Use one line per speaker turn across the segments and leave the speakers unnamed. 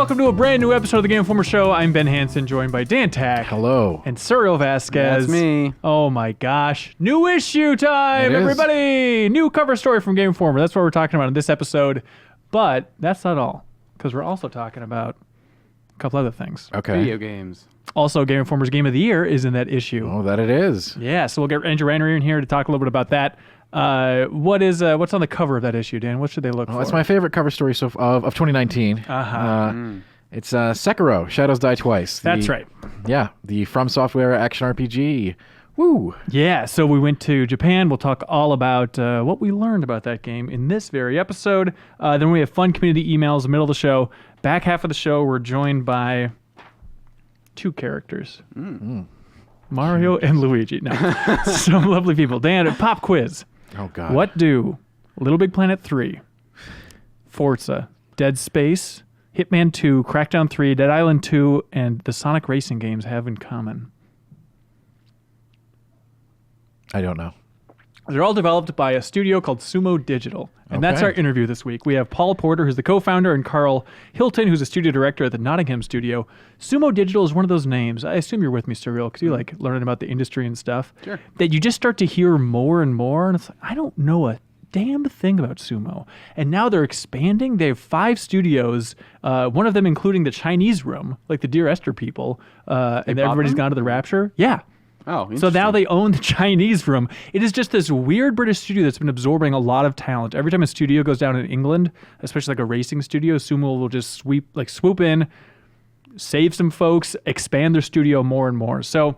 welcome to a brand new episode of the Game Informer Show. I'm Ben Hansen, joined by Dan Tack.
Hello.
And Cyril Vasquez.
That's me.
Oh my gosh. New issue time, everybody! New cover story from Game Informer. That's what we're talking about in this episode. But that's not all, because we're also talking about a couple other things.
Okay.
Video games.
Also, Game Informer's Game of the Year is in that issue.
Oh, that it is.
Yeah, so we'll get Andrew Rannery in here to talk a little bit about that. What's on the cover of that issue, Dan? What should they look for?
That's my favorite cover story of 2019. It's Sekiro, Shadows Die Twice.
That's right.
Yeah, the From Software action RPG. Woo!
Yeah, so we went to Japan. We'll talk all about what we learned about that game in this very episode. Then we have fun community emails in the middle of the show. Back half of the show, we're joined by two characters. Mario and Luigi. No, some lovely people. Dan, pop quiz.
Oh, God.
What do Little Big Planet 3, Forza, Dead Space, Hitman 2, Crackdown 3, Dead Island 2, and the Sonic Racing games have in common?
I don't know.
They're all developed by a studio called Sumo Digital. And that's our interview this week. We have Paul Porter, who's the co-founder, and Karl Hilton, who's a studio director at the Nottingham studio. Sumo Digital is one of those names. I assume you're with me, Cyril, because you like learning about the industry and stuff.
Sure.
That you just start to hear more and more. And it's like, I don't know a damn thing about Sumo. And now they're expanding. They have 5 studios, one of them including the Chinese room, like the Dear Esther people. And everybody's gone to the Rapture. Yeah.
Oh,
so now they own the Chinese room. It is just this weird British studio that's been absorbing a lot of talent. Every time a studio goes down in England, especially like a racing studio, Sumo will just swoop in, save some folks, expand their studio more and more. So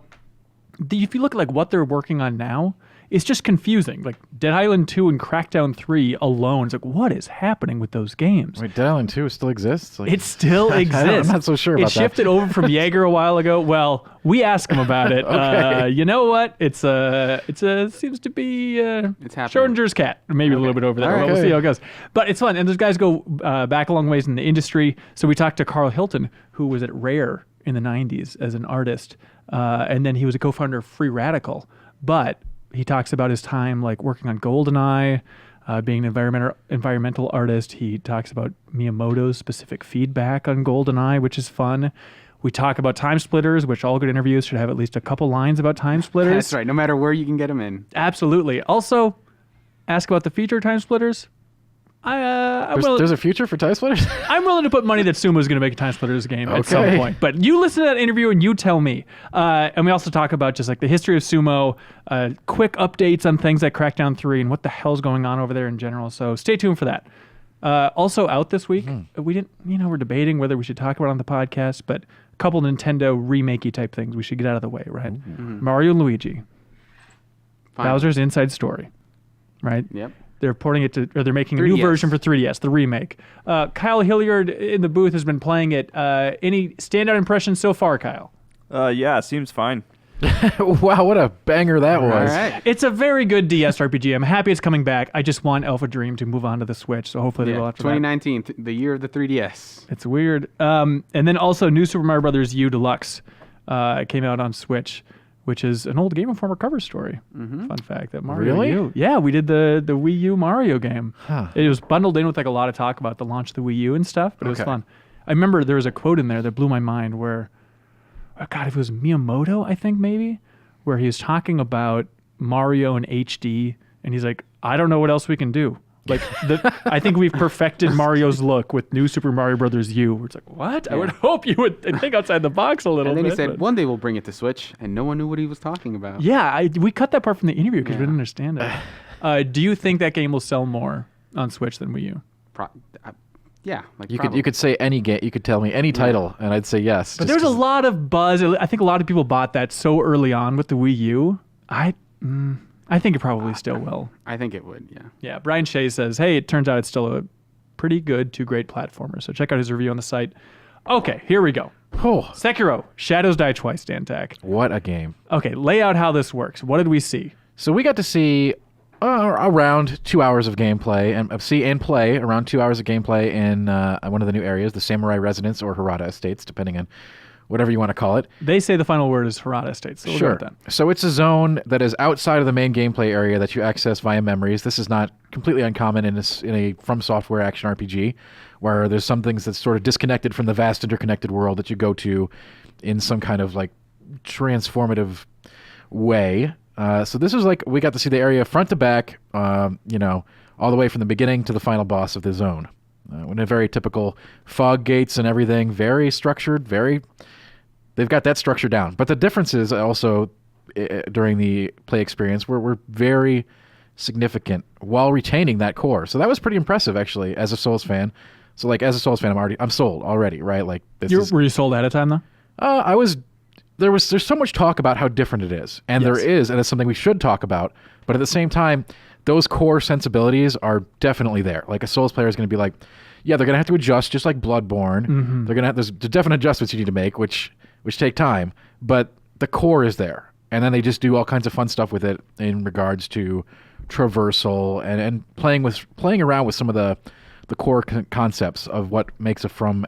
if you look at like what they're working on now, it's just confusing. Like Dead Island 2 and Crackdown 3 alone, it's like, what is happening with those games?
Wait, Dead Island 2 still exists? Like,
it still exists.
I'm not so sure about that.
It shifted over from Jaeger a while ago. Well, we asked him about it.
Okay.
You know what? It seems to be
it's happening.
Schrodinger's cat, maybe a little bit over there.
Okay.
We'll see how it goes. But it's fun, and those guys go back a long ways in the industry. So we talked to Karl Hilton, who was at Rare in the 90s as an artist, and then he was a co-founder of Free Radical. But he talks about his time like working on GoldenEye, being an environmental artist. He talks about Miyamoto's specific feedback on GoldenEye, which is fun. We talk about Time Splitters, which all good interviews should have at least a couple lines about Time Splitters.
That's right. No matter where you can get them in.
Absolutely. Also, ask about the feature of Time Splitters.
There's a future for Time Splitters?
I'm willing to put money that Sumo is going to make a Time Splitters game at some point. But you listen to that interview and you tell me. And we also talk about just like the history of Sumo, quick updates on things like Crackdown 3 and what the hell's going on over there in general. So stay tuned for that. Also out this week, we're debating whether we should talk about it on the podcast, but a couple Nintendo remakey type things we should get out of the way, right? Mario and Luigi. Fine. Bowser's Inside Story, right?
Yep.
They're porting it to, or they're making a
3DS.
new version for 3DS, the remake. Kyle Hilliard in the booth has been playing it. Any standout impressions so far, Kyle?
Yeah, seems fine.
Wow, what a banger that was.
All right.
It's a very good DS RPG. I'm happy it's coming back. I just want Alpha Dream to move on to the Switch, so hopefully they will after
2019, the year of the 3DS.
It's weird. And then also New Super Mario Bros. U Deluxe came out on Switch, which is an old Game Informer cover story. Fun fact that Mario U. Yeah, we did the Wii U Mario game.
Huh.
It was bundled in with like a lot of talk about the launch of the Wii U and stuff, but it was fun. I remember there was a quote in there that blew my mind where, oh God, if it was Miyamoto, I think maybe, where he was talking about Mario in HD, and he's like, I don't know what else we can do. Like, I think we've perfected Mario's look with New Super Mario Bros. U. It's like, what? Yeah. I would hope you would think outside the box a little bit.
And then he said, one day we'll bring it to Switch, and no one knew what he was talking about.
Yeah, we cut that part from the interview because we didn't understand it. Do you think that game will sell more on Switch than Wii U?
Yeah. Like
You could say any game. You could tell me any title, and I'd say yes.
But there's a lot of buzz. I think a lot of people bought that so early on with the Wii U. I think it probably still will.
I think it would, yeah.
Yeah, Brian Shea says, hey, it turns out it's still a pretty good to great platformer. So check out his review on the site. Okay, here we go.
Oh,
Sekiro, Shadows Die Twice, Dan Tack.
what a game.
Okay, lay out how this works. What did we see?
So we got to see around 2 hours of gameplay, and play around 2 hours of gameplay in one of the new areas, the Samurai Residence or Harada Estates, depending on whatever you want to call it.
They say the final word is Harada Estates, so we'll go with that.
So it's a zone that is outside of the main gameplay area that you access via memories. This is not completely uncommon in a From Software action RPG, where there's some things that's sort of disconnected from the vast interconnected world that you go to in some kind of like transformative way. So this is like, we got to see the area front to back, all the way from the beginning to the final boss of the zone. In a very typical fog gates and everything, very structured, they've got that structure down. But the differences also during the play experience were very significant while retaining that core. So that was pretty impressive, actually, as a Souls fan. So like, as a Souls fan, I'm sold already, right? Like,
were you sold ahead of time though?
There's so much talk about how different it is, and
Yes.
there is, and it's something we should talk about. But at the same time, those core sensibilities are definitely there. Like, a Souls player is going to be like, yeah, they're going to have to adjust, just like Bloodborne.
Mm-hmm.
They're going to have, there's definite adjustments you need to make, which take time. But the core is there, and then they just do all kinds of fun stuff with it in regards to traversal and playing around with some of the core concepts of what makes a From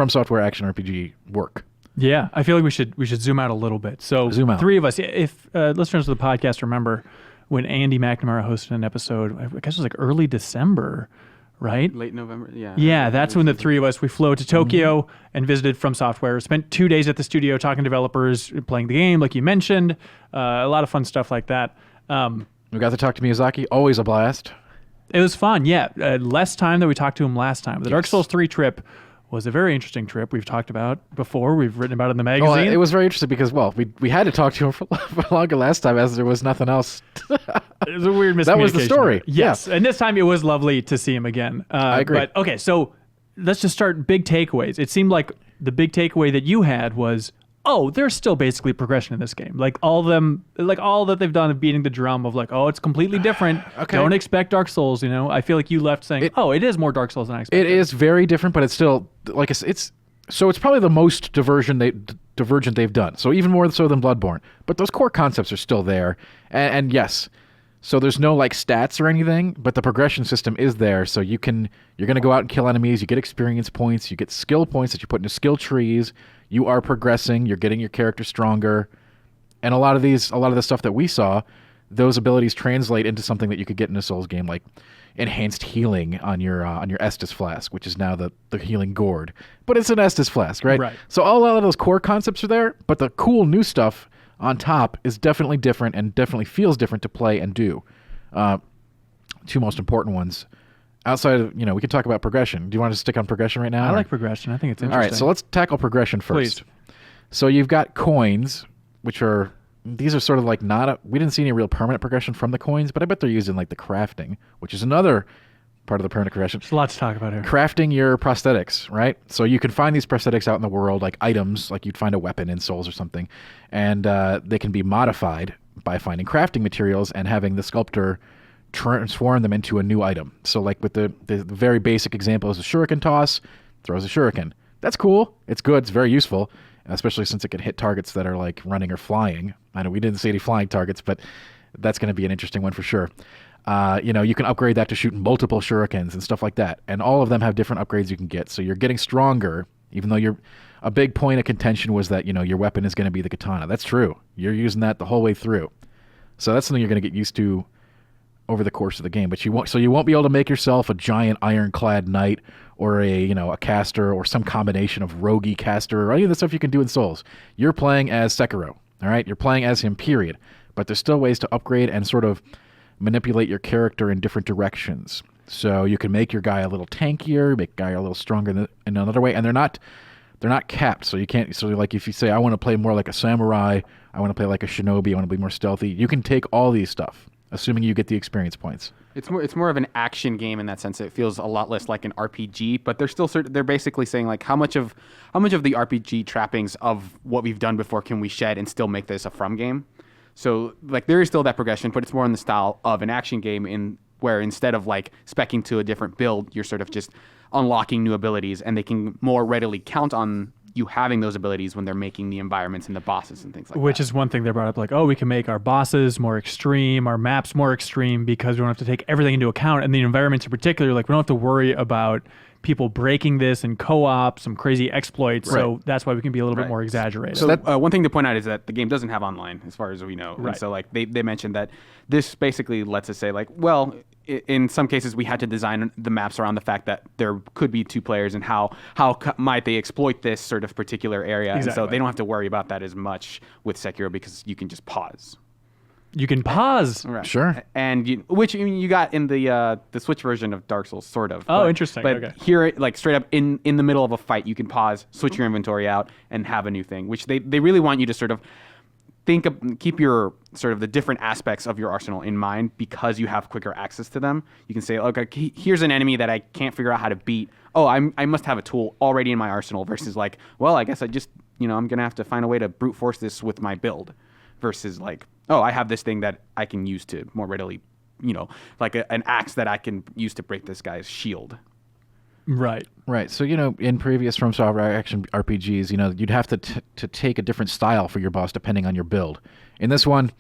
Software action RPG work.
Yeah, I feel like we should zoom out a little bit. So
Zoom out.
three of us, if listeners of the podcast remember when Andy McNamara hosted an episode, I guess it was like early December, right?
Late November, yeah.
Yeah, that's when the three of us, we flew to Tokyo and visited From Software, spent 2 days at the studio talking to developers, playing the game, like you mentioned, a lot of fun stuff like that.
We got to talk to Miyazaki, always a blast.
It was fun, yeah. Less time than we talked to him last time. The Dark Souls 3 trip was a very interesting trip we've talked about before. We've written about it in the magazine.
Well, it was very interesting because, we had to talk to him for longer last time as there was nothing else.
It was a weird miscommunication.
That was the story.
Yes, and this time it was lovely to see him again.
I agree.
But, okay, so let's just start big takeaways. It seemed like the big takeaway that you had was, there's still basically progression in this game. Like all that they've done of beating the drum of like, it's completely different.
Okay.
Don't expect Dark Souls, I feel like you left saying, it is more Dark Souls than I expected.
It is very different, but it's still, like, it's probably the most divergent they've done. So even more so than Bloodborne. But those core concepts are still there. And yes, so there's no like stats or anything, but the progression system is there. So you're going to go out and kill enemies. You get experience points. You get skill points that you put into skill trees. You are progressing. You're getting your character stronger. And a lot of the stuff that we saw, those abilities translate into something that you could get in a Souls game, like enhanced healing on your Estus flask, which is now the healing gourd. But it's an Estus flask, right?
Right.
So a lot of those core concepts are there, but the cool new stuff on top is definitely different and definitely feels different to play and do. Two most important ones. Outside of, we can talk about progression. Do you want to stick on progression right now?
I like progression. I think it's
All
interesting.
right, so let's tackle progression first.
Please.
So you've got coins, these are sort of like we didn't see any real permanent progression from the coins, but I bet they're used in like the crafting, which is another part of the permanent progression.
There's a lot to talk about here.
Crafting your prosthetics, right? So you can find these prosthetics out in the world, like items, like you'd find a weapon in Souls or something, and they can be modified by finding crafting materials and having the sculptor transform them into a new item. So like with the very basic example is a shuriken toss, throws a shuriken. That's cool. It's good. It's very useful, especially since it can hit targets that are like running or flying. I know we didn't see any flying targets, but that's going to be an interesting one for sure. You can upgrade that to shooting multiple shurikens and stuff like that. And all of them have different upgrades you can get. So you're getting stronger, even though a big point of contention was that, your weapon is going to be the katana. That's true. You're using that the whole way through. So that's something you're going to get used to over the course of the game. But you won't be able to make yourself a giant ironclad knight or a caster or some combination of roguey caster or any of the stuff you can do in Souls. You're playing as Sekiro, all right? You're playing as him, period. But there's still ways to upgrade and sort of manipulate your character in different directions. So you can make your guy a little tankier, make your guy a little stronger in another way, and they're not capped. So you can't. So like if you say I want to play more like a samurai, I want to play like a shinobi, I want to be more stealthy. You can take all these stuff, assuming you get the experience points.
It's more of an action game in that sense. It feels a lot less like an RPG, but they're basically saying like how much of the RPG trappings of what we've done before can we shed and still make this a From game. So like there is still that progression, but it's more in the style of an action game where instead of like speccing to a different build, you're sort of just unlocking new abilities, and they can more readily count on you having those abilities when they're making the environments and the bosses and things like that.
Which is one thing they brought up, like, we can make our bosses more extreme, our maps more extreme because we don't have to take everything into account. And the environments in particular, like we don't have to worry about people breaking this in co-op, some crazy exploits. So that's why we can be a little bit more exaggerated.
So one thing to point out is that the game doesn't have online, as far as we know.
Right.
And so like they mentioned that this basically lets us say like, well, in some cases we had to design the maps around the fact that there could be 2 players and how might they exploit this sort of particular area.
Exactly.
And so they don't have to worry about that as much with Sekiro because you can just pause.
You can pause.
Right.
Sure.
And which I mean, you got in the Switch version of Dark Souls, sort of.
Oh, interesting.
But
Okay.
here, like straight up in the middle of a fight, you can pause, switch your inventory out, and have a new thing. Which they really want you to sort of keep your sort of the different aspects of your arsenal in mind because you have quicker access to them. You can say, okay, here's an enemy that I can't figure out how to beat. Oh, I must have a tool already in my arsenal versus like, well, I guess I just I'm gonna have to find a way to brute force this with my build. Versus like, oh, I have this thing that I can use to more readily, like an axe that I can use to break this guy's shield.
Right.
Right. So, in previous From Software action RPGs, you'd have to take a different style for your boss depending on your build. In this one,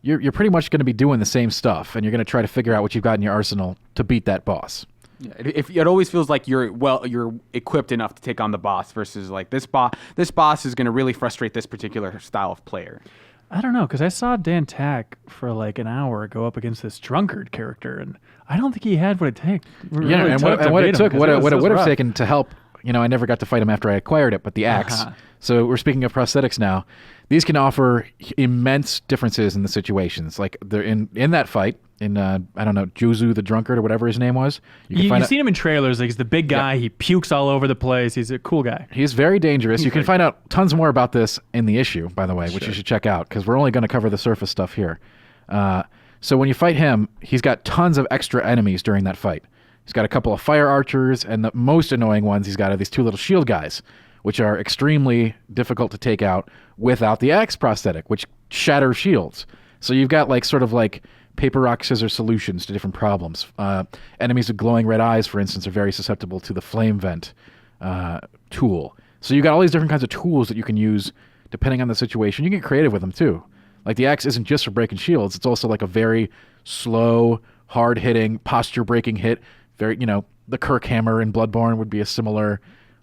you're pretty much going to be doing the same stuff, and you're going to try to figure out what you've got in your arsenal to beat that boss.
Yeah, it always feels like you're equipped enough to take on the boss versus like this boss is going to really frustrate this particular style of player.
I don't know, because I saw Dan Tack for like an hour go up against this drunkard character, and I don't think he had what it takes.
And what it took, what it would have taken to help. I never got to fight him after I acquired it, but the axe. So we're speaking of prosthetics now. These can offer immense differences in the situations. Like they're in that fight. In I don't know, Juzu the drunkard or whatever his name was.
You've seen him in trailers. Like he's the big guy. Yeah. He pukes all over the place. He's a cool guy.
He's very dangerous. You can find out tons more about this in the issue, by the way, which you should check out because we're only going to cover the surface stuff here. So when you fight him, he's got tons of extra enemies during that fight. He's got a couple of fire archers, and the most annoying ones he's got are these 2 little shield guys, which are extremely difficult to take out without the axe prosthetic, which shatters shields. So you've got sort of paper, rock, scissors solutions to different problems. Enemies with glowing red eyes, for instance, are very susceptible to the flame vent tool. So you've got all these different kinds of tools that you can use depending on the situation. You can get creative with them too. Like the axe isn't just for breaking shields. It's also like a very slow, hard-hitting, posture-breaking hit. Very, the Kirk hammer in Bloodborne would be a similar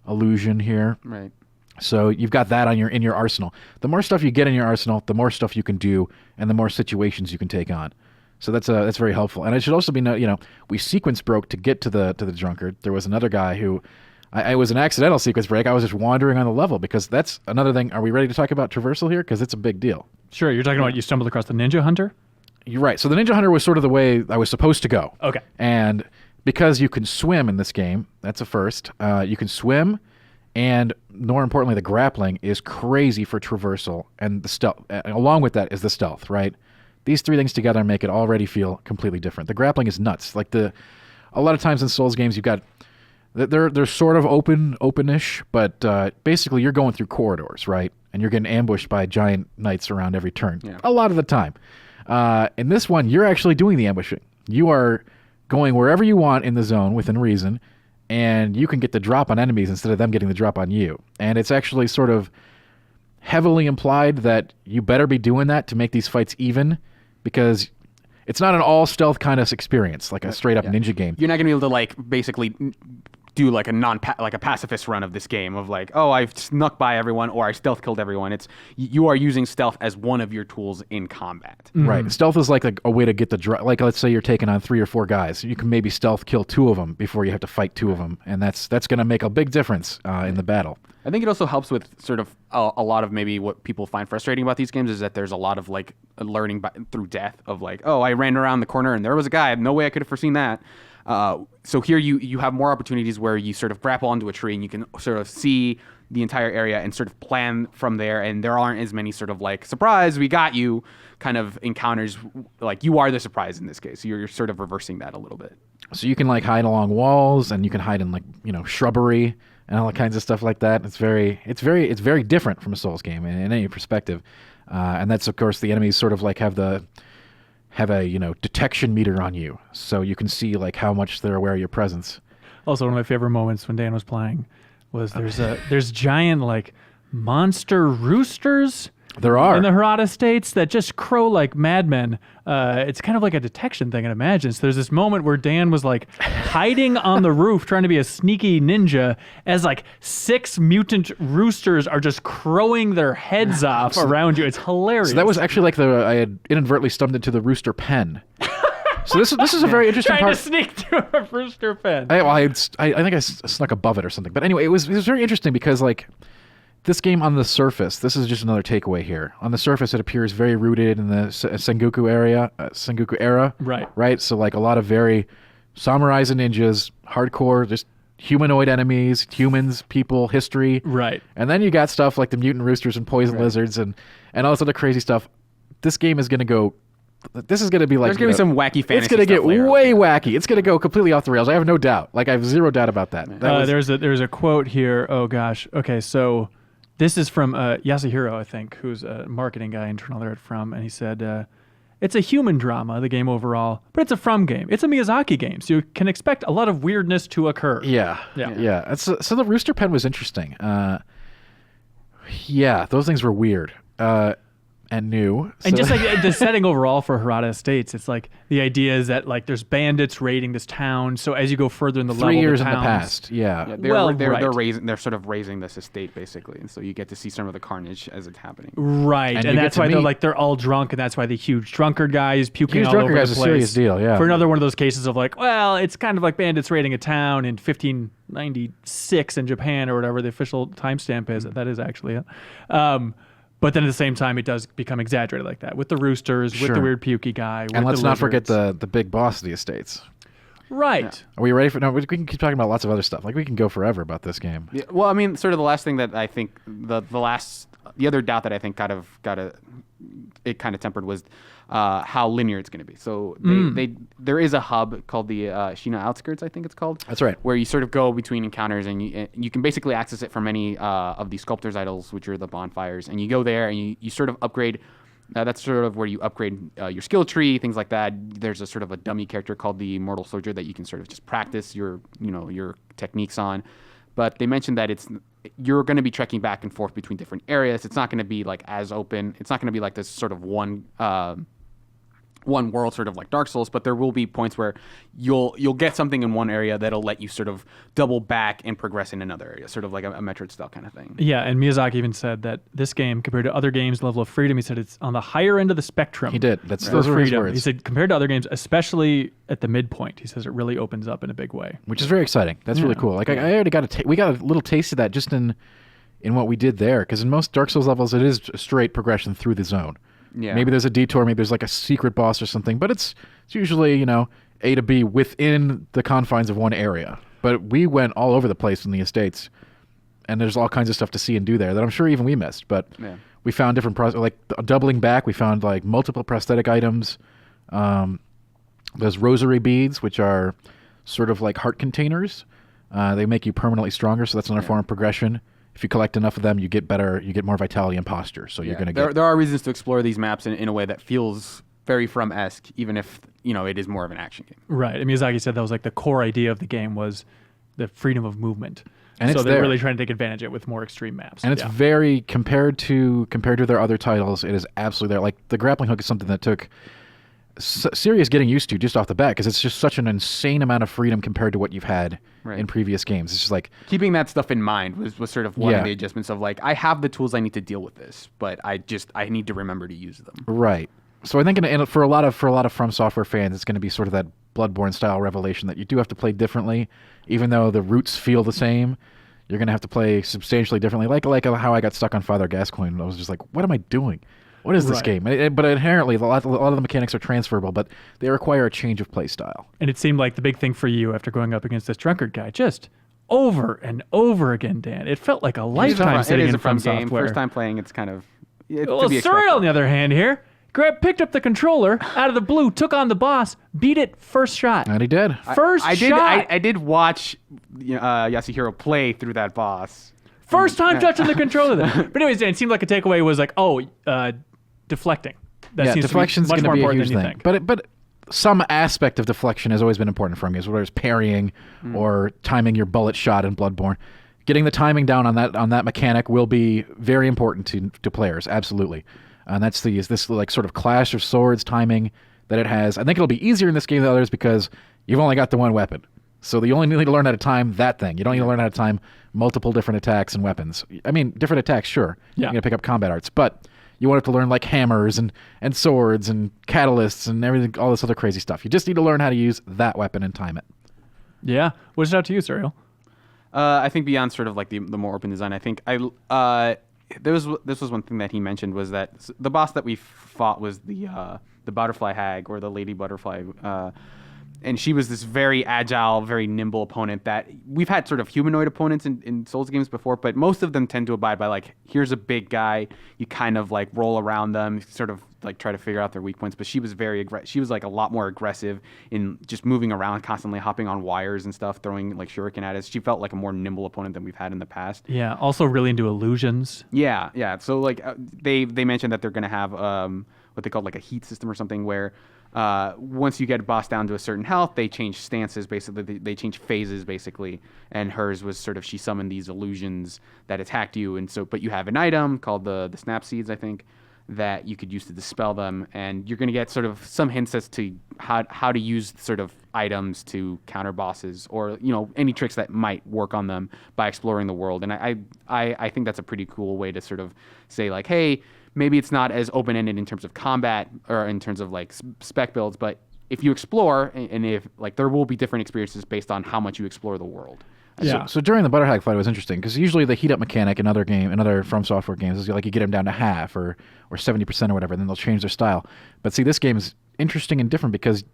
allusion here.
Right.
So you've got that in your arsenal. The more stuff you get in your arsenal, the more stuff you can do, and the more situations you can take on. So that's very helpful. And it should also be we sequence broke to get to the drunkard. There was another guy who, it was an accidental sequence break. I was just wandering on the level because that's another thing. Are we ready to talk about traversal here? Because it's a big deal.
Sure. You're talking about you stumbled across the Ninja Hunter?
You're right. So the Ninja Hunter was sort of the way I was supposed to go.
Okay.
And because you can swim in this game, that's a first. You can swim, and more importantly, the grappling is crazy for traversal, and the stealth. Along with that is the stealth, right? These 3 things together make it already feel completely different. The grappling is nuts. Like a lot of times in Souls games, you've got they're sort of openish, but basically you're going through corridors, right? And you're getting ambushed by giant knights around every turn. Yeah. A lot of the time. In this one, you're actually doing the ambushing. You are going wherever you want in the zone within reason, and you can get the drop on enemies instead of them getting the drop on you. And it's actually sort of heavily implied that you better be doing that to make these fights even, because it's not an all stealth kind of experience like a straight up ninja game.
You're not going to be able to basically do like a pacifist run of this game of I've snuck by everyone or I stealth killed everyone. It's you are using stealth as one of your tools in combat.
Mm-hmm. Right. Stealth is like a way to get the like let's say you're taking on 3 or 4 guys. You can maybe stealth kill 2 of them before you have to fight 2 of them, and that's going to make a big difference in the battle.
I think it also helps with sort of a lot of maybe what people find frustrating about these games is that there's a lot of learning through death of I ran around the corner and there was a guy. No way I could have foreseen that. So here you have more opportunities where you sort of grapple onto a tree and you can sort of see the entire area and sort of plan from there. And there aren't as many sort of surprise, we got you kind of encounters. You are the surprise in this case. You're sort of reversing that a little bit.
So you can hide along walls and you can hide in shrubbery and all kinds of stuff like that. It's very different from a Souls game in any perspective. And that's of course the enemies sort of have a detection meter on you, so you can see how much they're aware of your presence.
Also, one of my favorite moments when Dan was playing was there's giant monster roosters
There are.
in the Hirata states that just crow like madmen. It's kind of like a detection thing, I'd imagine. So there's this moment where Dan was like hiding on the roof trying to be a sneaky ninja as like 6 mutant roosters are just crowing their heads off around you. It's hilarious.
So that was actually like I had inadvertently stumped into the rooster pen. So this is a very interesting
trying
part.
to sneak through a rooster pen.
I think I snuck above it or something. But anyway, it was very interesting because like this game on the surface, this is just another takeaway here. On the surface, it appears very rooted in the Sengoku era.
Right.
Right. So like a lot of very samurais and ninjas, hardcore, just humanoid enemies, humans, people, history.
Right.
And then you got stuff like the mutant roosters and poison lizards and all this other crazy stuff. This game is going to go. This is going to be like
There's going to be some wacky fantasy
It's going to get
stuff later.
way wacky. It's going to go completely off the rails. I have no doubt. Like I have zero doubt about that.
There's a quote here. Oh gosh. Okay, so this is from Yasuhiro, I think, who's a marketing guy internal there at From, and he said, "It's a human drama, the game overall, but it's a From game. It's a Miyazaki game, so you can expect a lot of weirdness to occur."
Yeah. So the rooster pen was interesting. Yeah, those things were weird. And new.
And just like the setting overall for Hirata Estates, it's like the idea is that like there's bandits raiding this town. So as you go further in the
3
level,
years
the
in the
towns,
past. Yeah.
They're sort of raising this estate basically, and so you get to see some of the carnage as it's happening.
Right,
And
and
you
that's
get to
why
meet-
they're all drunk, and that's why the huge drunkard guy is puking
Huge
all
drunkard
over
guy's
the
a
place.
serious deal, yeah.
For another one of those cases of like, well, it's kind of like bandits raiding a town in 1596 in Japan or whatever the official timestamp is. That is actually it. But then at the same time, it does become exaggerated like that with the roosters, with the
Sure.
weird pukey guy.
And
with
let's
the
not forget
lizards.
the big boss of the estates.
Right.
Are we ready for? No, we can keep talking about lots of other stuff. Like we can go forever about this game.
Yeah, well, I mean, sort of the last thing that I think the other doubt that I think got it kind of tempered was how linear it's going to be. So there is a hub called the Shina Outskirts, I think it's called.
That's right.
Where you sort of go between encounters and you can basically access it from any of the sculptor's idols, which are the bonfires, and you go there and you sort of upgrade. That's sort of where you upgrade your skill tree, things like that. There's a sort of a dummy character called the Immortal Soldier that you can sort of just practice your techniques on. But they mentioned that you're going to be trekking back and forth between different areas. It's not going to be like as open. It's not going to be like this sort of one world, sort of like Dark Souls. But there will be points where you'll get something in one area that'll let you sort of double back and progress in another area, sort of like a Metroid style kind of thing.
Yeah, and Miyazaki even said that this game, compared to other games' level of freedom, he said it's on the higher end of the spectrum.
He did.
for
Those were his
freedom.
words.
He said compared to other games, especially at the midpoint, he says it really opens up in a big way.
Which is very exciting. That's really cool. Like I already got we got a little taste of that just in what we did there. Because in most Dark Souls levels, it is a straight progression through the zone.
Yeah.
Maybe there's a detour. Maybe there's like a secret boss or something. But it's usually A to B within the confines of one area. But we went all over the place in the estates, and there's all kinds of stuff to see and do there that I'm sure even we missed. But we found different like doubling back. We found like multiple prosthetic items. There's rosary beads, which are sort of like heart containers. They make you permanently stronger, so that's another form of progression. If you collect enough of them, you get better. You get more vitality and posture. So you're going to get.
There are reasons to explore these maps in a way that feels very From-esque, even if it is more of an action game.
Right. And Miyazaki said that was like the core idea of the game was the freedom of movement.
And
so
it's
they're
there.
really trying to take advantage of it with more extreme maps.
And it's very compared to their other titles. It is absolutely there. Like the grappling hook is something that took serious getting used to just off the bat because it's just such an insane amount of freedom compared to what you've had in previous games. It's just like
keeping that stuff in mind was sort of one of the adjustments of like I have the tools I need to deal with this, but I need to remember to use them.
Right. So I think for a lot of From Software fans, it's going to be sort of that Bloodborne style revelation that you do have to play differently, even though the roots feel the same. You're going to have to play substantially differently, like how I got stuck on Father Gascoigne. I was just like, what am I doing? What is this game? But inherently, a lot of the mechanics are transferable, but they require a change of play style.
And it seemed like the big thing for you after going up against this drunkard guy, just over and over again, Dan. It felt like a lifetime sitting in From
game.
Software.
First time playing, it's kind of
Well, Surreal, on the other hand, here picked up the controller out of the blue, took on the boss, beat it first shot.
And he did.
First shot.
I did watch Yasuhiro play through that boss.
First time touching the controller. But anyways, Dan, it seemed like a takeaway was like, deflecting. That seems
deflection's
to be much
going to
more
be a
important
huge
than you
thing.
think.
But some aspect of deflection has always been important for me, whether it's parrying or timing your bullet shot in Bloodborne. getting the timing down on that mechanic will be very important to players, absolutely. And that's this like sort of Clash of Swords timing that it has. I think it'll be easier in this game than others because you've only got the one weapon. So you only need to learn how to time that thing. You don't need to learn how to time multiple different attacks and weapons. I mean, different attacks, sure.
Yeah.
You're going to pick up combat arts, but you want to learn like hammers and swords and catalysts and everything, all this other crazy stuff. You just need to learn how to use that weapon and time it.
Yeah. What stood out to you, Serial?
I think beyond sort of like the more open design, I think this was one thing that he mentioned was that the boss that we fought was the butterfly hag or the lady butterfly, and she was this very agile, very nimble opponent that we've had sort of humanoid opponents in Souls games before, but most of them tend to abide by like, here's a big guy, you kind of like roll around them, sort of like try to figure out their weak points. But she was she was like a lot more aggressive in just moving around, constantly hopping on wires and stuff, throwing like shuriken at us. She felt like a more nimble opponent than we've had in the past.
Yeah. Also really into illusions.
Yeah. So like they mentioned that they're going to have what they call like a heat system or something where once you get a boss down to a certain health, they change stances, basically. They change phases, basically. And hers was sort of, she summoned these illusions that attacked you. And so, but you have an item called the snap seeds, I think, that you could use to dispel them. And you're going to get sort of some hints as to how to use sort of items to counter bosses or, you know, any tricks that might work on them by exploring the world. And I think that's a pretty cool way to sort of say like, hey, maybe it's not as open-ended in terms of combat or in terms of like spec builds, but if you explore and if like there will be different experiences based on how much you explore the world.
Yeah.
So during the Butterhag fight, it was interesting because usually the heat up mechanic in other From Software games is like you get them down to half or 70% or whatever, and then they'll change their style. But see, this game is interesting and different because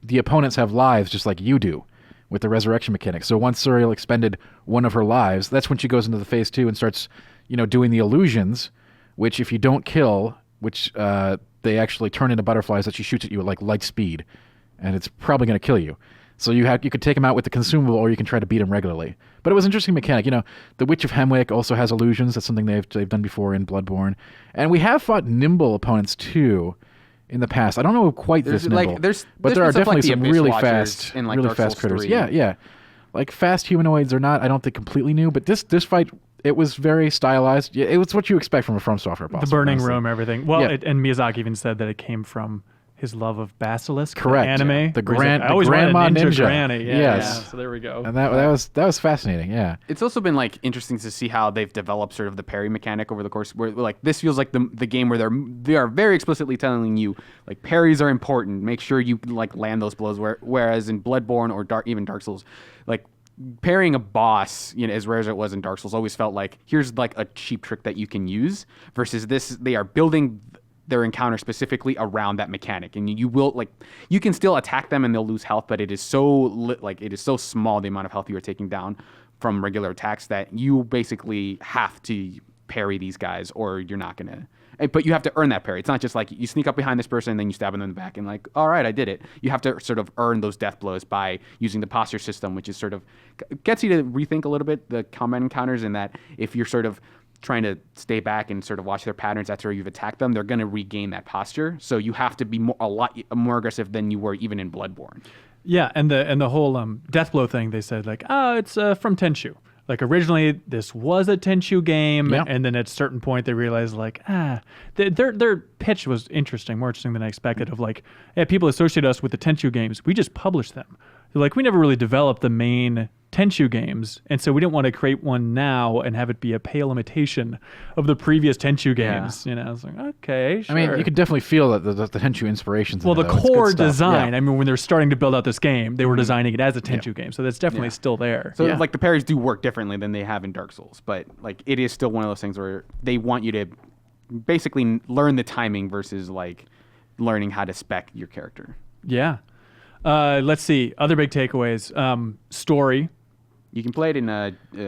the opponents have lives just like you do with the resurrection mechanic. So once Suriel expended one of her lives, that's when she goes into the phase 2 and starts, you know, doing the illusions, which if you don't kill, which they actually turn into butterflies that she shoots at you at like light speed, and it's probably going to kill you. So you could take him out with the consumable, or you can try to beat him regularly. But it was an interesting mechanic. You know, the Witch of Hemwick also has illusions. That's something they've done before in Bloodborne, and we have fought nimble opponents too in the past. I don't know quite this nimble, but there are definitely some really fast critters.
3.
Yeah. Like fast humanoids are not, I don't think, completely new, but this fight, it was very stylized. It was what you expect from a From Software boss.
The burning
honestly.
room, everything. Well,
Yeah.
and Miyazaki even said that it came from his love of Basilisk,
Correct.
the anime.
Yeah. The
where he's like, I always
Grandma
wanted a ninja
Ninja.
granny. Yeah,
Yes.
yeah. So there we go.
And that was fascinating. Yeah.
It's also been like interesting to see how they've developed sort of the parry mechanic over the course. Where like this feels like the game where they are very explicitly telling you like parries are important. Make sure you like land those blows. Whereas in Bloodborne or even Dark Souls, like parrying a boss, you know, as rare as it was in Dark Souls, always felt like here's like a cheap trick that you can use. Versus this, they are building their encounter specifically around that mechanic, and you will like you can still attack them and they'll lose health, but it is so small the amount of health you are taking down from regular attacks that you basically have to parry these guys or you're not gonna. But you have to earn that parry. It's not just like you sneak up behind this person and then you stab them in the back and like, all right, I did it. You have to sort of earn those death blows by using the posture system, which is sort of gets you to rethink a little bit the combat encounters, in that if you're sort of trying to stay back and sort of watch their patterns after you've attacked them, they're going to regain that posture. So you have to be a lot more aggressive than you were even in Bloodborne.
Yeah, and the whole death blow thing, they said like, oh, it's from Tenchu. Like originally this was a Tenchu game,
Yeah.
and then at a certain point they realized like, their pitch was interesting, more interesting than I expected. Of like, yeah, people associate us with the Tenchu games. We just publish them. They're like, we never really developed the main Tenchu games, and so we didn't want to create one now and have it be a pale imitation of the previous Tenchu games. You know, I was like, okay, sure.
I mean, you could definitely feel that the Tenchu inspirations.
Well,
in
the
it, though. It's good
core
stuff.
design.
Yeah.
I mean, when they're starting to build out this game, they were designing it as a Tenchu game, so that's definitely still there.
So
Yeah.
like the parries do work differently than they have in Dark Souls, but like it is still one of those things where they want you to basically learn the timing versus like learning how to spec your character.
Yeah. Let's see. Other big takeaways. Story.
You can play it in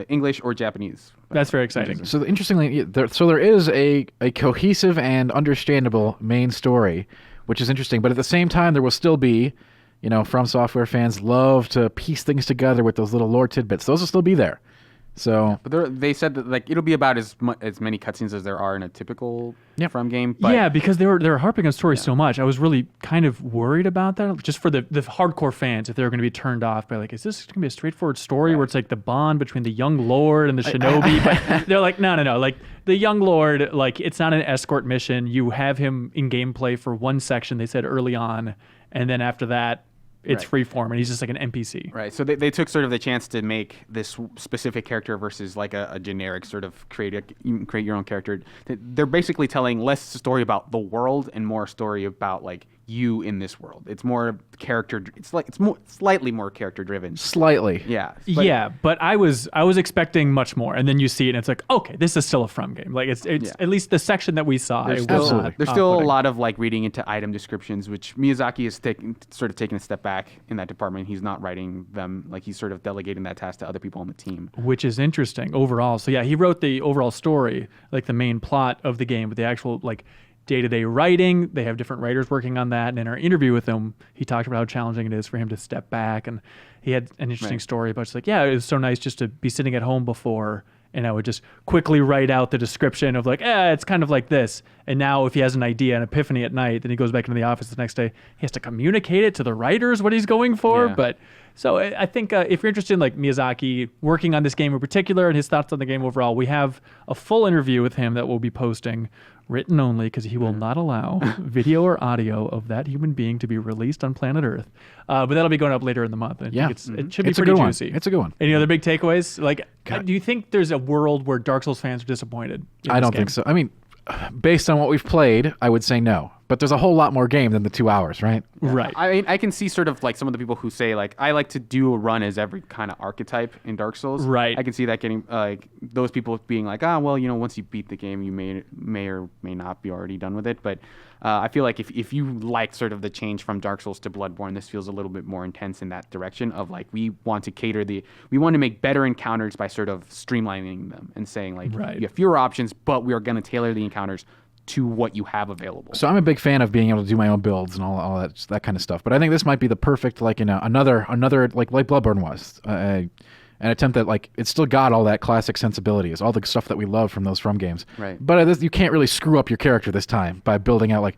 English or Japanese.
That's very exciting.
So interestingly, there is a cohesive and understandable main story, which is interesting. But at the same time, there will still be, you know, From Software fans love to piece things together with those little lore tidbits. Those will still be there. So,
But they said that like it'll be about as many cutscenes as there are in a typical From game. But
yeah, because they were harping on story so much. I was really kind of worried about that, just for the hardcore fans, if they were going to be turned off by like, is this going to be a straightforward story where it's like the bond between the young lord and the shinobi? But they're like, no. Like the young lord, like it's not an escort mission. You have him in gameplay for one section. They said early on, and then after that, it's free form, and he's just like an NPC.
Right. So they took sort of the chance to make this specific character versus like a generic sort of create your own character. They're basically telling less story about the world and more story about like you in this world. It's more character. It's more slightly more character driven.
slightly.
Yeah.
But I was expecting much more, and then you see it, and it's like, okay, this is still a From game. Like it's at least the section that we saw.
There's still a lot of like reading into item descriptions, which Miyazaki is sort of taking a step back in that department. He's not writing them, like he's sort of delegating that task to other people on the team,
which is interesting overall. So yeah, he wrote the overall story, like the main plot of the game, but the actual like day-to-day writing, they have different writers working on that. And in our interview with him, he talked about how challenging it is for him to step back, and he had an interesting story about just like, it was so nice just to be sitting at home before, and I would just quickly write out the description of like, it's kind of like this. And now if he has an idea, an epiphany at night, then he goes back into the office the next day, he has to communicate it to the writers what he's going for. But so I think if you're interested in like Miyazaki working on this game in particular and his thoughts on the game overall, we have a full interview with him that we'll be posting, written only, because he will not allow video or audio of that human being to be released on planet Earth. But that'll be going up later in the month. I think it should be pretty juicy.
It's a good one.
Any other big takeaways? Like, do you think there's a world where Dark Souls fans are disappointed?
I don't think so. I mean, based on what we've played, I would say no. But there's a whole lot more game than the 2 hours, right?
Yeah. Right.
I mean, I can see sort of like some of the people who say like, I like to do a run as every kind of archetype in Dark Souls.
Right.
I can see that getting like those people being like, well, once you beat the game, you may or may not be already done with it. But I feel like if you like sort of the change from Dark Souls to Bloodborne, this feels a little bit more intense in that direction of like, we want to make better encounters by sort of streamlining them and saying like, you have fewer options, but we are going to tailor the encounters to what you have available.
So I'm a big fan of being able to do my own builds and all that kind of stuff. But I think this might be the perfect another like Bloodborne was an attempt that like it still got all that classic sensibilities, all the stuff that we love from those From games.
Right.
But you can't really screw up your character this time by building out like,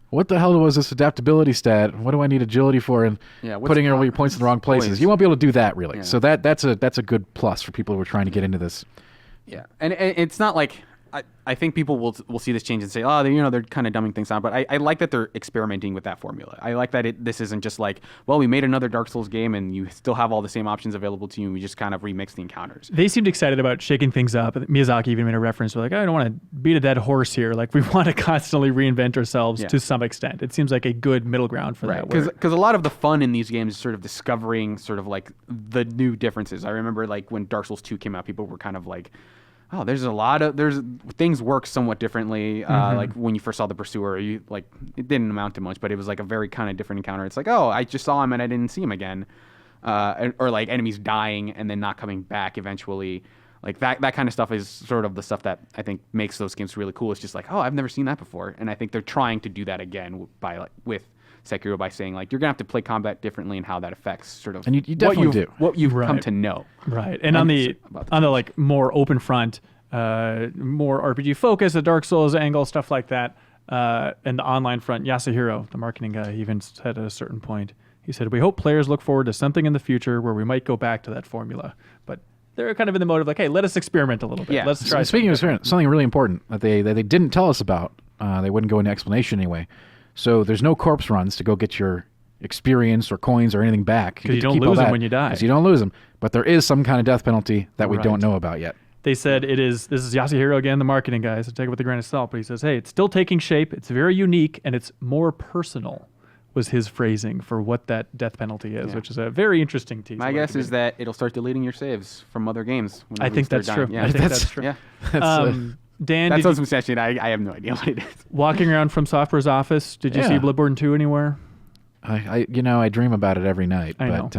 what the hell was this adaptability stat? What do I need agility for? And putting all your points in the wrong places. You won't be able to do that really. Yeah. So that's a good plus for people who are trying to get into this.
Yeah, and it's not like. I think people will see this change and say, they're kind of dumbing things down. But I like that they're experimenting with that formula. I like that this isn't just like, well, we made another Dark Souls game and you still have all the same options available to you, and we just kind of remix the encounters.
They seemed excited about shaking things up. Miyazaki even made a reference to like, I don't want to beat a dead horse here. Like, we want to constantly reinvent ourselves to some extent. It seems like a good middle ground for that.
Because a lot of the fun in these games is sort of discovering sort of like the new differences. I remember like when Dark Souls 2 came out, people were kind of like, there's things work somewhat differently. Like when you first saw the Pursuer, it didn't amount to much, but it was like a very kind of different encounter. It's like, I just saw him and I didn't see him again. Or like enemies dying and then not coming back eventually. Like that kind of stuff is sort of the stuff that I think makes those games really cool. It's just like, I've never seen that before. And I think they're trying to do that again with Sekiro by saying like, you're gonna have to play combat differently and how that affects sort of
and you definitely
what you've come to know.
Right. And on the like more open front, more RPG focus, the Dark Souls angle, stuff like that, and the online front, Yasuhiro, the marketing guy, even said at a certain point, he said, we hope players look forward to something in the future where we might go back to that formula. But they're kind of in the mode of like, hey, let us experiment a little bit.
Yeah.
Let's try.
Speaking of experiment, something really important that they didn't tell us about, they wouldn't go into explanation anyway. So there's no corpse runs to go get your experience or coins or anything back.
Because you don't lose them when you die.
Because you don't lose them. But there is some kind of death penalty that we don't know about yet.
They said this is Yasuhiro again, the marketing guy, so take it with a grain of salt, but he says, hey, it's still taking shape, it's very unique, and it's more personal, was his phrasing for what that death penalty is, which is a very interesting tease.
My guess is that it'll start deleting your saves from other games.
I think that's true.
Yeah.
I think that's true.
Yeah.
Dan,
that's what's essentially. I have no idea what it is.
Walking around From Software's office, did you see Bloodborne 2 anywhere?
I dream about it every night, but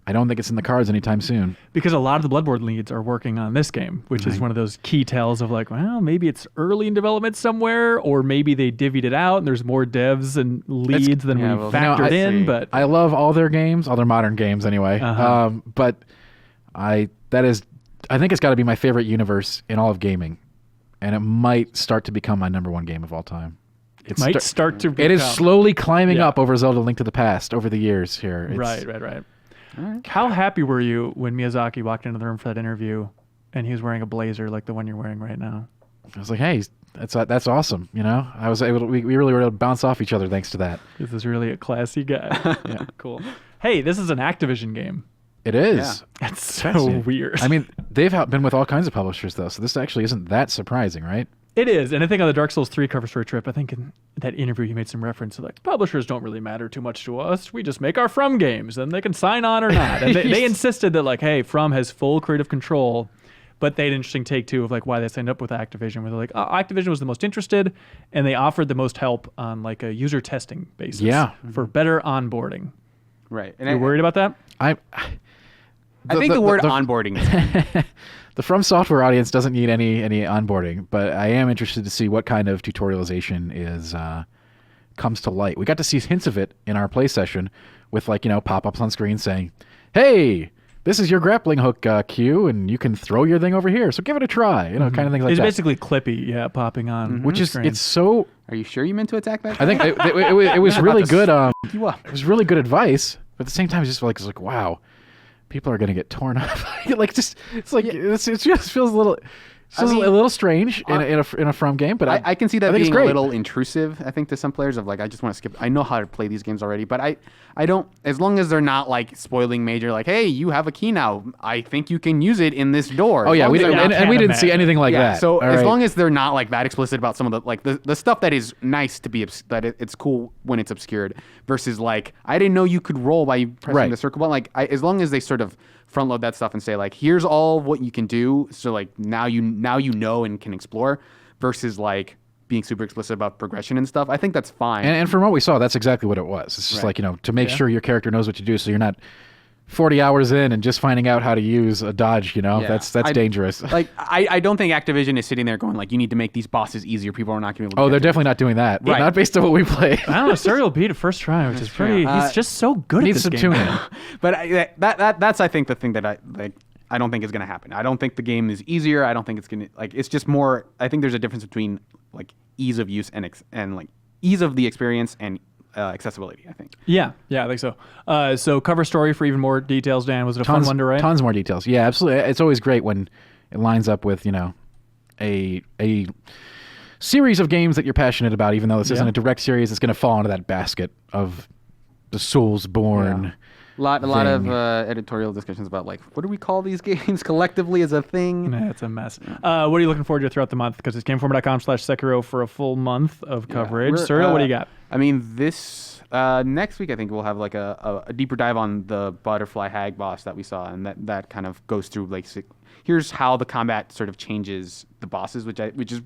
I don't think it's in the cards anytime soon.
Because a lot of the Bloodborne leads are working on this game, which is one of those key tells of like, well, maybe it's early in development somewhere, or maybe they divvied it out and there's more devs and leads than we factored in. But
I love all their games, all their modern games anyway. But that is I think it's got to be my favorite universe in all of gaming, and it might start to become my number one game of all time.
It might start to become.
It is slowly climbing up over Zelda Link to the Past over the years here.
Right. How happy were you when Miyazaki walked into the room for that interview and he was wearing a blazer like the one you're wearing right now?
I was like, hey, that's awesome. You know, I was able to, we really were able to bounce off each other thanks to that.
This is really a classy guy. Yeah, cool. Hey, this is an Activision game.
It is.
Yeah.
That's so weird.
I mean, they've been with all kinds of publishers though, so this actually isn't that surprising, right?
It is, and I think on the Dark Souls 3 cover story trip, I think in that interview you made some reference to like, publishers don't really matter too much to us. We just make our From games, and they can sign on or not. And they insisted that like, hey, From has full creative control, but they had an interesting take too of like why they signed up with Activision, where they're like, Activision was the most interested, and they offered the most help on like a user testing basis for better onboarding.
Right. And
You're worried about that?
I think the word onboarding is
the From Software audience doesn't need any onboarding, but I am interested to see what kind of tutorialization comes to light. We got to see hints of it in our play session with like, you know, pop-ups on screen saying, hey, this is your grappling hook cue, and you can throw your thing over here, so give it a try, you know, kind of things like
It's
that.
basically Clippy, popping on.
Which is,
screen.
it's so...
Are you sure you meant to attack that?
I think it was really good.
You up.
It was really good advice, but at the same time, it's just like wow, people are gonna get torn up. Like it just feels a little. It's a little strange in a From game, but
I can see that
I think
being
it's
a
great.
little intrusive. I think to some players of like, I just want to skip. I know how to play these games already, but I don't. As long as they're not like spoiling major, like, hey, you have a key now. I think you can use it in this door.
Oh yeah, we didn't,
not
and we didn't see anything like that.
So
All
as
right.
long as they're not like that explicit about some of the like the stuff that is nice to be it's cool when it's obscured versus like I didn't know you could roll by pressing the circle button. Like as long as they sort of front load that stuff and say like here's all what you can do, so like now you know and can explore, versus like being super explicit about progression and stuff. I think that's fine.
And from what we saw, that's exactly what it was. It's just like, you know, to make sure your character knows what to do, so you're not 40 hours in and just finding out how to use a dodge. You know, that's dangerous.
Like I don't think Activision is sitting there going like you need to make these bosses easier. People are not going to be able to.
They're definitely not doing that.
Right.
Not based on what we play.
I don't know. Serial beat it first try, which is pretty. He's just so good at
Needs
this
some
game.
tuning.
But that's I think the thing that I don't think is going to happen. I don't think the game is easier. I don't think it's going to like. It's just more. I think there's a difference between like ease of use and like ease of the experience and accessibility, I think.
Yeah, I think so. So cover story for even more details, Dan. Was it a fun one to write?
Tons more details. Yeah, absolutely. It's always great when it lines up with, you know, a series of games that you're passionate about, even though this isn't a direct series. It's going to fall into that basket of the Soulsborne.
Yeah. A lot of editorial discussions about like what do we call these games collectively as a thing.
Nah, it's a mess. What are you looking forward to throughout the month? Because it's GameInformer.com/Sekiro for a full month of coverage. Serial, what do you got?
I mean, this next week I think we'll have like a deeper dive on the butterfly hag boss that we saw, and that kind of goes through like here's how the combat sort of changes the bosses, which is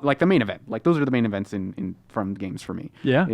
like the main event. Like those are the main events in From games for me.
Yeah.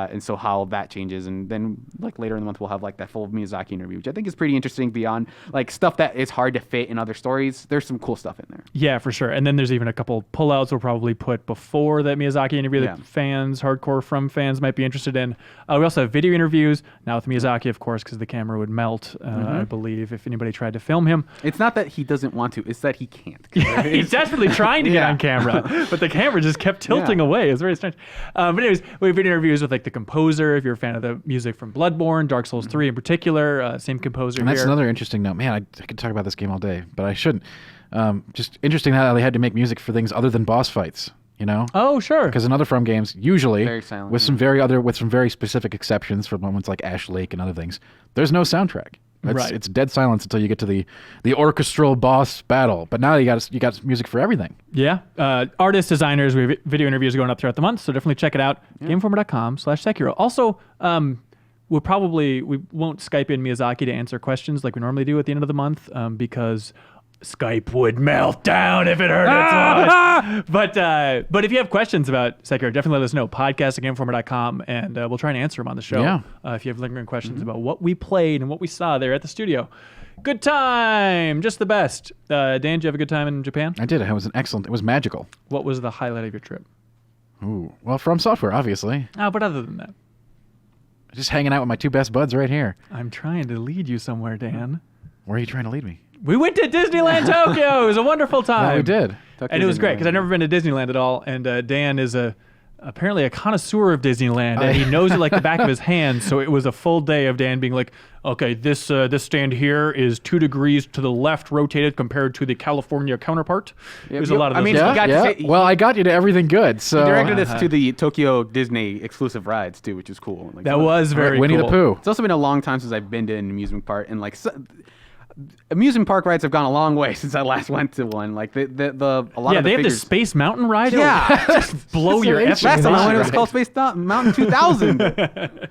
And so how that changes, and then like later in the month we'll have like that full Miyazaki interview, which I think is pretty interesting beyond like stuff that is hard to fit in other stories. There's some cool stuff in there.
Yeah, for sure. And then there's even a couple pullouts we'll probably put before that Miyazaki interview that fans, hardcore From fans might be interested in. We also have video interviews now with Miyazaki, of course, because the camera would melt, I believe, if anybody tried to film him.
It's not that he doesn't want to, it's that he can't.
He's desperately trying to get on camera, but the camera just kept tilting away. It's very strange. But anyways, we have video interviews with like the composer, if you're a fan of the music from Bloodborne, Dark Souls 3 in particular, same composer
And that's
here.
another interesting note. Man, I could talk about this game all day, but I shouldn't. Just interesting how they had to make music for things other than boss fights, you know?
Oh, sure.
Because in other From games, usually,
Very silent,
with some very specific exceptions for moments like Ash Lake and other things, there's no soundtrack. It's dead silence until you get to the orchestral boss battle. But now you got music for everything.
Yeah. Artists, designers, we have video interviews going up throughout the month, so definitely check it out. GameInformer.com/Sekiro. Also, we won't Skype in Miyazaki to answer questions like we normally do at the end of the month because Skype would melt down if it heard its voice. But if you have questions about Sekiro, definitely let us know. Podcast at GameInformer.com, and we'll try and answer them on the show.
Yeah.
If you have lingering questions about what we played and what we saw there at the studio. Good time, just the best. Dan, did you have a good time in Japan?
I did. It was magical.
What was the highlight of your trip?
Ooh, well, From Software, obviously.
Oh, but other than that,
Just hanging out with my two best buds right here.
I'm trying to lead you somewhere, Dan.
Where are you trying to lead me?
We went to Disneyland Tokyo. It was a wonderful time.
Yeah, we did.
And it was great because I've never been to Disneyland at all. And Dan is apparently a connoisseur of Disneyland, and he knows it like the back of his hand. So it was a full day of Dan being like, okay, this stand here is 2 degrees to the left rotated compared to the California counterpart. There's a lot of those.
I mean,
Well, I got you to everything good. So
he directed us to the Tokyo Disney exclusive rides too, which is cool. Like,
that was very
Winnie
cool.
the Pooh.
It's also been a long time since I've been to an amusement park, and like amusement park rides have gone a long way since I last went to one. Like a lot of the
they have the
figures.
Space Mountain ride.
Yeah.
Just blow your
That's
effing
Last time I
mind.
went, it was called Space Mountain 2000.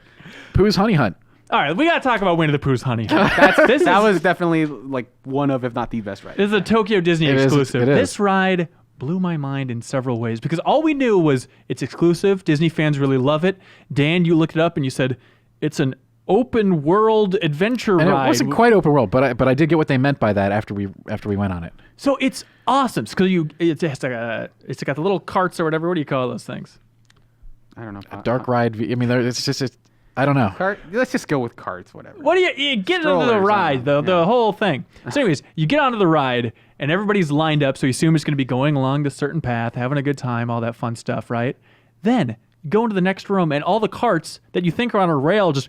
Pooh's Honey Hunt.
All right, we got to talk about Winnie the Pooh's Honey.
That was definitely like one of, if not the best ride.
This is a Tokyo Disney
It is,
exclusive.
it is.
This ride blew my mind in several ways because all we knew was it's exclusive. Disney fans really love it. Dan, you looked it up and you said it's an open world adventure
And
ride.
it wasn't quite open world, but I did get what they meant by that after we went on it.
So it's awesome because it's got the little carts or whatever. What do you call those things?
I don't know.
Dark ride. I mean, I don't know.
Cart. Let's just go with carts. Whatever.
What do you get into the
Strollers,
ride, the
yeah.
whole thing. So anyways, you get onto the ride and everybody's lined up, so you assume it's going to be going along this certain path, having a good time, all that fun stuff, right? Then you go into the next room and all the carts that you think are on a rail just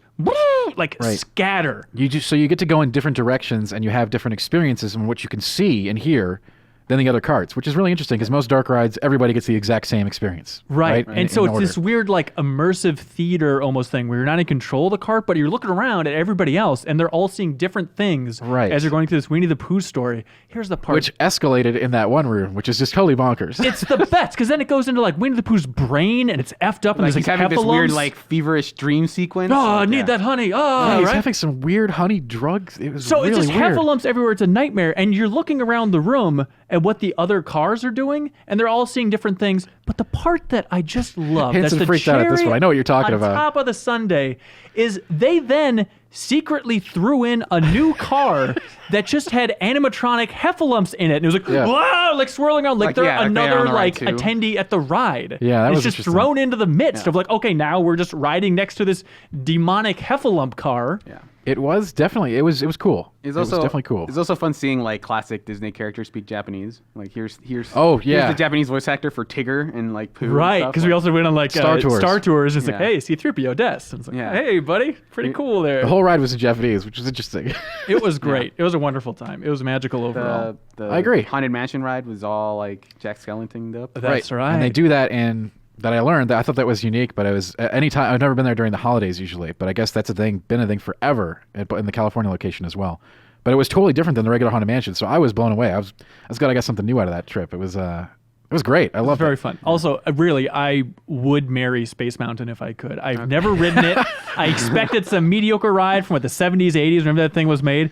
like
Right.
scatter.
You get to go in different directions, and you have different experiences in what you can see and hear than the other carts, which is really interesting because most dark rides, everybody gets the exact same experience.
Right. And so
in
it's
order.
this weird, like, immersive theater almost thing where you're not in control of the cart, but you're looking around at everybody else, and they're all seeing different things
Right.
as you're going through this Winnie the Pooh story. Here's the part.
Which escalated in that one room, which is just totally bonkers.
It's the best, because then it goes into, like, Winnie the Pooh's brain, and it's effed up, and
Like
there's,
he's
like,
having this weird,
heffalumps.
like feverish dream sequence.
Oh, I need
Yeah.
that honey.
Yeah,
Oh,
he's
right?
having some weird honey drugs. It was
So
really
it's just
weird.
heffalumps everywhere. It's a nightmare. And you're looking around the room at what the other cars are doing, and they're all seeing different things. But the part that I just love, that's
Hanson
the
freaked out at this
cherry
one. I know what you're talking
on
about.
top of the sundae, is they then secretly threw in a new car that just had animatronic heffalumps in it. And it was like,
Yeah.
wow, like swirling around, like
Like,
they're
yeah, like they're
another
on the ride
like
too.
attendee at the ride.
Yeah, that
it's
was
just
interesting.
thrown into the midst of like, okay, now we're just riding next to this demonic heffalump car.
Yeah.
It was definitely. It was cool.
It's
It was
also
definitely cool.
It's also fun seeing like classic Disney characters speak Japanese. Like here's
Oh, yeah.
here's the Japanese voice actor for Tigger and like Pooh.
Right, because we also went on like
Star Tours.
Star Tours. It's like,
Yeah.
hey, C-3PO Des. And it's like,
Yeah.
hey, buddy, pretty cool there.
The whole ride was in Japanese, which was interesting.
It was great. It was a wonderful time. It was magical overall.
the
I agree.
Haunted Mansion ride was all like Jack Skellingtoned up.
That's right.
And they do that in that I learned that I thought that was unique, but it was anytime I've never been there during the holidays usually, but I guess that's been a thing forever in the California location as well. But it was totally different than the regular Haunted Mansion, so I was blown away. I was glad I got something new out of that trip. It was great. I
It was
loved
very
it.
fun. Also, really, I would marry Space Mountain if I could. I've never ridden it. I expected some mediocre ride from what the 70s, 80s, whenever that thing was made.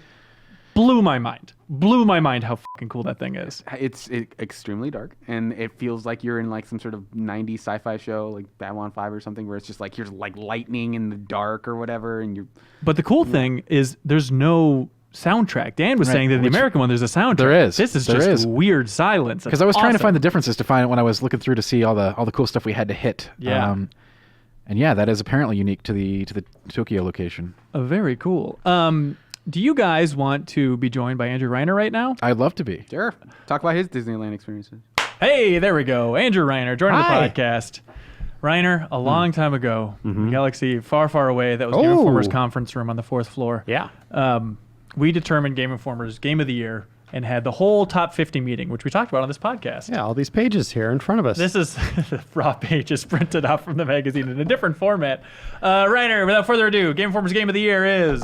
Blew my mind. Blew my mind how fucking cool that thing is.
It's extremely dark, and it feels like you're in like some sort of 90s sci-fi show, like Babylon 5 or something, where it's just like you're like lightning in the dark or whatever, and you're.
But the cool thing is there's no soundtrack. Dan was
Right,
saying that in the
which-
American one, there's a soundtrack.
There is.
This is
There
just
is.
weird silence.
Because I was trying to
Awesome.
find the differences to find when I was looking through to see all the cool stuff we had to hit.
Yeah.
And yeah, that is apparently unique to the Tokyo location.
Very cool. Do you guys want to be joined by Andrew Reiner right now?
I'd love to be.
Sure. Talk about his Disneyland experiences.
Hey, there we go. Andrew Reiner joining
Hi.
the podcast. Reiner, a long time ago,
Mm-hmm.
a galaxy far, far away, that was Game
Oh.
Informer's conference room on the 4th floor.
Yeah.
We determined Game Informer's Game of the Year and had the whole top 50 meeting, which we talked about on this podcast.
Yeah, all these pages here in front of us.
This is the raw pages printed out from the magazine in a different format. Reiner, without further ado, Game Informer's Game of the Year is...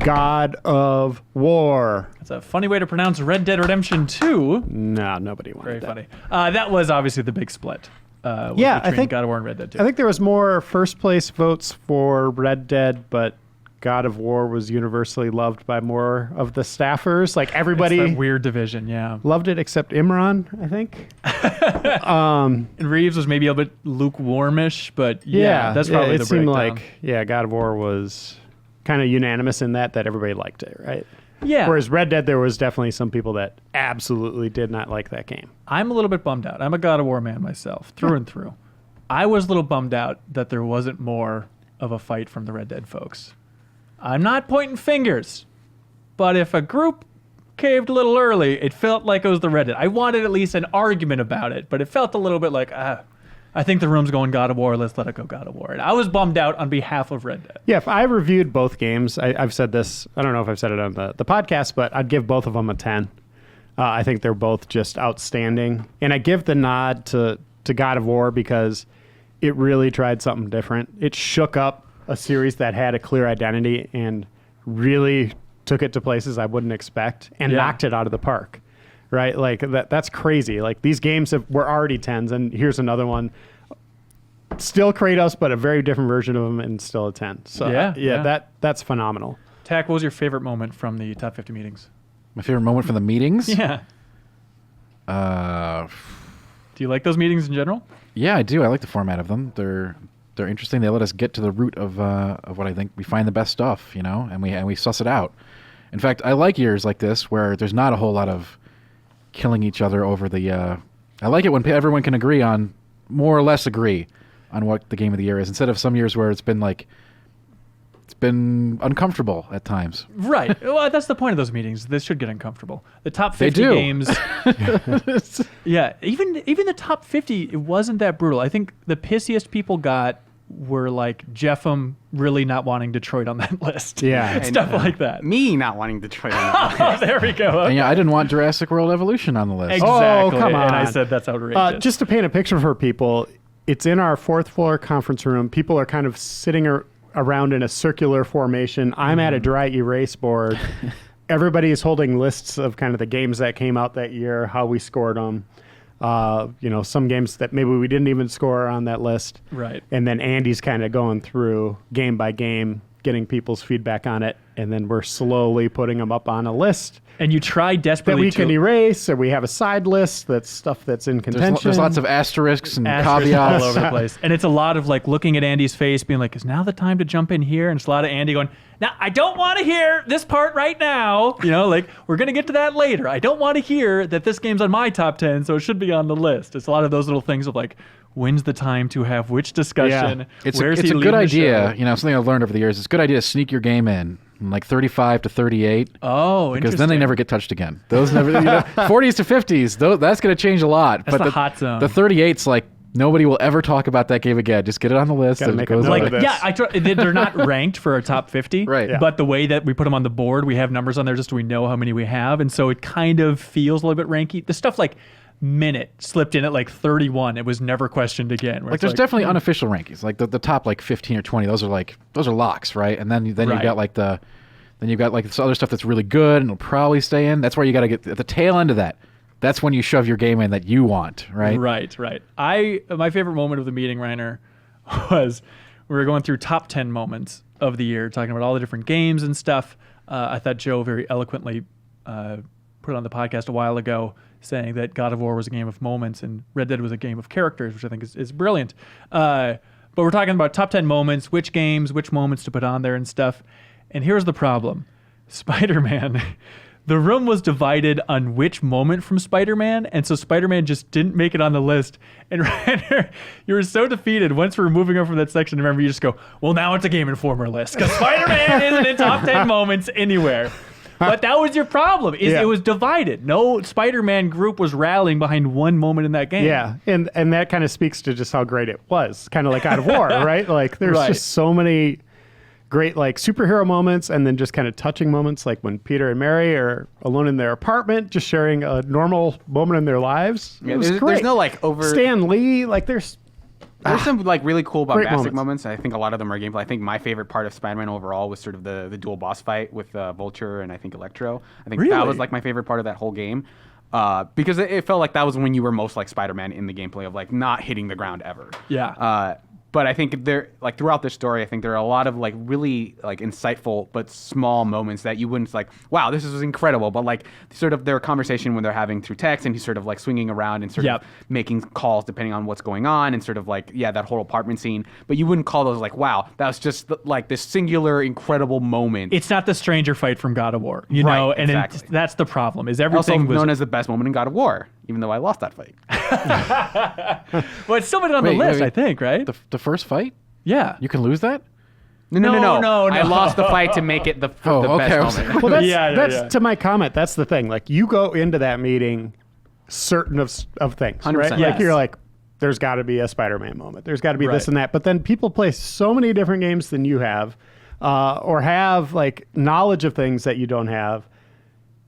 God of War.
It's a funny way to pronounce Red Dead Redemption 2.
No, nobody wanted
Very
that.
funny. That was obviously the big split.
Yeah, I
between
think-
God of War and Red Dead 2.
I think there was more first place votes for Red Dead, but God of War was universally loved by more of the staffers. Like
It's
everybody
that weird division, yeah.
loved it except Imran, I think.
And Reeves was maybe a bit lukewarmish, but yeah, that's probably
it
the
seemed
breakdown.
like God of War was kind of unanimous in that everybody liked it, right?
Yeah.
Whereas Red Dead, there was definitely some people that absolutely did not like that game.
I'm a little bit bummed out. I'm a God of War man myself, through and through. I was a little bummed out that there wasn't more of a fight from the Red Dead folks. I'm not pointing fingers, but if a group caved a little early. It felt like it was the Red Dead. I wanted at least an argument about it, but it felt a little bit like, I think the room's going God of War. Let's let it go God of War. And I was bummed out on behalf of Red Dead.
Yeah, if I reviewed both games, I've said this, I don't know if I've said it on the podcast, but I'd give both of them a 10. I think they're both just outstanding. And I give the nod to God of War because it really tried something different. It shook up a series that had a clear identity and really took it to places I wouldn't expect and knocked it out of the park. Right? Like that's crazy. Like these games were already 10s, and here's another one. Still Kratos, but a very different version of him and still a 10. So that's phenomenal.
Tack, what was your favorite moment from the top 50 meetings?
My favorite moment from the meetings?
Yeah. Do you like those meetings in general?
Yeah, I do. I like the format of them. They're interesting. They let us get to the root of what I think we find the best stuff, and we suss it out. In fact, I like years like this where there's not a whole lot of killing each other over the. I like it when everyone can agree on more or less agree on what the game of the year is, instead of some years where it's been uncomfortable at times.
Right. Well, that's the point of those meetings. This should get uncomfortable. The top 50 games. Yeah. Even the top 50, it wasn't that brutal. I think the pissiest people got were like Jeffem really not wanting Detroit on that list.
Yeah.
Stuff like that.
Me not wanting Detroit on that list.
There we go.
And I didn't want Jurassic World Evolution on the list.
Exactly.
Oh, come on.
And I said that's outrageous.
Just to paint a picture for people, it's in our 4th floor conference room. People are kind of sitting around in a circular formation. I'm at a dry erase board. Everybody is holding lists of kind of the games that came out that year, how we scored them. Some games that maybe we didn't even score on that list.
Right.
And then Andy's kind of going through game by game, getting people's feedback on it. And then we're slowly putting them up on a list.
And you try
That
desperately
we can erase, or we have a side list that's stuff that's in contention.
There's lots of asterisks and
asterisks
caveats
all over the place. And it's a lot of like looking at Andy's face, being like, is now the time to jump in here? And it's a lot of Andy going, now I don't want to hear this part right now. Like we're going to get to that later. I don't want to hear that this game's on my top 10, so it should be on the list. It's a lot of those little things of like, when's the time to have which discussion?
Yeah. It's
Where's
a
he
good
leading the
idea.
show?
Something I've learned over the years. It's a good idea to sneak your game in like 35 to 38.
Oh,
because then they never get touched again. Those never 40s to 50s. That's going to change a lot.
That's
but
the hot zone.
The 38's like nobody will ever talk about that game again. Just get it on the list.
Gotta
It
make
goes
a note
away.
of this.
They're not ranked for a top 50.
Right. Yeah.
But the way that we put them on the board, we have numbers on there just so we know how many we have. And so it kind of feels a little bit ranky. The stuff like Minute slipped in at like 31. It was never questioned again.
Like there's definitely unofficial rankings. Like the top like 15 or 20, those are locks, right? And then you've got like this other stuff that's really good and it'll probably stay in. That's where you got to get at the tail end of that. That's when you shove your game in that you want, right?
Right. My favorite moment of the meeting, Reiner, was we were going through top 10 moments of the year, talking about all the different games and stuff. I thought Joe very eloquently put it on the podcast a while ago, saying that God of War was a game of moments and Red Dead was a game of characters, which I think is brilliant. But we're talking about top 10 moments, which games, which moments to put on there and stuff. And here's the problem. Spider-Man. The room was divided on which moment from Spider-Man, and so Spider-Man just didn't make it on the list. And Ryder, you were so defeated once we were moving over from that section. Remember, you just go, well, now it's a Game Informer list, because Spider-Man isn't in top 10 moments anywhere. But that was your problem. It was divided. No Spider-Man group was rallying behind one moment in that game.
Yeah, and that kind of speaks to just how great it was. Kind of like God of War, right? Like there's just so many great like superhero moments, and then just kind of touching moments, like when Peter and Mary are alone in their apartment, just sharing a normal moment in their lives.
Yeah,
it was great.
There's no like over
Stan Lee. Like there's
some like really cool bombastic
moments.
moments. I think a lot of them are gameplay. I think my favorite part of Spider-Man overall was sort of the dual boss fight with Vulture and I think Electro. I think that was like my favorite part of that whole game. Because it felt like that was when you were most like Spider-Man in the gameplay of like not hitting the ground ever.
Yeah.
But I think like throughout this story, I think there are a lot of like really like insightful but small moments that you wouldn't like, wow, this is incredible. But like sort of their conversation when they're having through text, and he's sort of like swinging around and sort of making calls depending on what's going on, and sort of like, that whole apartment scene. But you wouldn't call those like, wow, that was just like this singular incredible moment.
It's not the stranger fight from God of War, you know? And
exactly.
that's the problem, is everything
also
was
known as the best moment in God of War, even though I lost that fight.
Well, it's still been on the list, I think, right?
The first fight?
Yeah.
You can lose that?
No. I lost the fight to make it the best moment.
Well, that's to my comment. That's the thing. Like, you go into that meeting certain of things,
100%.
right?
Yes.
Like, you're like, there's got to be a Spider-Man moment. There's got to be this and that. But then people play so many different games than you have, or have like knowledge of things that you don't have,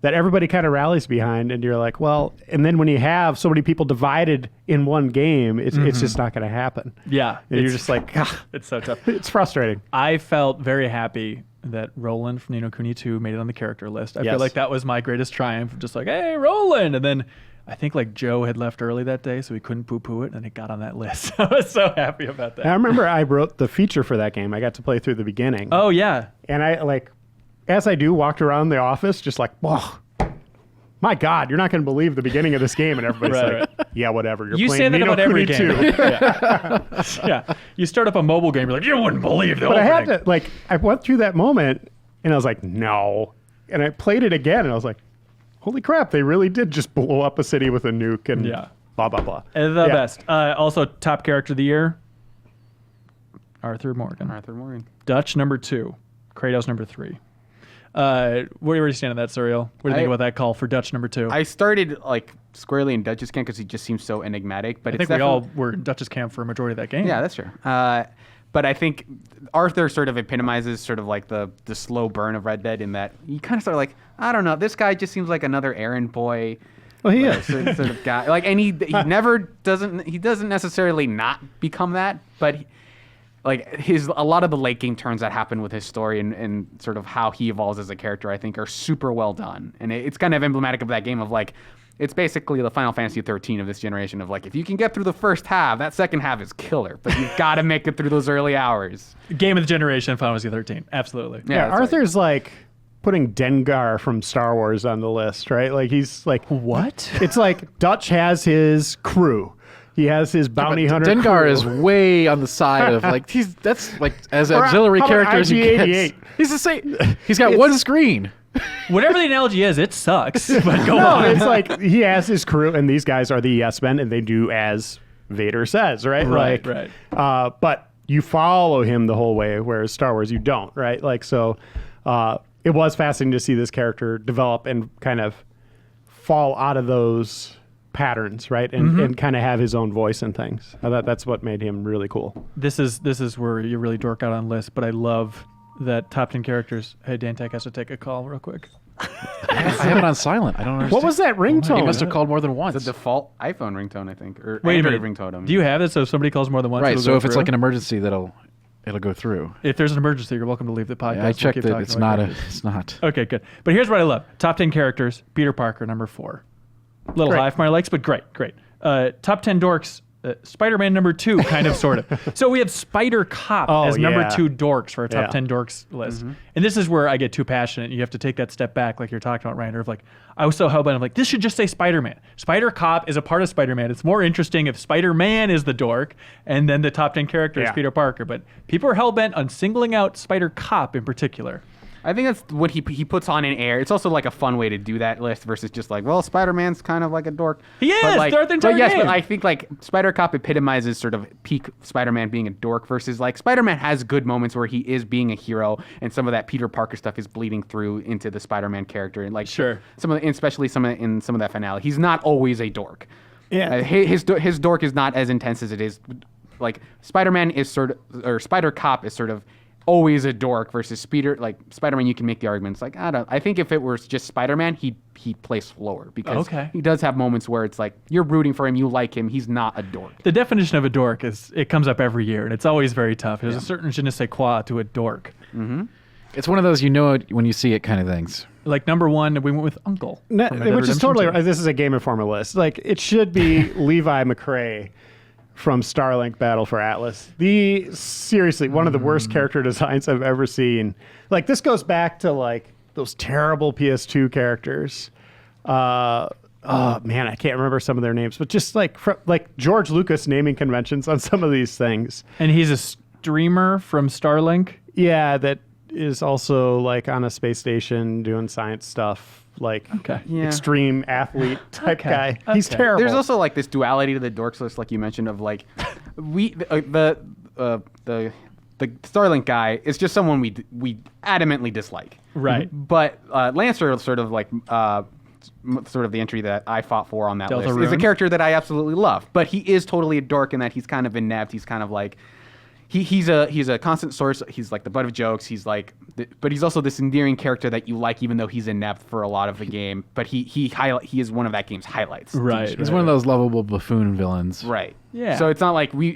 that everybody kind of rallies behind, and you're like, well, and then when you have so many people divided in one game, it's just not going to happen.
Yeah.
And you're just like,
It's so tough.
it's frustrating.
I felt very happy that Roland from Ni no Kuni 2 made it on the character list. I feel like that was my greatest triumph. Just like, hey, Roland. And then I think like Joe had left early that day, so he couldn't poo-poo it, and it got on that list. I was so happy about that.
I remember I wrote the feature for that game. I got to play through the beginning.
Oh, yeah.
And I, like, as I do, walked around the office just like, whoa, my God, you're not going to believe the beginning of this game. And everybody's like, yeah, whatever. You're
You
playing
say that
Ni no
about every
Kuni
game.
2.
Yeah. You start up a mobile game, you're like, you wouldn't believe the
But I
opening.
had to, like, I went through that moment and I was like, no. And I played it again and I was like, holy crap, they really did just blow up a city with a nuke and blah, blah, blah.
The best. Also, top character of the year, Arthur Morgan. Dutch, number 2. Kratos, number 3. Where do you stand on that, Suriel? What do you think about that call for Dutch, number 2?
I started like squarely in Dutch's camp because he just seems so enigmatic. But
I think we all were in Dutch's camp for a majority of that game.
Yeah, that's true. But I think Arthur sort of epitomizes sort of like the slow burn of Red Dead in that you kind of sort of like, I don't know, this guy just seems like another errand boy.
Well, he is.
Sort of guy. Like, and he never doesn't necessarily not become that, but a lot of the late game turns that happen with his story and sort of how he evolves as a character, I think, are super well done. And it's kind of emblematic of that game of like, it's basically the Final Fantasy 13 of this generation of like, if you can get through the first half, that second half is killer, but you've got to make it through those early hours.
Game of the generation, Final Fantasy 13. Absolutely.
Yeah,
that's
Arthur's like putting Dengar from Star Wars on the list, right? Like, he's like,
What?
it's like Dutch has his crew. He has his bounty hunter
Dengar
crew.
is way on the side of like that's like as
Or
auxiliary
how about
character as he
IG-88?
gets. He's the same. He's got one screen.
Whatever the analogy is, it sucks. But go
No,
on.
it's like he has his crew, and these guys are the yes men, and they do as Vader says, right?
Right,
like,
right.
But you follow him the whole way, whereas Star Wars you don't, right? Like, so it was fascinating to see this character develop and kind of fall out of those patterns, right? And kind of have his own voice and things. That's what made him really cool.
This is where you really dork out on lists, but I love that top 10 characters. Hey, Dantech has to take a call real quick.
I have it on silent. I don't understand.
What was that ringtone?
He must have called more than once.
The default iPhone ringtone, I think, or
Wait a
Android
minute.
ringtone.
Do you have it so if somebody calls more than once?
Right.
it'll
So
go
if it's
through?
like an emergency, it'll go through.
If there's an emergency, you're welcome to leave the podcast.
I
We'll
checked
keep
it.
talking
It's
like
not
that.
It's not.
Okay, good. But here's what I love. Top 10 characters. Peter Parker, number 4. Little
Great.
high for my likes, but great. Top 10 dorks. Spider-Man number 2, kind of, sort of. So we have Spider Cop as number 2 dorks for our top 10 dorks list. And this is where I get too passionate. You have to take that step back, like you're talking about, Rander, of like, I was so hellbent. I'm like, this should just say Spider-Man. Spider Cop is a part of Spider-Man. It's more interesting if Spider-Man is the dork, and then the top 10 character is Peter Parker. But people are hellbent on singling out Spider Cop in particular.
I think that's what he puts on in air. It's also like a fun way to do that list versus just like, well, Spider-Man's kind of like a dork.
He is,
But like,
throughout the entire
but yes,
game.
but I think like Spider-Cop epitomizes sort of peak Spider-Man being a dork versus like Spider-Man has good moments where he is being a hero and some of that Peter Parker stuff is bleeding through into the Spider-Man character and like especially some of that finale. He's not always a dork.
Yeah.
His dork is not as intense as it is. Like Spider-Man is Spider-Cop is sort of always a dork versus Spider-Man. You can make the arguments like I think if it were just Spider-Man, he'd play slower because he does have moments where it's like you're rooting for him, you like him, he's not a dork.
The definition of a dork it comes up every year, and it's always very tough. There's a certain je ne sais quoi to a dork.
It's one of those you know it when you see it kind of things.
Like number 1, we went with Uncle.
No,
from Red Dead
which is
Redemption
totally
2.
this is a Game Informer list. Like, it should be Levi McRae from Starlink Battle for Atlas. Seriously, one of the worst character designs I've ever seen. Like, this goes back to like those terrible PS2 characters. Oh man, I can't remember some of their names, but just like George Lucas naming conventions on some of these things.
And he's a streamer from Starlink.
Yeah, that is also like on a space station doing science stuff. Like extreme athlete type guy. He's terrible.
There's also like this duality to the dorks list, like you mentioned, of like the the Starlink guy is just someone we adamantly dislike.
Right.
But Lancer, sort of like sort of the entry that I fought for on that list, is a
Deltarune?
character that I absolutely love. But he is totally a dork in that he's kind of inept. He's kind of like he's a constant source. He's like the butt of jokes. He's like, but he's also this endearing character that you like, even though he's inept for a lot of the game. But he is one of that game's highlights.
Right.
He's one of those lovable buffoon villains.
Right.
Yeah.
So it's not like we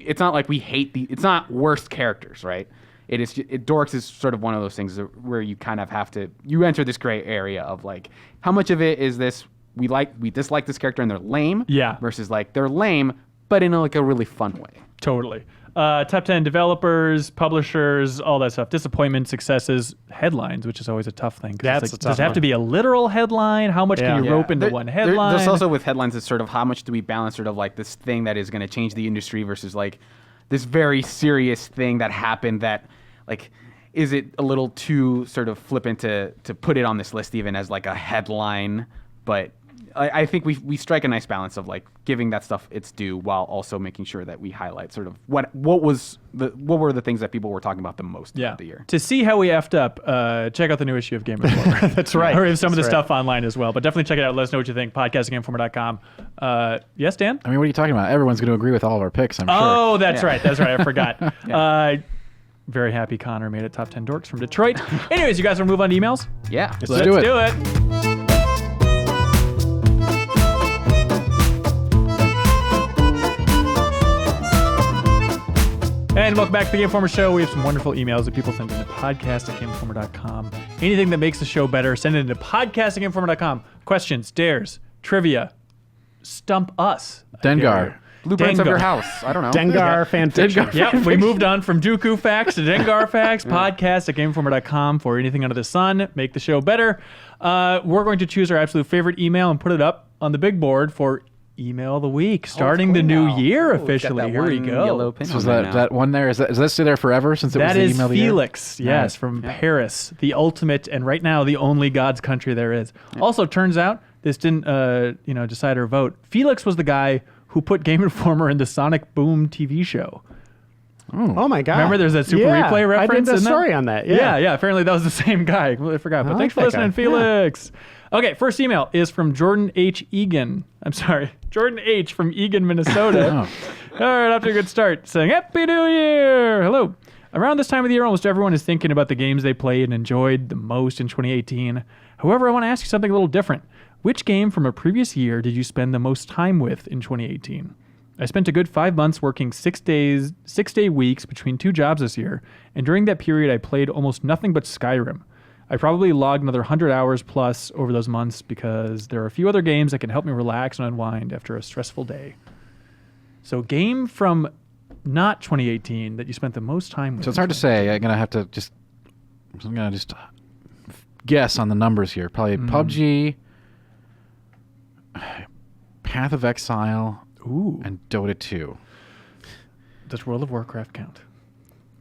hate it's not worst characters, right? Dorks is sort of one of those things where you kind of have to, you enter this gray area of like, how much of it is this we dislike this character and they're lame, versus like they're lame but in like a really fun way.
Totally. Top 10 developers, publishers, all that stuff. Disappointments, successes, headlines, which is always a tough thing.
That's a tough
does it have
one.
to be a literal headline? How much can you rope into one headline?
There's also with headlines, it's sort of how much do we balance sort of like this thing that is going to change the industry versus like this very serious thing that happened that like, is it a little too sort of flippant to put it on this list even as like a headline? But I think we strike a nice balance of like giving that stuff its due while also making sure that we highlight sort of what were the things that people were talking about the most throughout the year.
To see how we effed up, check out the new issue of Game Informer.
That's right.
Or some of the
That's
stuff online as well. But definitely check it out. Let us know what you think. Podcast@GameInformer.com. Yes, Dan?
I mean, what are you talking about? Everyone's going to agree with all of our picks, I'm sure.
Oh, that's right. That's right. I forgot. Very happy Connor made it top 10 dorks from Detroit. Anyways, you guys want to move on to emails?
Yeah.
Let's do it.
do it. And welcome back to the Game Informer Show. We have some wonderful emails that people send into podcast@GameInformer.com. Anything that makes the show better, send it into podcast@GameInformer.com. Questions, dares, trivia, stump us.
Dengar.
Blueprints of
Dengar.
your house. I don't know.
Dengar fanfiction.
Yep, we moved on from Dooku Facts to Dengar Facts. Podcast@GameInformer.com for anything under the sun. Make the show better. We're going to choose our absolute favorite email and put it up on the big board for Email of the Week, starting the new year officially. Here we go.
So is that one there? Is that stay there forever since it was
That
the
is
email of the year?
Felix, yes, from Paris, the ultimate and right now the only God's country there is. Also, turns out this didn't, decide or vote. Felix was the guy who put Game Informer in the Sonic Boom TV show.
Oh my God!
Remember, there's that Super Replay reference.
I did a
in that?
story on that.
Yeah. Apparently, that was the same guy. I forgot, but
I
thanks for
like that
listening,
guy.
Felix. Okay, first email is from Jordan H. Egan. I'm sorry, Jordan H. from Egan, Minnesota. All right, off to a good start. Saying Happy New Year. Hello. Around this time of the year, almost everyone is thinking about the games they played and enjoyed the most in 2018. However, I want to ask you something a little different. Which game from a previous year did you spend the most time with in 2018? I spent a good 5 months working 6-day weeks between 2 jobs this year, and during that period I played almost nothing but Skyrim. I probably logged another 100 hours plus over those months because there are a few other games that can help me relax and unwind after a stressful day. So game from not 2018 that you spent the most time with.
So it's hard to say. I'm gonna just guess on the numbers here. Probably PUBG, Path of Exile, and Dota 2.
Does World of Warcraft count?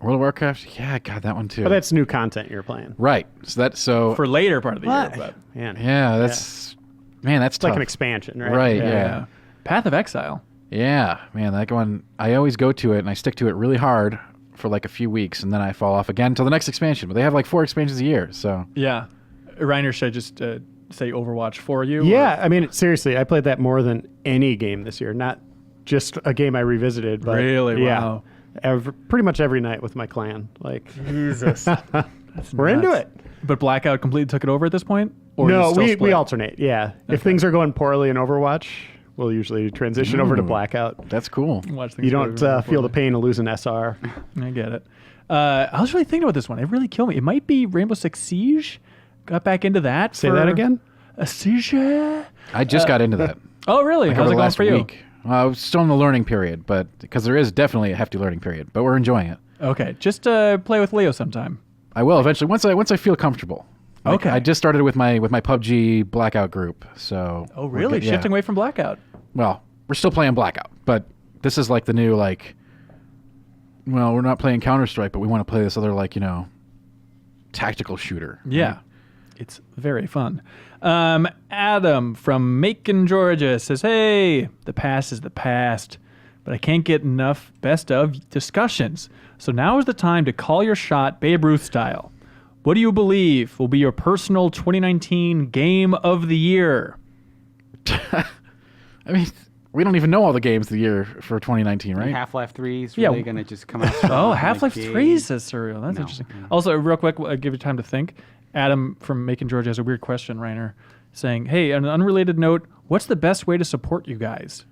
World of Warcraft, yeah, God, that one too.
But that's new content you're playing.
Right. So
For later part of the year. But
Man,
yeah, that's
it's
tough.
like an expansion, right?
Right. Yeah.
Path of Exile.
Yeah, man, that one, I always go to it and I stick to it really hard for like a few weeks and then I fall off again until the next expansion. But they have like 4 expansions a year, so.
Yeah. Reiner, should I just say Overwatch for you?
Yeah, I mean, seriously, I played that more than any game this year. Not just a game I revisited, but
Really?
yeah,
Wow.
pretty much every night with my clan. Like,
Jesus.
we're into it.
But Blackout completely took it over at this point? Or
No,
is it still
we
split?
alternate. Yeah, if things are going poorly in Overwatch, we'll usually transition over to Blackout.
That's cool.
Watch things
You don't
go
feel the pain of losing SR.
I get it. I was really thinking about this one. It really killed me. It might be Rainbow Six Siege. Got back into that.
Say that again.
A Siege?
I just got into that.
Oh, really?
Like
How's
over
it
the
going
last
for you?
week. I was still in the learning period, but because there is definitely a hefty learning period, but we're enjoying it.
Okay. Just play with Leo sometime.
I will eventually once I feel comfortable. Like,
Okay.
I just started with my PUBG Blackout group, so.
Oh, really?
yeah.
Shifting away from Blackout.
Well, we're still playing Blackout, but this is like the new well, we're not playing Counter-Strike, but we want to play this other tactical shooter.
Yeah. It's very fun. Adam from Macon, Georgia says, hey, the past is the past. but I can't get enough best of discussions. So now is the time to call your shot Babe Ruth style. What do you believe will be your personal 2019 game of the year?
I mean, we don't even know all the games of the year for 2019, right?
Half-Life 3 is really going to just come out strong.
Oh,
Like,
Half-Life 3 says Surreal. That's interesting. Also, real quick, I'll give you time to think. Adam from Macon Georgia has a weird question, Reiner, saying, hey, on an unrelated note, what's the best way to support you guys?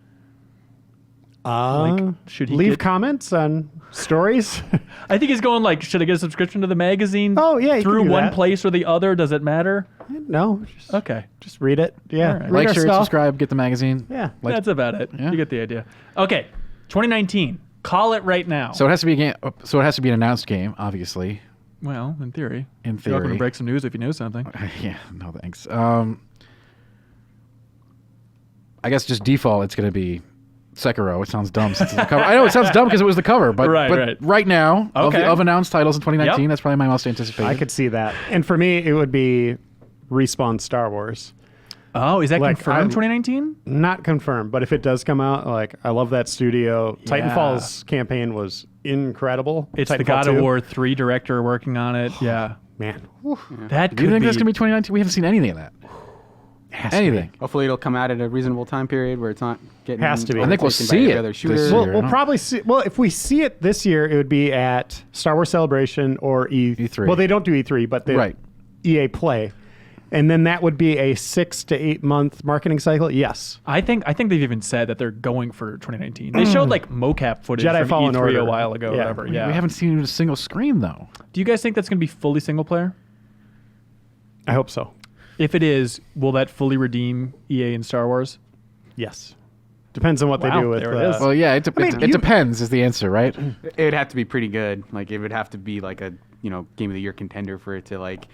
Should he
leave comments on stories?
I think he's going like, should I get a subscription to the magazine?
Oh, yeah, you
through
can do
one
that.
place or the other? Does it matter?
No.
Okay.
Just read it. Yeah.
All right.
Read
Like,
our
share,
stuff.
subscribe, get the magazine.
Yeah.
Like-
That's about it.
Yeah.
You get the idea. Okay. 2019. Call it right now.
So it has to be a game. So it has to be an announced game, obviously.
Well, in theory.
In
You're welcome to
theory.
break some news if you know something.
Yeah, no thanks. I guess just default, it's going to be Sekiro. It sounds dumb since it's the cover. I know it sounds dumb because it was the cover, but right now
Okay.
of announced titles in 2019,
Yep.
that's probably my most anticipated.
I could see that. And for me, it would be Respawn Star Wars.
Oh, is that
Like,
confirmed 2019?
Not confirmed, but if it does come out, like, I love that studio. Titanfall's campaign was incredible.
It's the
Titanfall
God
2.
of War 3 director working on it. Yeah.
Man.
That could
Do you think
be.
that's going to be 2019? We haven't seen anything of that. Anything.
Hopefully it'll come out at a reasonable time period where it's not getting
Has to be.
I think we'll
overtaken by
see
every
it
other
this
shooter.
year.
We'll
no?
probably see. Well, if we see it this year, it would be at Star Wars Celebration or
E3.
Well, they don't do E3, but they
Right.
EA Play, and then that would be a 6 to 8 month marketing cycle. Yes,
I think they've even said that they're going for 2019. They showed like mocap footage
Jedi
from
Fallen
E3
Order.
a while ago.
Yeah.
Whatever. Yeah.
We haven't seen a single screen, though.
Do you guys think that's going to be fully single player?
I hope so.
If it is, will that fully redeem EA and Star Wars?
Yes, depends on what
Wow,
they do with.
there it is.
Well, yeah, it
mean,
it depends is the answer, right?
It would have to be pretty good. Like it would have to be like a game of the year contender for it to like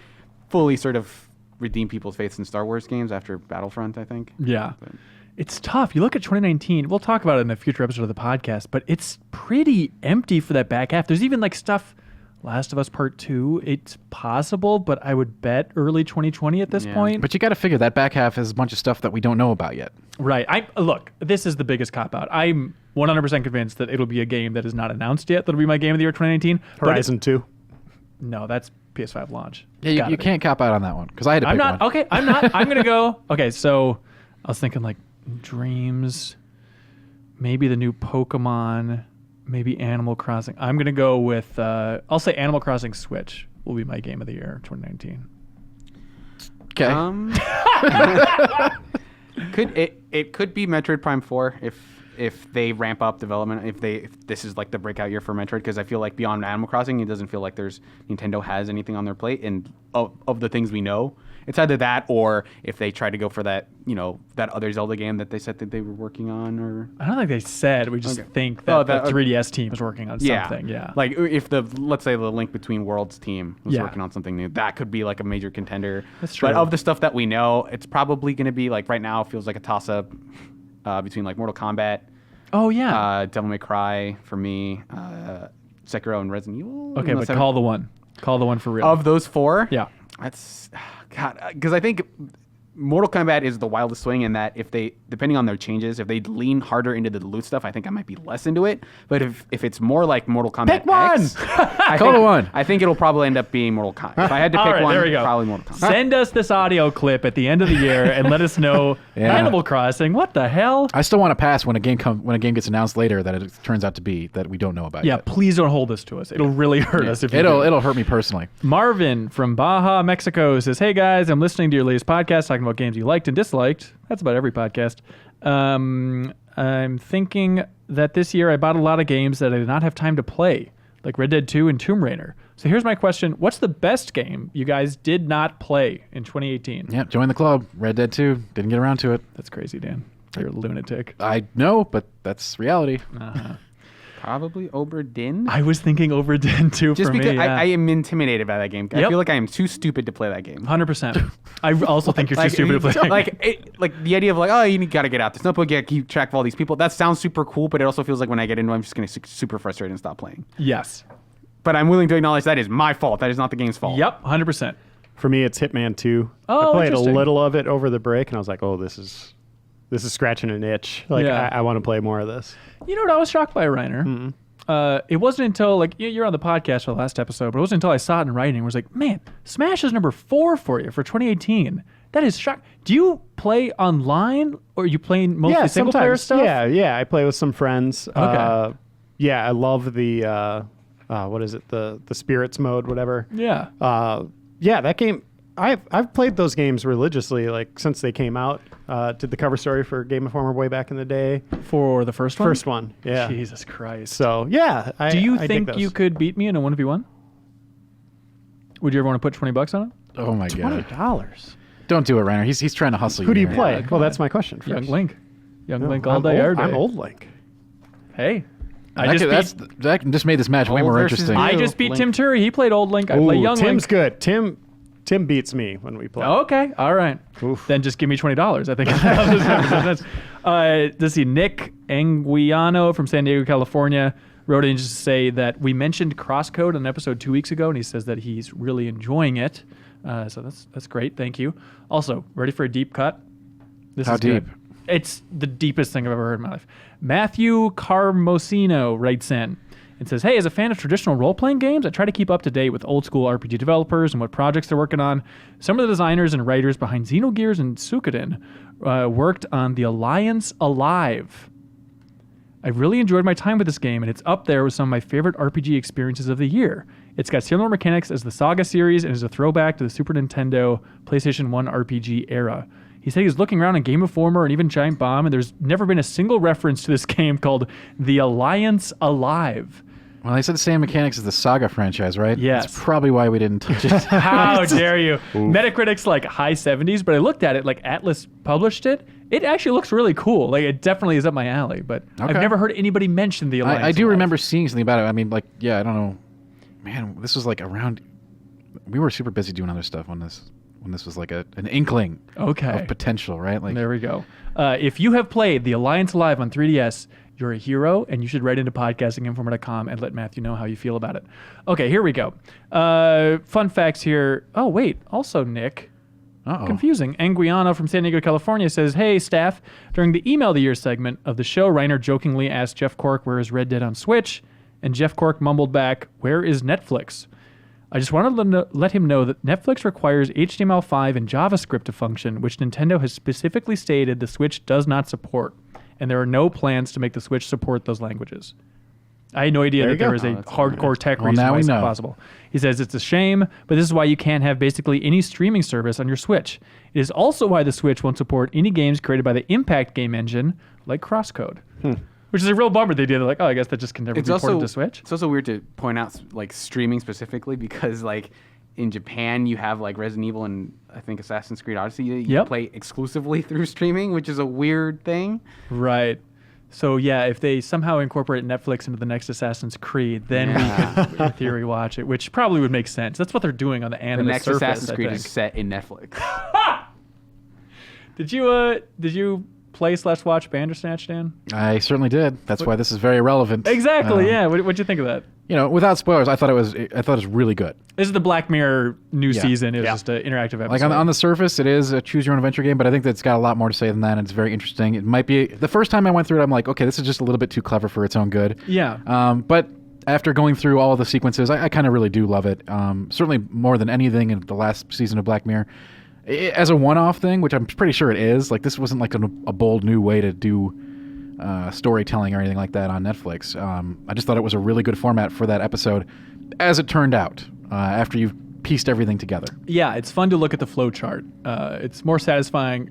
fully sort of redeem people's faith in Star Wars games after Battlefront. I think.
Yeah.
But-
It's tough. You look at 2019, we'll talk about it in a future episode of the podcast, but it's pretty empty for that back half. There's even like stuff, Last of Us Part 2, it's possible, but I would bet early 2020 at this
Yeah.
point.
But you got to figure that back half has a bunch of stuff that we don't know about yet.
Right. Look, this is the biggest cop-out. I'm 100% convinced that it'll be a game that is not announced yet. That'll be my game of the year 2019. but
Horizon 2.
no, that's PS5 launch.
Yeah,
Gotta
you
be.
can't cop out on that one because I had to
I'm
pick
not.
one.
Okay, I'm not. I'm going to go. Okay, so I was thinking like Dreams, maybe the new Pokemon, maybe Animal Crossing. I'm going to go with, I'll say Animal Crossing Switch will be my game of the year 2019.
Okay.
It could be Metroid Prime 4 if they ramp up development, if this is like the breakout year for Metroid, because I feel like beyond Animal Crossing, it doesn't feel like Nintendo has anything on their plate, and of the things we know, it's either that or if they try to go for that that other Zelda game that they said that they were working on, or
I don't think they said. We just
Okay.
think that the
that-
3DS team is working on something. Yeah.
Like if let's say the Link Between Worlds team was
Yeah.
working on something new, that could be like a major contender.
That's true.
But of the stuff that we know, it's probably going to be like right now it feels like a toss up between like Mortal Kombat,
Oh yeah.
Devil May Cry for me, Sekiro and Resident Evil.
Okay,
Unless
but call the one. Call the one for real.
of those four.
Yeah.
That's God, because I think Mortal Kombat is the wildest swing in that if they, depending on their changes, if they lean harder into the loot stuff, I think I might be less into it. But if it's more like Mortal Kombat
Pick one!
X,
Call the one.
I think it'll probably end up being Mortal Kombat. If I had to
All
pick
right,
one,
there we go.
probably Mortal Kombat.
Send us this audio clip at the end of the year and let us know
Yeah.
Animal Crossing. What the hell?
I still want to pass when a game gets announced later that it turns out to be that we don't know about
Yeah,
yet.
please don't hold this to us. It'll really hurt us if you do.
It'll hurt me personally.
Marvin from Baja, Mexico says, "Hey guys, I'm listening to your latest podcast talking about games you liked and disliked. That's about every podcast. I'm thinking that this year I bought a lot of games that I did not have time to play, like Red Dead 2 and Tomb Raider. So here's my question. What's the best game you guys did not play in 2018?
Yeah, join the club. Red Dead 2. Didn't get around to it.
That's crazy, Dan. You're a lunatic.
I know, but that's reality.
Probably Oberdin.
I was thinking Overdone 2
Just
for
because
me. Yeah.
I am intimidated by that game. I
Yep.
feel like I am too stupid to play that game.
100%. I also think you're too stupid to play that game.
Like the idea of like, oh, you got to get out. There's no point to keep track of all these people. That sounds super cool, but it also feels like when I get into it, I'm just going to super frustrated and stop playing.
Yes.
But I'm willing to acknowledge that is my fault. That is not the game's fault.
Yep, 100%.
For me, it's Hitman 2.
Oh,
I played a
interesting.
little of it over the break, and I was like, oh, this is this is scratching an itch. Like
Yeah.
I want to play more of this.
You know what I was shocked by, Reiner? It wasn't until, like, you're on the podcast for the last episode, but it wasn't until I saw it in writing. It was like, man, Smash is number 4 for you for 2018. That is shock. Do you play online, or are you playing mostly single player stuff?
Yeah. I play with some friends.
Okay.
Yeah, I love the what is it? The spirits mode, whatever.
Yeah.
Yeah, that game. I've played those games religiously, like since they came out. Did the cover story for Game Informer way back in the day.
For the first one?
First one, yeah.
Jesus Christ.
So yeah,
Do you
I dig
think
those.
you could beat me in a 1v1? Would you ever want to put $20 on it?
Oh my god!
$20?
Don't do it, Reiner. He's trying to hustle you.
Who do you
here.
play?
Yeah, come
well,
on.
that's my question first.
Young Link. Young
No,
Link all
I'm
day,
old,
every day.
I'm old Link.
Hey.
That just made this match way
Old
more
versus
interesting.
new.
I just beat
Link.
Tim Turi. He played old Link. I play
Ooh,
young
Tim's
Link.
good. Tim beats me when we play.
Okay, all right.
Oof.
Then just give me $20. I think that'll just make sense. Let's see. Nick Anguiano from San Diego, California, wrote in just to say that we mentioned Crosscode on episode 2 weeks ago, and he says that he's really enjoying it. So that's great. Thank you. Also, ready for a deep cut? This
How
is good.
deep?
It's the deepest thing I've ever heard in my life. Matthew Carmosino writes in and says, hey, as a fan of traditional role-playing games, I try to keep up to date with old-school RPG developers and what projects they're working on. Some of the designers and writers behind Xenogears and Suikoden worked on The Alliance Alive. I really enjoyed my time with this game, and it's up there with some of my favorite RPG experiences of the year. It's got similar mechanics as the Saga series and is a throwback to the Super Nintendo PlayStation 1 RPG era. He said he was looking around in Game Informer and even Giant Bomb, and there's never been a single reference to this game called The Alliance Alive.
Well, they said the same mechanics as the Saga franchise, right?
Yes.
That's probably why we didn't touch it.
How dare you? Metacritic's like high 70s, but I looked at it, like Atlas published it. It actually looks really cool. Like, it definitely is up my alley, but I've
Okay.
never heard anybody mention The Alliance
I do
Alive.
remember seeing something about it. I mean, like, yeah, I don't know. Man, this was like around. We were super busy doing other stuff when this was like an inkling
Okay.
of potential, right? Like,
There we go. If you have played The Alliance Alive on 3DS, you're a hero, and you should write into podcastinginformer.com and let Matthew know how you feel about it. Okay, here we go. Fun facts here. Oh, wait. Also, Nick.
uh-oh.
Confusing. Anguiano from San Diego, California says, hey, staff, during the Email of the Year segment of the show, Reiner jokingly asked Jeff Cork where is Red Dead on Switch, and Jeff Cork mumbled back, where is Netflix? I just wanted to let him know that Netflix requires HTML5 and JavaScript to function, which Nintendo has specifically stated the Switch does not support, and there are no plans to make the Switch support those languages. I had no idea
There
that
you
there
go.
was a
that's
hardcore tech
Well,
reason
now
why
we
it's not
know.
possible. He says it's a shame, but this is why you can't have basically any streaming service on your Switch. It is also why the Switch won't support any games created by the Impact game engine, like Crosscode. Which is a real bummer. They did. They're like, oh, I guess that just can never be ported to Switch.
It's also weird to point out like streaming specifically because like in Japan you have like Resident Evil and I think Assassin's Creed Odyssey you
Yep.
play exclusively through streaming, which is a weird thing.
Right. So yeah, if they somehow incorporate Netflix into the next Assassin's Creed, then
Yeah.
we could, in theory, watch it, which probably would make sense. That's what they're doing on the
The
anime
next
surface.
Assassin's
I
Creed
think.
is set in Netflix.
Did you play/watch Bandersnatch, Dan?
I certainly did. That's why this is very relevant.
Exactly.
Um,
Yeah. What'd you think of that?
You know, without spoilers, I thought it was really good.
This is the Black Mirror new
Yeah.
season. It was
Yeah.
just an interactive episode.
Like on the surface, it is a choose your own adventure game, but I think that's got a lot more to say than that, and it's very interesting. It might be the first time I went through it, I'm like, okay, this is just a little bit too clever for its own good.
Yeah.
But after going through all of the sequences, I kind of really do love it. Certainly more than anything in the last season of Black Mirror. As a one-off thing, which I'm pretty sure it is, like this wasn't like a bold new way to do storytelling or anything like that on Netflix. I just thought it was a really good format for that episode, as it turned out, after you've pieced everything together.
Yeah, it's fun to look at the flow chart. It's a more satisfying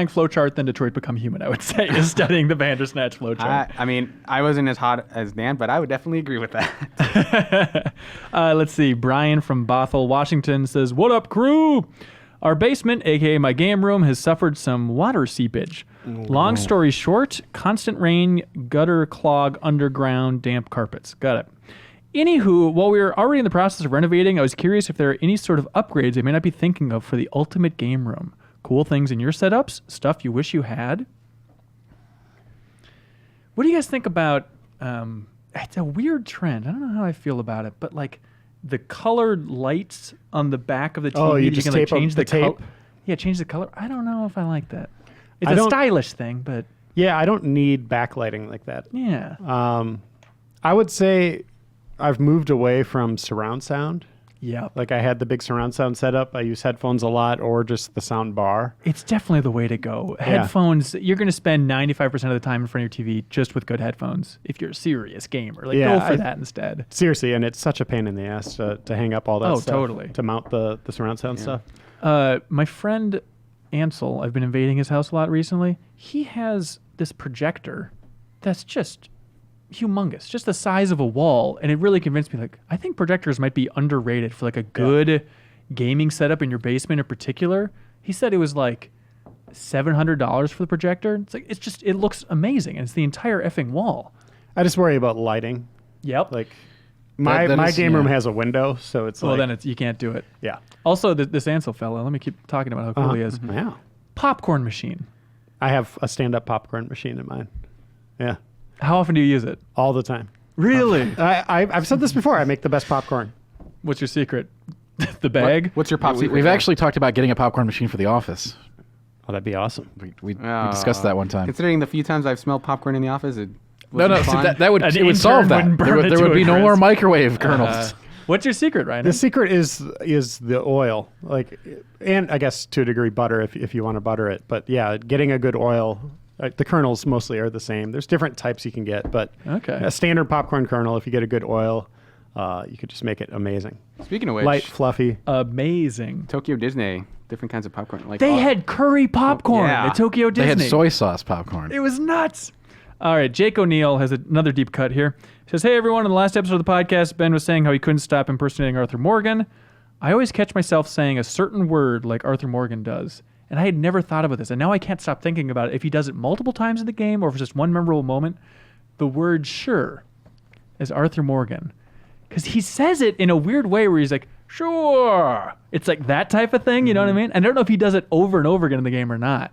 flow chart than Detroit Become Human, I would say, is studying the Bandersnatch flow chart.
I mean, I wasn't as hot as Dan, but I would definitely agree with that.
Let's see. Brian from Bothell, Washington says, what up, crew? Our basement, aka my game room, has suffered some water seepage. Long story short, constant rain, gutter clog, underground, damp carpets. Got it. Anywho, while we were already in the process of renovating, I was curious if there are any sort of upgrades I may not be thinking of for the ultimate game room. Cool things in your setups? Stuff you wish you had? What do you guys think about... it's a weird trend. I don't know how I feel about it, but like the colored lights on the back of the TV,
Oh, you just
can like
tape up
change
the
the color.
tape?
Yeah, change the color. I don't know if I like that. It's
I
a
don't-
stylish thing, but
Yeah, I don't need backlighting like that.
yeah.
I would say I've moved away from surround sound.
Yep.
Like I had the big surround sound setup. I use headphones a lot or just the sound bar.
It's definitely the way to go. Headphones, you're going to spend 95% of the time in front of your TV just with good headphones if you're a serious gamer. Like,
Yeah,
go for that instead.
Seriously, and it's such a pain in the ass to hang up all that
Oh,
stuff.
totally.
To mount the surround sound stuff.
My friend Ansel, I've been invading his house a lot recently. He has this projector that's just humongous, just the size of a wall, and it really convinced me, like, I think projectors might be underrated for like a good gaming setup in your basement in particular. He said it was like $700 for the projector. It's like, it looks amazing, and it's the entire effing wall.
I just worry about lighting.
Like,
Like my
that is-
game room
yeah.
has a window, so it's
well,
like
then you can't do it.
yeah.
Also, this Ansel fella, let me keep talking about how cool he is.
Yeah.
Popcorn machine.
I have a stand-up popcorn machine in mine. Yeah,
How often do you use it?
all the time.
Really?
I've said this before. I make the best popcorn.
What's your secret? The bag?
What's your pop secret?
We've actually talked about getting a popcorn machine for the office.
Oh, that'd be awesome.
We discussed that one time.
Considering the few times I've smelled popcorn in the office, it
No,
wasn't
see,
fun.
that would
An
it would solve
intern
that.
wouldn't burn it
There
to
would
a
be no
crisp.
more microwave kernels.
What's your secret, Ryan?
The secret is the oil, like, and I guess to a degree butter if you want to butter it. But yeah, getting a good oil. The kernels mostly are the same. There's different types you can get, but
Okay.
a standard popcorn kernel, if you get a good oil, you could just make it amazing.
Speaking of which,
Light, fluffy.
Amazing.
Tokyo Disney, different kinds of popcorn. Like
They had curry popcorn
Yeah.
at Tokyo
They
Disney.
had soy sauce popcorn.
It was nuts. All right, Jake O'Neill has another deep cut here. He says, hey, everyone, in the last episode of the podcast, Ben was saying how he couldn't stop impersonating Arthur Morgan. I always catch myself saying a certain word like Arthur Morgan does, and I had never thought about this, and now I can't stop thinking about it. If he does it multiple times in the game or if it's just one memorable moment, the word sure as Arthur Morgan. Because he says it in a weird way where he's like, sure. It's like that type of thing, you know what I mean? I don't know if he does it over and over again in the game or not.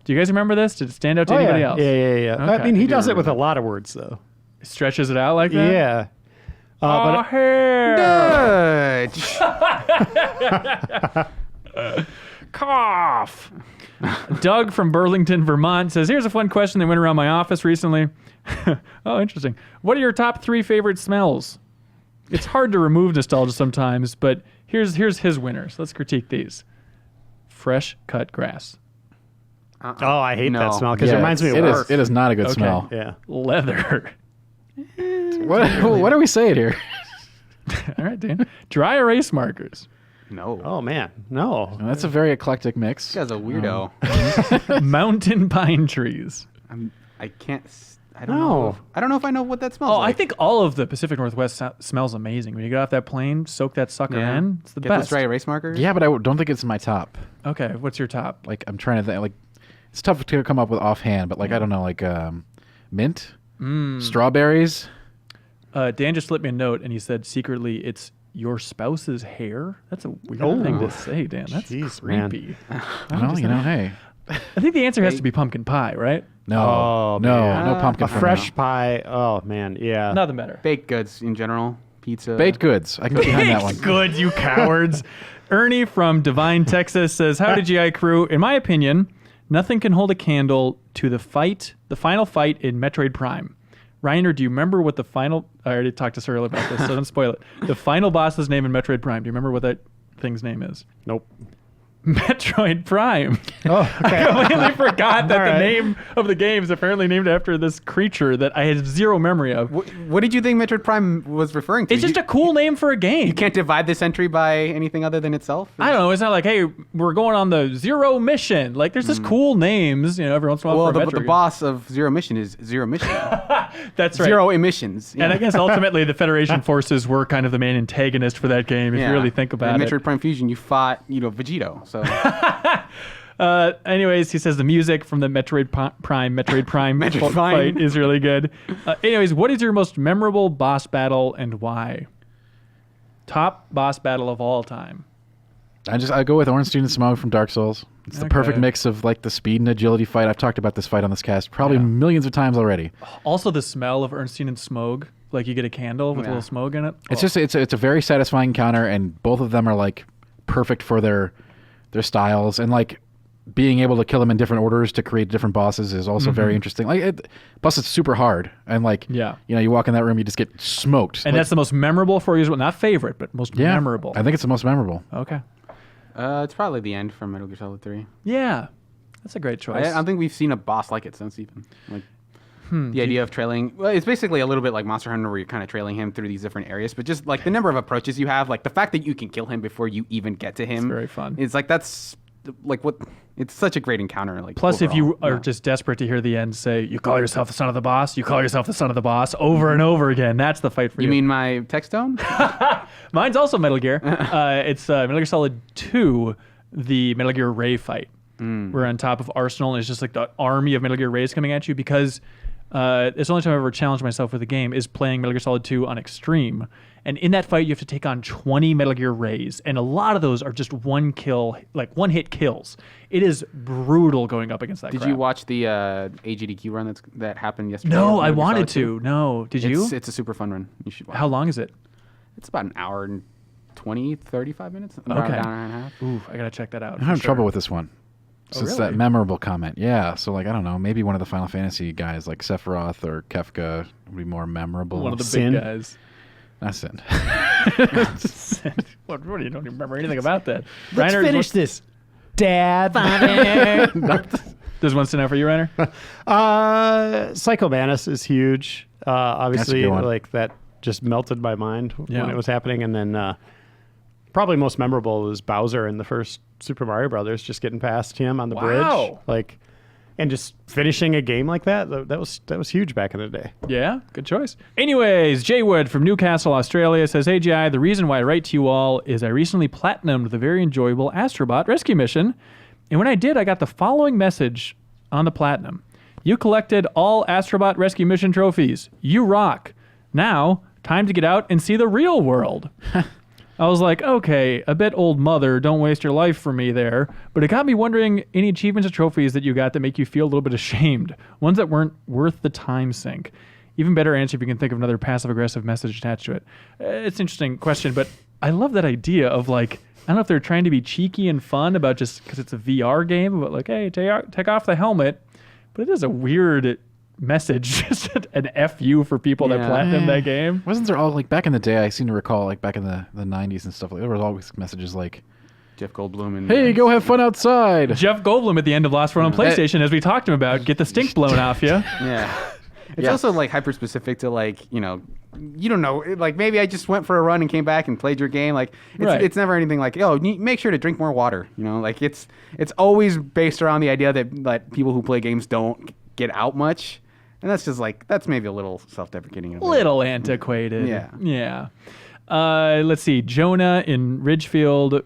Do you guys remember this? Did it stand out to anybody else?
Yeah. I
Okay.
mean, he
I do
does it with a
remember
lot of words, though.
Stretches it out like that?
Yeah.
Oh,
But
hair.
Dutch.
Cough. Doug from Burlington, Vermont says, here's a fun question that went around my office recently. Oh, interesting. What are your top 3 favorite smells? It's hard to remove nostalgia sometimes, but here's his winners. Let's critique these. Fresh cut grass.
oh, I hate that
No.
smell because it
Yeah,
reminds me of
it is.
work.
It is not a good
Okay.
smell.
Yeah.
Leather.
What are we saying here?
All right, Dan. Dry erase markers.
No.
Oh man, no.
That's a very eclectic mix.
This guy's a weirdo.
Mountain pine trees.
I can't. I don't
No.
know. I don't know if I know what that smells
Oh,
like.
I think all of the Pacific Northwest smells amazing. When you get off that plane, soak that sucker
Yeah.
in. It's the
Get those
best.
dry erase markers.
Yeah, but I don't think it's my top.
Okay, what's your top?
Like I'm trying to think. Like it's tough to come up with offhand, but like I don't know, like mint, strawberries.
Dan just slipped me a note, and he said secretly it's your spouse's hair. That's a weird thing to say, Dan. That's
Jeez, man.
creepy.
Well, hey.
I think the answer has to be pumpkin pie, right?
No,
Oh,
no,
man.
no pumpkin.
A
for
fresh
me.
pie. Oh man, yeah.
Nothing better.
Baked goods in general. Pizza.
Baked goods. I can get behind that one.
Good, you cowards. Ernie from Divine, Texas says, "How did GI Crew? In my opinion, nothing can hold a candle to the final fight in Metroid Prime. Reiner, do you remember what the final? I already talked to Cyril about this, so don't spoil it. The final boss's name in Metroid Prime. Do you remember what that thing's name is?
Nope.
Metroid Prime.
Oh, okay.
I completely forgot that
All
the
right.
name of the game is apparently named after this creature that I had zero memory of.
What did you think Metroid Prime was referring to?
It's just a cool name for a game.
You can't divide this entry by anything other than itself.
I don't know. It's not like, hey, we're going on the Zero Mission. Like, there's just cool names, every once in a while.
Well,
for a
the
Metroid game.
boss of Zero Mission is Zero Mission.
That's right.
Zero emissions.
And I guess ultimately the Federation forces were kind of the main antagonist for that game, if you really think about
in
it.
Metroid Prime Fusion, you fought, Vegito. So
Anyways, he says the music from the Metroid Prime
Metroid
fight
Prime.
is really good. Anyways, what is your most memorable boss battle and why? Top boss battle of all time.
I go with Ornstein and Smough from Dark Souls. It's the perfect
Okay.
mix of like the speed and agility fight. I've talked about this fight on this cast probably millions of times already.
Also, the smell of Ernstine and Smoke. Like you get a candle with a little smoke in it.
It's just it's a very satisfying encounter, and both of them are like perfect for their styles, and like being able to kill them in different orders to create different bosses is also very interesting. Plus it's super hard, and you walk in that room, you just get smoked.
And that's the most memorable for you as well. Not favorite, but most memorable.
I think it's the most memorable.
Okay.
It's probably the end from Metal Gear Solid 3.
Yeah, that's a great choice.
I don't think we've seen a boss like it since even. The idea of trailing, it's basically a little bit like Monster Hunter where you're kind of trailing him through these different areas, but just the number of approaches you have, the fact that you can kill him before you even get to him.
It's very fun.
It's it's such a great encounter.
Plus, if you are just desperate to hear the end say, you call yourself the son of the boss, you call yourself the son of the boss over and over again, that's the fight for you.
You mean my text tone?
Mine's also Metal Gear. It's Metal Gear Solid 2, the Metal Gear Ray fight. We're on top of Arsenal, and it's just the army of Metal Gear Rays coming at you because it's the only time I've ever challenged myself with a game is playing Metal Gear Solid 2 on Extreme. And in that fight, you have to take on 20 Metal Gear Rays, and a lot of those are just one-hit kills. It is brutal going up against that
Did
crap.
you watch the AGDQ run that happened yesterday?
No,
on
I
Metal Gear
wanted
Solid 2?
to. No, did you?
It's a super fun run. You should watch
How
it.
long is it?
It's about an hour and 20, 35 minutes.
Okay.
About an hour and a half.
Ooh, I gotta check that out.
I'm having trouble with this one. So it's
really?
that memorable comment. Yeah. So I don't know, maybe one of the Final Fantasy guys like Sephiroth or Kefka would be more memorable.
One of the
Sin?
big guys.
Not Sin.
What do you don't even remember anything about that?
Let's
Reiner,
finish this, Dad.
Does one stand out for you, Reiner?
Psycho Mantis is huge. Obviously,
That's a good one.
that just melted my mind
Yeah.
when it was happening. And then probably most memorable was Bowser in the first Super Mario Brothers, just getting past him on the
Wow.
bridge, and just finishing a game like that. That was huge back in the day.
Yeah, good choice. Anyways, Jay Wood from Newcastle, Australia says, "Hey, GI, the reason why I write to you all is I recently platinumed the very enjoyable Astrobot rescue mission. And when I did, I got the following message on the platinum. You collected all Astrobot rescue mission trophies. You rock. Now, time to get out and see the real world." I was like, okay, a bit old mother, don't waste your life for me there. But it got me wondering, any achievements or trophies that you got that make you feel a little bit ashamed? Ones that weren't worth the time sink? Even better answer if you can think of another passive-aggressive message attached to it. It's an interesting question, but I love that idea of I don't know if they're trying to be cheeky and fun about just because it's a VR game, but hey, take off the helmet. But it is a weird message, just an FU for people that
Yeah.
platinum that game.
Wasn't there all back in the day? I seem to recall back in the 90s and stuff. There was always messages like,
Jeff Goldblum and
"Hey, go have fun outside."
Jeff Goldblum at the end of Last Run on PlayStation, as we talked to him about, get the stink blown off you.
Yeah. It's also hyper specific to you don't know, maybe I just went for a run and came back and played your game.
Right.
It's never anything make sure to drink more water. It's always based around the idea that people who play games don't get out much. And that's just that's maybe a little self-deprecating. of it.
Little antiquated.
Yeah.
Yeah. Let's see. Jonah in Ridgefield,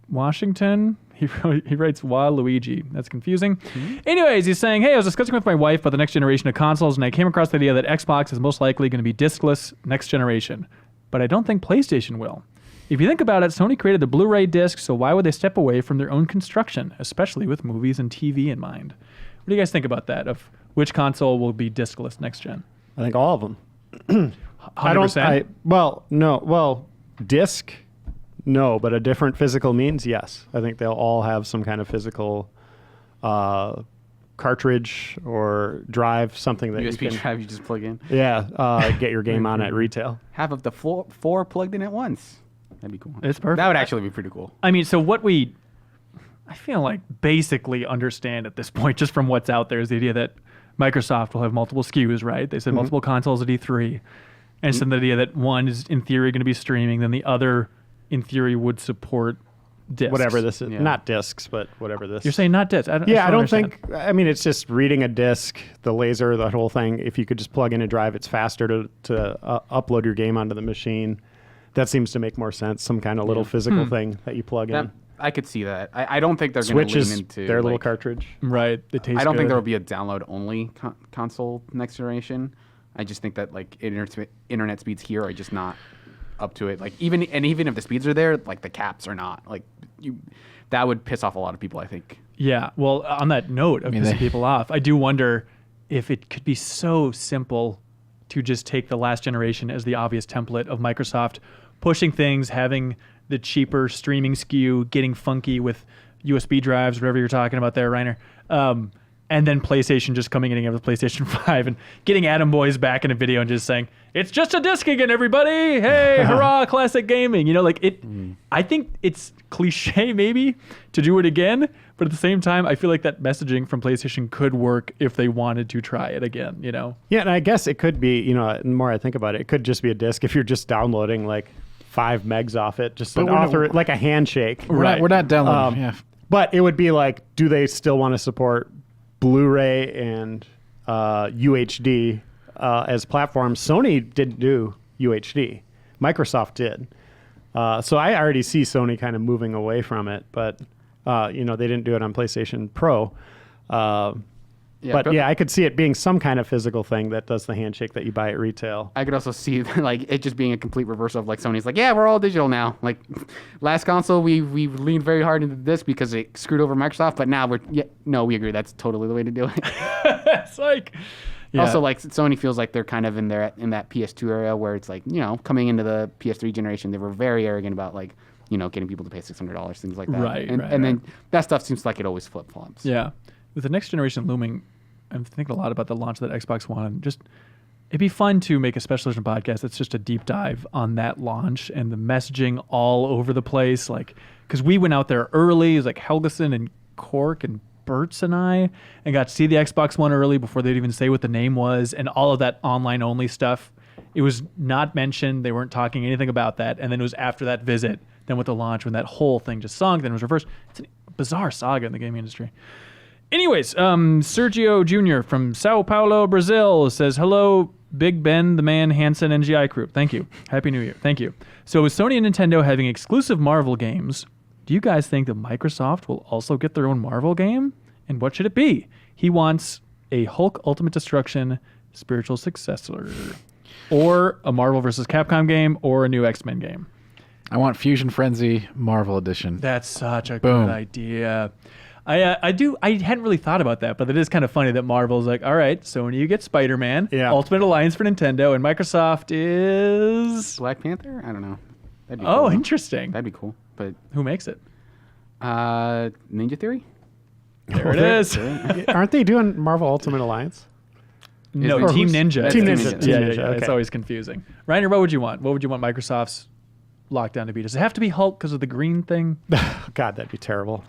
Washington. He writes Waluigi. That's confusing. Anyways, he's saying, hey, I was discussing with my wife about the next generation of consoles, and I came across the idea that Xbox is most likely going to be discless next generation. But I don't think PlayStation will. If you think about it, Sony created the Blu-ray disc, so why would they step away from their own construction, especially with movies and TV in mind? What do you guys think about that, of which console will be discless next gen?
I think all of them.
100%?
Disc, no, but a different physical means, yes. I think they'll all have some kind of physical cartridge or drive, something that
USB
you can
drive you just plug in.
get your game on at retail.
Half of the four plugged in at once. That'd be cool.
It's perfect.
That would actually be pretty cool.
I mean, so what I feel like basically understand at this point, just from what's out there, is the idea that Microsoft will have multiple SKUs, right? They said multiple consoles at E3. And it's the idea that one is in theory going to be streaming, then the other in theory would support discs.
Whatever this is.
Yeah.
Not discs, but whatever this
You're saying not discs. I don't
don't
understand.
think, I mean, it's just reading a disc, the laser, the whole thing. If you could just plug in a drive, it's faster to upload your game onto the machine. That seems to make more sense. Some kind of little physical thing that you plug in.
I could see that. I don't think they're going to
Switches
lean into
their little cartridge.
Right. It tastes
I don't think
good.
there will be a download only console next generation. I just think that internet speeds here are just not up to it. Even if the speeds are there, the caps are not. That would piss off a lot of people, I think.
Yeah. Well, on that note of pissing people off, I do wonder if it could be so simple to just take the last generation as the obvious template of Microsoft pushing things, having the cheaper streaming SKU, getting funky with USB drives, whatever you're talking about there, Reiner. And then PlayStation just coming in with PlayStation 5 and getting Atom Boys back in a video and just saying, it's just a disc again, everybody. Hey, hurrah, classic gaming. You know, like it, I think it's cliche maybe to do it again, but at the same time, I feel like that messaging from PlayStation could work if they wanted to try it again, you know?
Yeah, and I guess it could be, you know, the more I think about it, it could just be a disc if you're just downloading like 5 megs off it, just an author, like a handshake.
We're not downloading. Yeah.
But it would be like, do they still want to support Blu-ray and UHD as platforms? Sony didn't do UHD. Microsoft did. So I already see Sony kind of moving away from it, but you know, they didn't do it on PlayStation Pro. But yeah, I could see it being some kind of physical thing that does the handshake that you buy at retail.
I could also see like it just being a complete reversal of like Sony's like, yeah, we're all digital now. Like last console, we leaned very hard into this because it screwed over Microsoft, but now we agree that's totally the way to do it.
It's like, yeah.
Also, like Sony feels like they're kind of in that PS2 area where it's like, you know, coming into the PS3 generation, they were very arrogant about like, you know, getting people to pay $600, things like that.
Right,
and then that stuff seems like it always flip flops.
Yeah, with the next generation looming, I'm thinking a lot about the launch of that Xbox One. And just it'd be fun to make a special edition podcast that's just a deep dive on that launch and the messaging all over the place. Like, because we went out there early, it was like Helgeson and Cork and Bertz and I, and got to see the Xbox One early before they'd even say what the name was, and all of that online only stuff. It was not mentioned. They weren't talking anything about that. And then it was after that visit, then with the launch, when that whole thing just sunk, then it was reversed. It's a bizarre saga in the gaming industry. Anyways, Sergio Jr. from Sao Paulo, Brazil says, hello, Big Ben, the Man, Hansen, and GI Group. Thank you. Happy New Year. Thank you. So with Sony and Nintendo having exclusive Marvel games, do you guys think that Microsoft will also get their own Marvel game? And what should it be? He wants a Hulk Ultimate Destruction spiritual successor, or a Marvel vs. Capcom game, or a new X-Men game.
I want Fusion Frenzy Marvel Edition.
That's such a
Boom.
good idea. I hadn't really thought about that, but it is kind of funny that Marvel's like, all right, so when you get Spider-Man, Ultimate Alliance for Nintendo, and Microsoft is
Black Panther? I don't know. That'd be cool.
Interesting.
That'd be cool. But
who makes it?
Ninja Theory?
There it is.
Aren't they doing Marvel Ultimate Alliance?
No, Team Ninja.
Team Ninja.
Yeah.
Okay.
It's always confusing. Reiner, what would you want? What would you want Microsoft's lockdown to be? Does it have to be Hulk because of the green thing?
God, that'd be terrible.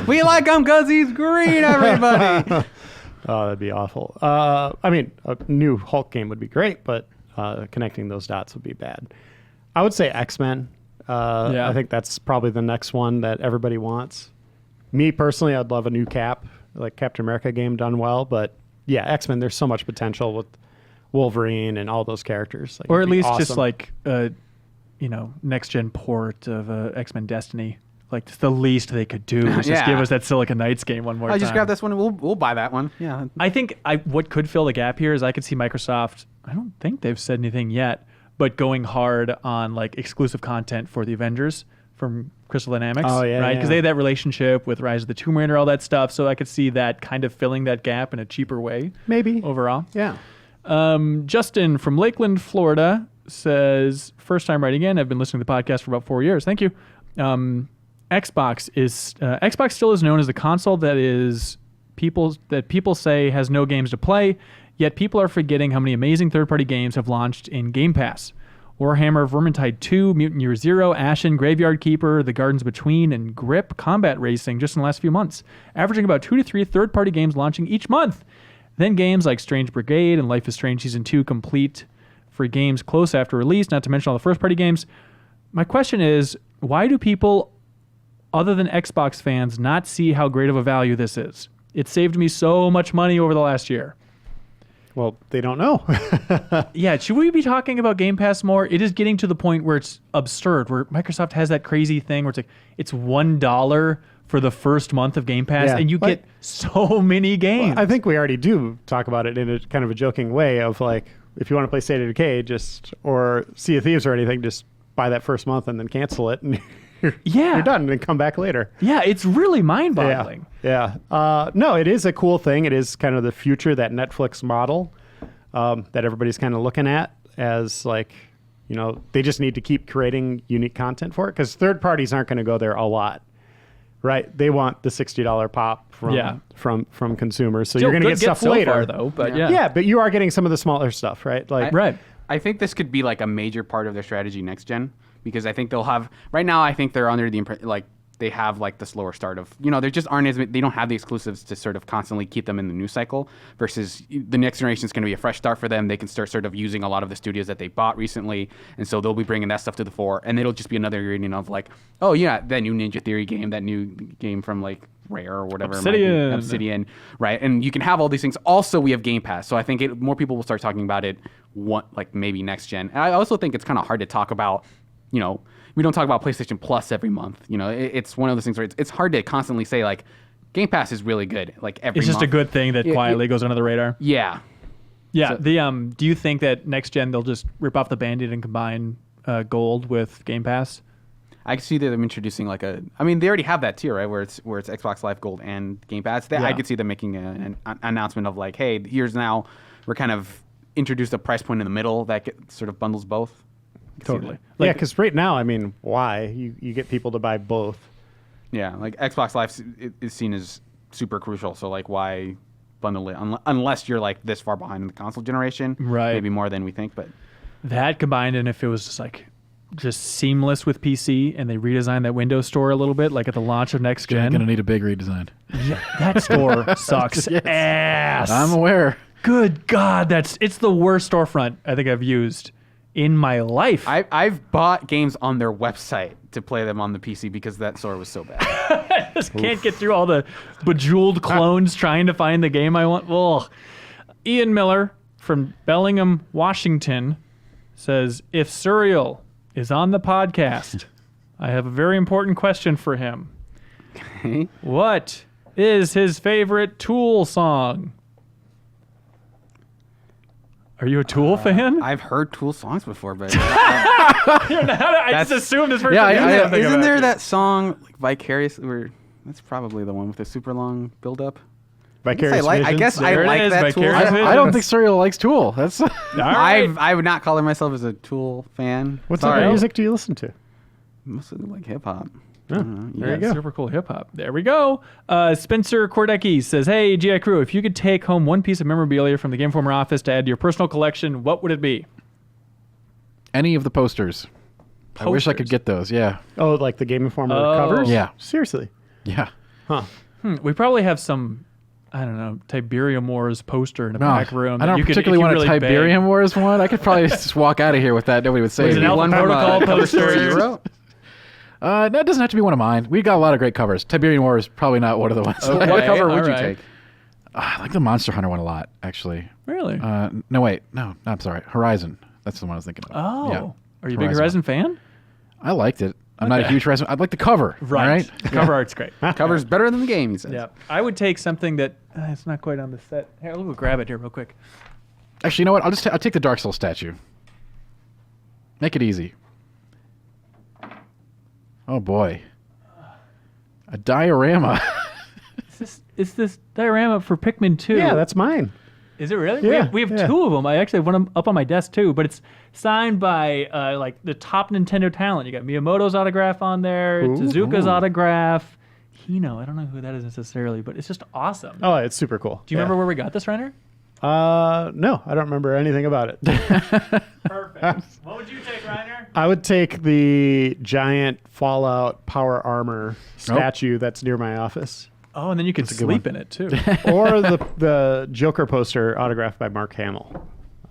We like him because he's green, everybody.
Oh, that'd be awful. I mean, a new Hulk game would be great, but connecting those dots would be bad. I would say X-Men. I think that's probably the next one that everybody wants. Me personally, I'd love a new like Captain America game done well, but yeah, X-Men, there's so much potential with Wolverine and all those characters. Like,
or at least
awesome.
just like next gen port of X-Men Destiny. Like it's the least they could do is just give us that Silicon Knights game one more time.
Just grab this one and we'll buy that one. Yeah.
I think what could fill the gap here is I could see Microsoft, I don't think they've said anything yet, but going hard on like exclusive content for the Avengers from Crystal Dynamics.
Oh, yeah.
Right? Because they had that relationship with Rise of the Tomb Raider, all that stuff. So I could see that kind of filling that gap in a cheaper way.
Maybe.
Overall.
Yeah.
Justin from Lakeland, Florida says, first time writing in. I've been listening to the podcast for about 4 years. Thank you. Xbox still is known as the console that people say has no games to play, yet people are forgetting how many amazing third-party games have launched in Game Pass. Warhammer Vermintide 2, Mutant Year Zero, Ashen, Graveyard Keeper, The Gardens Between, and Grip Combat Racing just in the last few months, averaging about 2 to 3 third-party games launching each month. Then games like Strange Brigade and Life is Strange Season 2 complete for games close after release, not to mention all the first-party games. My question is, why do people other than Xbox fans not see how great of a value this is? It saved me so much money over the last year.
Well, they don't know.
Yeah, should we be talking about Game Pass more? It is getting to the point where it's absurd, where Microsoft has that crazy thing where it's $1 for the first month of Game Pass, and you get so many games.
Well, I think we already do talk about it in a kind of a joking way of like, if you want to play State of Decay, or Sea of Thieves or anything, just buy that first month and then cancel it, and you're done, and then come back later.
Yeah, it's really mind-boggling.
Yeah. No, it is a cool thing. It is kind of the future, that Netflix model that everybody's kind of looking at as like, they just need to keep creating unique content for it, because third parties aren't going to go there a lot. right? They want the $60 pop from consumers. So you're going to get stuff
so
later,
far, though. But
yeah, but you are getting some of the smaller stuff, right? Like,
right.
I think this could be like a major part of their strategy next gen, because I think they'll have right now. I think they're under the like they have like the slower start of, there just aren't they don't have the exclusives to sort of constantly keep them in the news cycle, versus the next generation is going to be a fresh start for them. They can start sort of using a lot of the studios that they bought recently, and so they'll be bringing that stuff to the fore, and it'll just be another ingredient of like, oh yeah, that new Ninja Theory game, that new game from like Rare or whatever, Obsidian, right? And you can have all these things. Also, we have Game Pass, so I think more people will start talking about it like maybe next gen. And I also think it's kind of hard to talk about, we don't talk about PlayStation Plus every month. It's one of those things where it's hard to constantly say like Game Pass is really good. Like every
it's just
month.
a good thing that quietly goes under the radar.
Yeah.
Yeah. So, do you think that next gen they'll just rip off the Band-Aid and combine Gold with Game Pass?
I can see them introducing they already have that tier, right? Where it's Xbox Live Gold and Game Pass. I could see them making an announcement of like, hey, here's now we're kind of introduced a price point in the middle that sort of bundles both.
Totally.
Yeah, because right now, why? You get people to buy both.
Yeah, like Xbox Live is seen as super crucial. So like, why bundle it unless you're like this far behind in the console generation?
Right.
Maybe more than we think, but
that combined, and if it was just seamless with PC, and they redesigned that Windows Store a little bit, like at the launch of next gen.
Going to need a big redesign.
Yeah, that store sucks ass.
I'm aware.
Good God, it's the worst storefront I think I've used in my life.
I've bought games on their website to play them on the PC because that store was so bad.
I just can't get through all the bejeweled clones trying to find the game I want. Ugh. Ian Miller from Bellingham, Washington says, if Suriel is on the podcast, I have a very important question for him.
Okay.
What is his favorite Tool song? Are you a Tool fan?
I've heard Tool songs before, but
I just assumed this person.
Yeah,
isn't there that song like Vicarious? That's probably the one with the super long build up.
Vicarious
I guess I
There it
like
is,
that Tool.
Vicarious
I don't think Serial likes Tool. That's
All right.
I would not call myself as a Tool fan.
What
Sorry.
type of music do you listen to?
Mostly like hip hop.
There you go.
Super cool hip hop. There we go. Spencer Kordecki says, "Hey, GI Crew, if you could take home one piece of memorabilia from the Game Informer office to add to your personal collection, what would it be?"
any of the posters. I wish I could get those. Yeah.
Oh, like the Game Informer covers?
Yeah.
Seriously?
Yeah.
Huh.
We probably have some, I don't know, Tiberium Wars poster in the back room.
I don't particularly want a Tiberium Wars one. I could probably just walk out of here with that. Nobody would say
Was it
anything.
Alpha Protocol poster?
That doesn't have to be one of mine. We got a lot of great covers. Tiberium Wars probably not one of the ones.
Okay,
What cover would you
all right.
take?
I like the Monster Hunter one a lot, actually.
Really?
No, wait. No, I'm sorry. Horizon. That's the one I was thinking of.
Oh.
Yeah.
Are you a big Horizon fan?
I liked it. I'm not a huge Horizon. I like the cover.
Right.
All right?
The cover art's great.
Cover's better than the game, he says.
Yeah. I would take something that it's not quite on the set. Here, let me grab it here real quick.
Actually, you know what? I'll take the Dark Souls statue. Make it easy. Oh boy. A diorama.
Is this diorama for Pikmin 2?
Yeah, that's mine.
Is it really?
Yeah,
we have
yeah.
two of them. I actually have one up on my desk too, but it's signed by like the top Nintendo talent. You got Miyamoto's autograph on there, Tezuka's autograph. Hino, I don't know who that is necessarily, but it's just awesome.
Oh, it's super cool.
Do you remember where we got this, Reiner?
No, I don't remember anything about it.
Perfect. What would you take, Reiner?
I would take the giant Fallout power armor statue that's near my office.
Oh, and then you can sleep in it too.
Or the Joker poster autographed by Mark Hamill.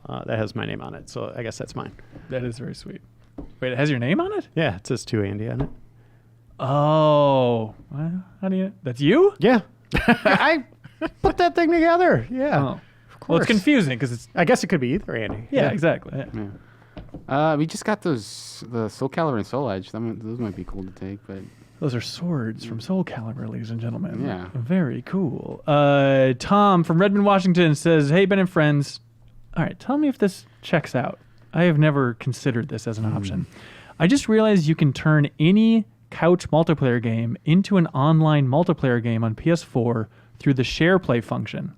That has my name on it, so I guess that's mine.
That is very sweet. Wait, it has your name on it?
Yeah, it says to Andy on it.
Oh, well, how do you? That's you?
Yeah. I put that thing together. Yeah.
Oh, well, it's confusing because it's.
I guess it could be either Andy.
Yeah, exactly. Yeah.
We just got the Soul Calibur and Soul Edge. Those might be cool to take, but
Those are swords from Soul Calibur, ladies and gentlemen.
Yeah.
Very cool. Tom from Redmond, Washington says, "Hey, Ben and friends. All right, tell me if this checks out. I have never considered this as an option. I just realized you can turn any couch multiplayer game into an online multiplayer game on PS4 through the share play function.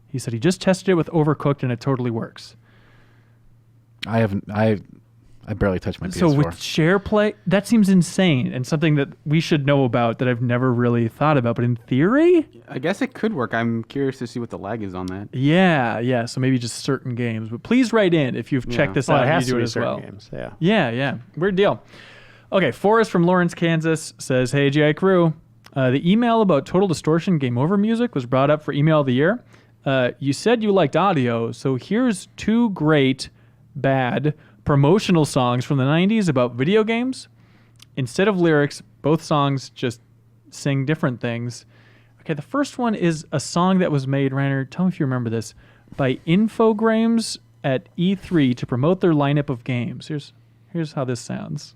He said he just tested it with Overcooked and it totally works."
I I barely touched my PS4.
So with share play, that seems insane and something that we should know about that I've never really thought about. But in theory,
I guess it could work. I'm curious to see what the lag is on that.
yeah. So maybe just certain games. But please write in if you've checked this
Well,
out
it
and
has
you
to
do
be
it as
certain
well.
games. Yeah.
Yeah. Weird deal. Okay, Forrest from Lawrence, Kansas says, "Hey, GI Crew, the email about Total Distortion Game Over music was brought up for Email of the Year. You said you liked audio, so here's 2 great, bad promotional songs from the 90s about video games. Instead of lyrics, both songs just sing different things. Okay, the first one is a song that was made, Reiner, tell me if you remember this, by Infogrames at E3 to promote their lineup of games. Here's how this sounds.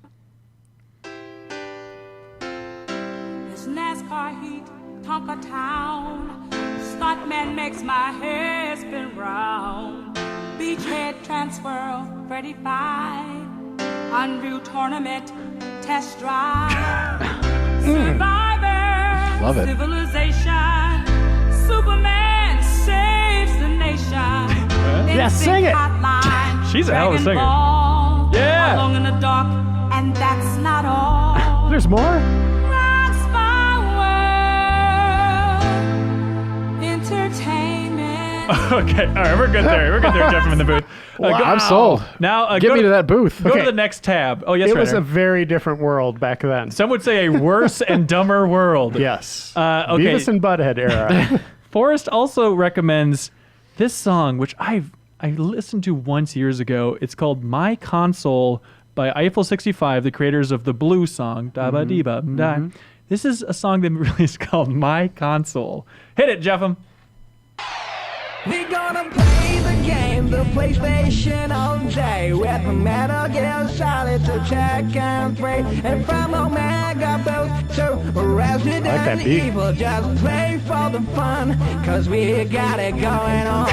This NASCAR heat, Tonka Town. Stuntman makes my hair spin round. Beachhead transfer, Freddy Five. Unreal Tournament, test drive. Survivor,
Love it.
Civilization. Superman saves the nation.
Yeah, sing it.
Hotline,
She's a hell of a
Dragon
singer.
Ball,
Yeah.
Along in the dark, and that's not all.
There's more?
Rocks my world. Entertainment.
Okay, all right, we're good there. We're good there, Jeff, in the booth.
I'm sold.
Now,
Get
go
me to that booth.
Go
Okay.
to the next tab. Oh, yes,
It was
Reiner.
a very different world back then.
Some would say a worse and dumber world.
Yes.
Okay.
Beavis and Butthead era.
Forrest also recommends this song, which I listened to once years ago. It's called "My Console" by Eiffel 65, the creators of the Blue song. Da ba dee ba da. This is a song that really is called "My Console." Hit it, Jeffem.
We gonna play the game, the PlayStation all day. With the Metal Gear Solid to check and play. And from Omega Boost to Resident
that beat.
Evil, just play for the fun, cause we got it going on.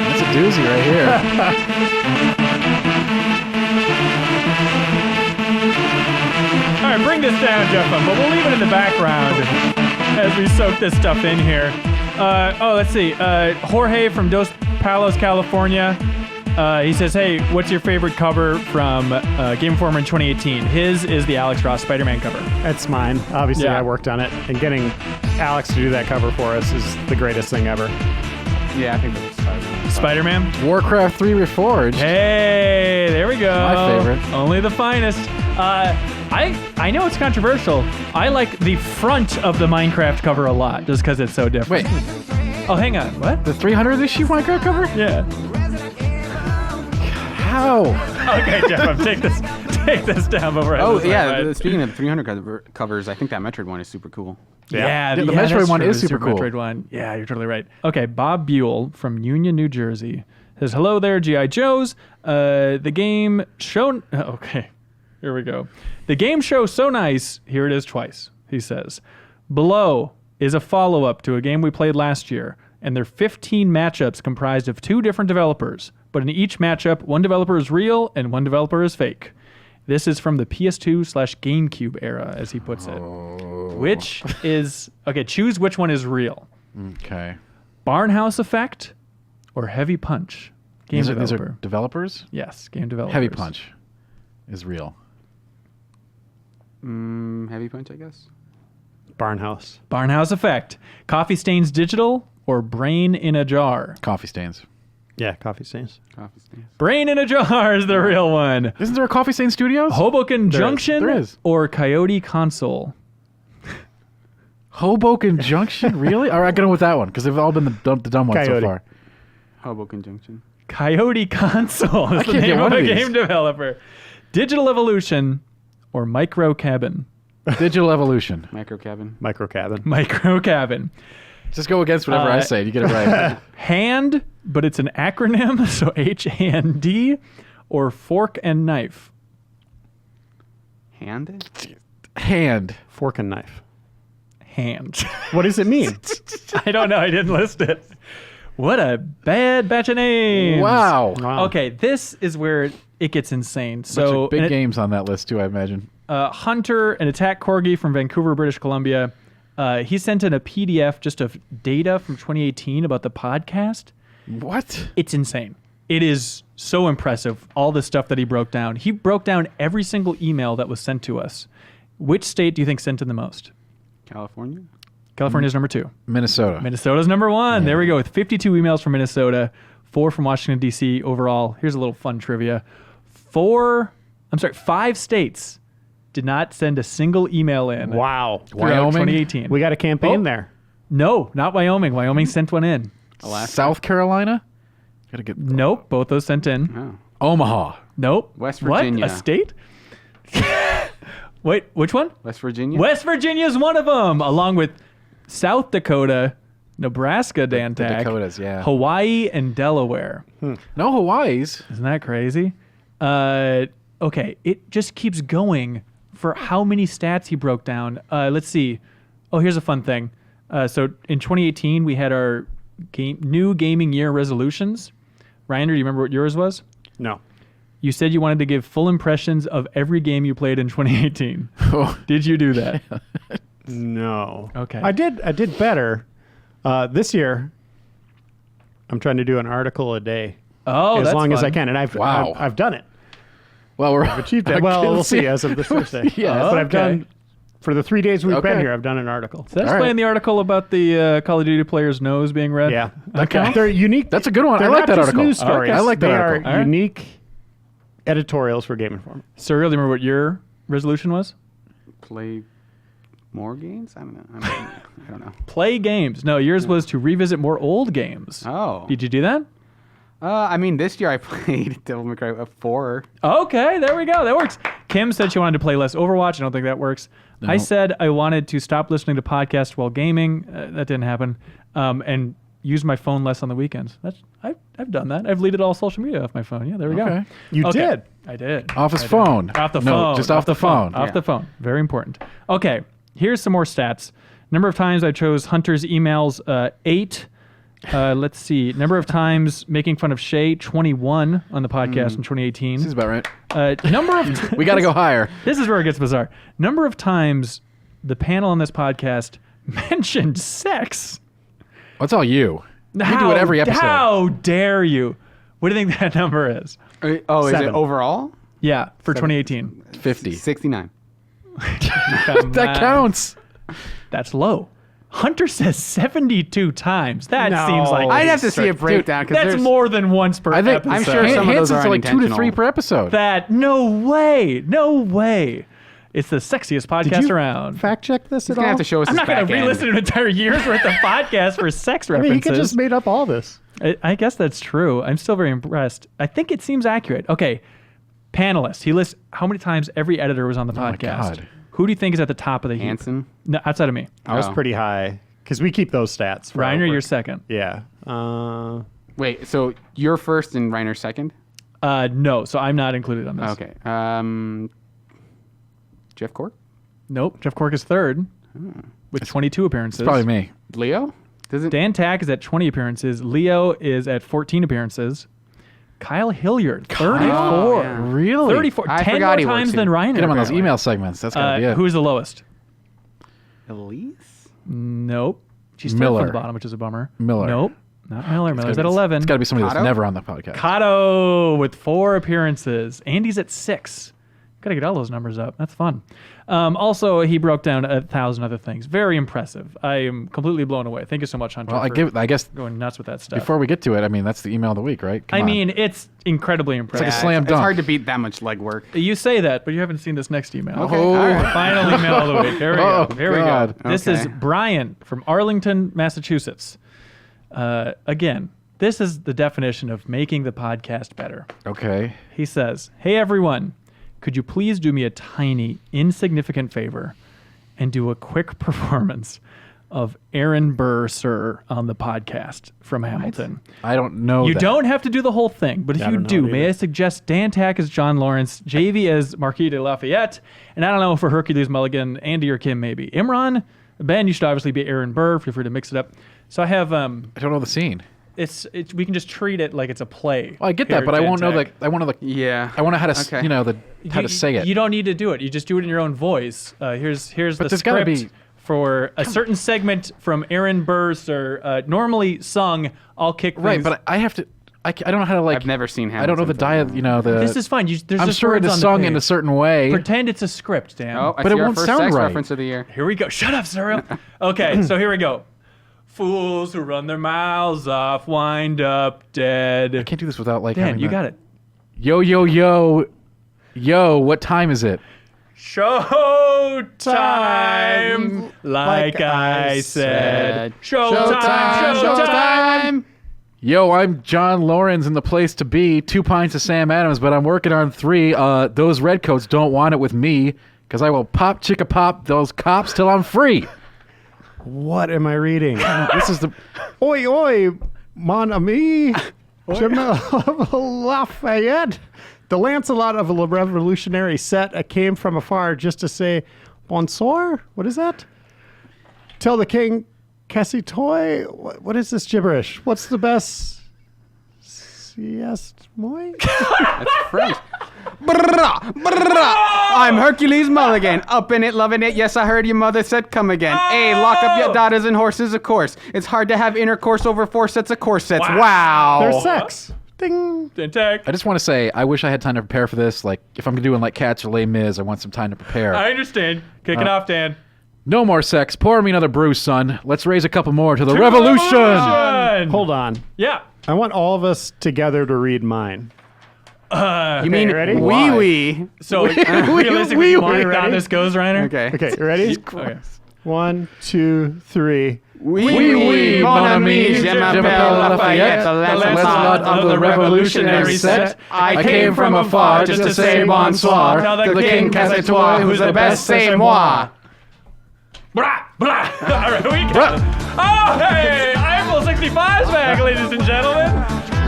That's a doozy right here.
All right, bring this down, Jeffem, but we'll leave it in the background as we soak this stuff in here. Let's see. Jorge from Dos Palos, California. He says, "Hey, what's your favorite cover from Game Informer in 2018?" His is the Alex Ross Spider-Man cover.
That's mine. Obviously,
Yeah.
I worked on it. And getting Alex to do that cover for us is the greatest thing ever.
Yeah, I think that was Spider-Man.
Spider-Man.
Warcraft 3 Reforged.
Hey, there we go.
My favorite.
Only the finest. I know it's controversial. I like the front of the Minecraft cover a lot, just because it's so different.
Wait,
Oh, hang on. What?
the 300 issue Minecraft cover?
Yeah.
How?
Okay, Jeff, take this down before I
Oh,
lose my
yeah.
mind.
Speaking of 300 covers, I think that Metroid one is super cool.
Yeah,
The Metroid
that's
one
true,
is
the
super cool.
Metroid one. Yeah, you're totally right. Okay, Bob Buell from Union, New Jersey says, "Hello there, G.I. Joes. The game show..." Okay, here we go. "The game show so nice." Here it is twice. He says, "Below is a follow-up to a game we played last year, and they're 15 matchups comprised of 2 different developers. But in each matchup, one developer is real and one developer is fake. This is from the PS2/GameCube era," as he puts it. Which is... Okay, choose which one is real.
Okay.
Barnhouse Effect or Heavy Punch? Game
These
developer.
are developers?
Yes, game developers.
Heavy Punch is real.
Heavy Punch, I guess.
Barnhouse.
Barnhouse Effect. Coffee Stains Digital or Brain in a Jar?
Coffee stains.
Yeah, Coffee Stains.
Coffee stains.
Brain in a Jar is the real one.
Isn't there a Coffee Stain Studios?
Hoboken Junction
There is.
or Coyote Console?
Hoboken Junction? Really? All right, go with that one because they've all been the dumb ones
Coyote.
so far.
Hoboken Junction.
Coyote Console is the
can't get
name
one
of
of
a
these.
game developer. Digital Evolution or Micro Cabin?
Digital Evolution.
Micro Cabin.
Micro Cabin.
Micro Cabin.
Just go against whatever I say and you get it right.
Hand, but it's an acronym, so H-A-N-D, or Fork and Knife?
Hand?
Hand.
Fork and knife.
Hand.
What does it mean?
I don't know. I didn't list it. What a bad batch of names.
Wow.
Wow.
Okay, this is where it gets insane.
Bunch
So
of big
an-
games on that list too, I imagine.
Hunter, an attack corgi from Vancouver, British Columbia. He sent in a PDF just of data from 2018 about the podcast.
What?
It's insane. It is so impressive, all the stuff that he broke down. He broke down every single email that was sent to us. Which state do you think sent in the most?
California?
California's number 2.
Minnesota.
Minnesota's number 1. There we go, with 52 emails from Minnesota, 4 from Washington, D.C. overall. Here's a little fun trivia. 5 states did not send a single email in.
Wow.
Throughout
Wyoming?
2018.
We got a campaign
Oh.
there.
No, not Wyoming. Wyoming sent one in.
Alaska?
South Carolina? Gotta get
Nope, both those sent in.
Oh.
Omaha.
Nope.
West
What?
Virginia.
A state? Wait, which one?
West Virginia?
West Virginia is one of them, along with South Dakota, Nebraska, Dan
the
Tag,
Dakotas, yeah.
Hawaii, and Delaware.
No Hawaii's.
Isn't that crazy? Okay, it just keeps going for how many stats he broke down. Let's see. Oh, here's a fun thing. So in 2018, we had our new gaming year resolutions. Reiner, do you remember what yours was?
No.
You said you wanted to give full impressions of every game you played in 2018. Did you do that?
No.
Okay.
I did better. This year, I'm trying to do an article a day.
Oh,
as
that's
long as I
fun.
can, and I've done it.
Well, we're
Achieved it. Well, we'll see as of this Thursday.
Yeah.
But I've
Okay.
done for the 3 days we've been
Okay.
here. I've done an article.
So that's
All right.
playing the article about the Call of Duty player's nose being red.
Yeah.
Okay.
They're unique.
That's a good one. I
They're
like
not
that
just
article.
News stories.
Okay. I like that
they
article.
are
All right.
unique editorials for Game Informer.
Surreal, do you remember what your resolution was?
Play more games? I don't know. I don't know.
Play games. No, yours was to revisit more old games.
Oh.
Did you do that?
I mean, this year I played Devil May Cry 4.
Okay, there we go. That works. Kim said she wanted to play less Overwatch. I don't think that works. I said I wanted to stop listening to podcasts while gaming. That didn't happen. And use my phone less on the weekends. I've done that. I've deleted all social media off my phone. Yeah, there we go.
Okay.
You
Okay.
did.
I did.
Off his
I did.
phone.
Off the
No,
phone.
just off the phone.
Off
Yeah.
the phone. Very important. Okay, here's some more stats. Number of times I chose Hunter's emails, 8. Let's see. Number of times making fun of Shay, 21 on the podcast in 2018.
This is about right.
Number of
We got to go higher.
This is where it gets bizarre. Number of times the panel on this podcast mentioned sex.
That's all you. You do it every episode.
How dare you? What do you think that number is?
Oh, is it
7.
overall?
Yeah, for 2018.
50.
69.
That counts.
That's low. Hunter says 72 times. That
No.
seems like
I'd have to see a breakdown because
that's more than once per
I think
episode.
I'm sure some of those
Hanson's
are
are like 2 to 3
unintentional.
per episode.
That no way. It's the sexiest
Did
podcast
you
around.
fact check this
He's
at
going to
all?
have to show us
I'm
his
not going
back
to
end.
re-listen to an entire year's worth of podcast for sex
I
references.
mean, you could just made up all this.
I guess that's true. I'm still very impressed. I think it seems accurate. Okay, panelists. He lists how many times every editor was on the
my
podcast.
God.
Who do you think is at the top of the heap?
Hanson?
No, outside of me.
I was
Oh.
pretty high because we keep those stats. For our
Reiner,
work.
you're second.
Yeah.
Wait, so you're first and Reiner second?
No, so I'm not included on this.
Okay. Jeff Cork?
Nope. Jeff Cork is third with 22 appearances.
It's probably me.
Leo? Does it?
Dan Tack is at 20 appearances. Leo is at 14 appearances. Kyle Hilliard, 34.
Oh, yeah.
Really?
34.
I
10
forgot
more
he works
times
here.
than Reiner.
Get him on those
apparently.
email segments. That's got to be it.
Who's the lowest?
Elise?
Nope. She's third
Miller.
from the bottom, which is a bummer.
Miller.
Nope. Not Miller. Miller's at
It's
11.
It's got to be somebody that's
Cotto?
never on the podcast.
Cotto with 4 appearances. Andy's at 6. Gotta get all those numbers up. That's fun. Also, he broke down 1,000 other things. Very impressive. I am completely blown away. Thank you so much, Hunter.
Well,
for
I guess
going nuts with that stuff.
before we get to it, I mean, that's the email of the week, right? Come
I
on.
mean, it's incredibly impressive.
like a slam
It's
dunk.
hard to beat that much legwork.
You say that, but you haven't seen this next email.
Okay,
Oh.
all right.
Final email of the week. Here we
Oh,
go. Here
God.
we go. This is
Okay.
Brian from Arlington, Massachusetts. Again, this is the definition of making the podcast better.
Okay.
He says, "Hey everyone, could you please do me a tiny, insignificant favor and do a quick performance of Aaron Burr, sir, on the podcast from Hamilton?
I don't know.
You
that.
don't have to do the whole thing, but if
I
you
don't know
do,
it
may
either.
I suggest Dan Tack as John Lawrence, JV as Marquis de Lafayette, and I don't know for Hercules Mulligan, Andy or Kim maybe. Imran, Ben, you should obviously be Aaron Burr. Feel free to mix it up. So I have
I don't know the scene.
it's we can just treat it like it's a play.
Well, I get
here
that, but
at
I won't know
Dantech.
I want to
Yeah.
I want to how to
Okay.
you know how to say it.
You don't need to do it. You just do it in your own voice. Here's
But
the
there's gotta
script
be
for a certain segment from Aaron Burr's normally sung. I'll kick
Right,
things.
but I have to. I don't know how to like.
I've never seen Hamilton.
I don't know the diet. You know the.
This is fine. There's
I'm
just
sure
words
it is
on the
sung
page.
in a certain way.
Pretend it's a script, Dan.
Oh, I
But
see
it
our
won't
first
sound
sex
right.
reference of the year.
Here we go. Shut up, Cyril. Okay, so here we go. Fools who run their mouths off wind up dead.
I can't do this without like.
Dan,
having
you
that.
got it.
Yo, what time is it?
Show time, like I said. Showtime.
Yo, I'm John Lawrence in the place to be. 2 pints of Sam Adams, but I'm working on 3. Those redcoats don't want it with me, because I will pop chicka pop those cops till I'm free.
What am I reading?
This is the.
Oi, oi, mon ami, Jamel Lafayette. The Lancelot of a revolutionary set came from afar just to say, bonsoir? What is that? Tell the king, Cassitoy? What is this gibberish? What's the best? Siest moi?
That's French. I'm Hercules Mulligan, up in it, loving it. Yes, I heard your mother said come again. Hey, lock up your daughters and horses, of course. It's hard to have intercourse over 4 sets of corsets. Wow.
There's sex. Ding.
Tech.
I just want to say, I wish I had time to prepare for this. Like, if I'm doing like Cats or Les Mis, I want some time to prepare.
I understand. Kick it off, Dan.
No more sex. Pour me another brew, son. Let's raise a couple more to the revolution.
Hold on.
Yeah.
I want all of us together to read mine.
You mean
ready?
wee?
So realistically, you want
ready?
how this goes, Reiner?
Okay.
Okay, ready?
Okay.
1, 2, 3.
Oui, mon ami, je m'appelle Lafayette, the Lancelot of the revolutionary set. I came from afar just to say bonsoir to the king Cassitoy, who's the best, c'est moi.
Blah, blah. All right, we got it. Oh, hey, Eiffel 65's back, ladies and gentlemen.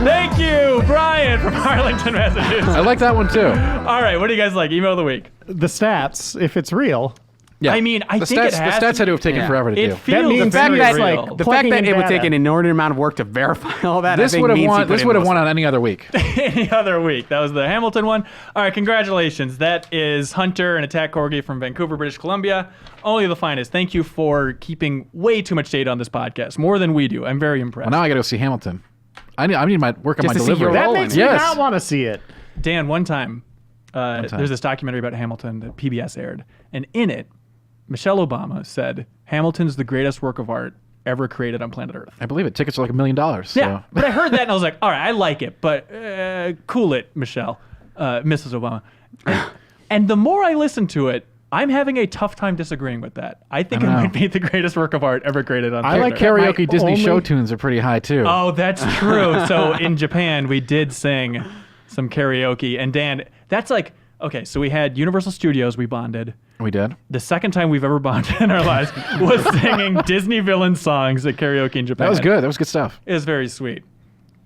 Thank you, Brian from Arlington, Massachusetts.
I like that one too.
All right, what do you guys like? Email of the week.
The stats, if it's real.
Yeah.
I mean, I
the
think
stats,
it has
the stats
to-
had to have taken
Yeah.
forever to
It
do.
feels
means
The fact
very
that
real.
the fact
Plugging
that
in
it would
data.
take an inordinate amount of work to verify all that.
This
I think
would have
means
won.
he put
This
in
would have
most-
won on any other week.
any other week. That was the Hamilton one. All right, congratulations. That is Hunter, an attack corgi from Vancouver, British Columbia. Only the finest. Thank you for keeping way too much data on this podcast, more than we do. I'm very impressed.
Well, now I got to go see Hamilton. I need my work on
Just
my
to see
delivery.
your
That
role
makes
in it.
me
Yes.
not want to see it.
Dan, one time, there's this documentary about Hamilton that PBS aired, and in it, Michelle Obama said, Hamilton's the greatest work of art ever created on planet Earth.
I believe it. Tickets are like $1 million.
Yeah,
So.
but I heard that and I was like, all right, I like it, but cool it, Michelle, Mrs. Obama. And the more I listen to it, I'm having a tough time disagreeing with that. I think it
know.
might be the greatest work of art ever created on
I
planet
like
Earth.
Karaoke
My
Disney
only-
show tunes are pretty high too.
Oh, that's true. So in Japan, we did sing some karaoke. And Dan, that's like, okay, so we had Universal Studios, we bonded.
We did.
The second time we've ever bonded in our lives was singing Disney villain songs at karaoke in Japan.
That was good. That was good stuff.
It was very sweet.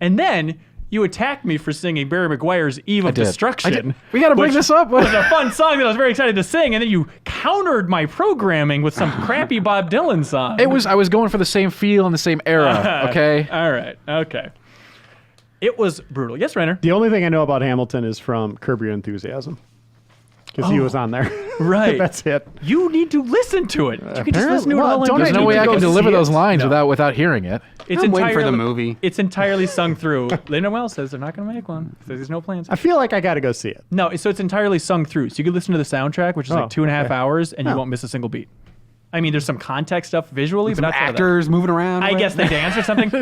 And then you attacked me for singing Barry McGuire's Eve of
did.
Destruction.
I did. We gotta bring
which
this up.
was a fun song that I was very excited to sing, and then you countered my programming with some crappy Bob Dylan song.
I was going for the same feel and the same era. Okay.
All right. Okay. It was brutal. Yes, Renner.
The only thing I know about Hamilton is from Curb Your Enthusiasm. Because he was on there.
Right.
That's it.
You need to listen to it. You can just listen to it
Well,
all in
don't
There's
I
no
need
way
to
I
go
can
see
deliver those
it?
lines without hearing it.
It's
I'm waiting for the
entirely-
movie.
It's entirely sung through. Lin-Manuel says they're not going to make one. Says there's no plans.
I feel like I got to go see it.
No, so it's entirely sung through. So you can listen to the soundtrack, which is
Oh,
like 2.5
okay.
hours, and you
Oh.
won't miss a single beat. I mean, there's some context stuff visually, but
Some
outside of that-
actors moving around.
I guess they dance or something.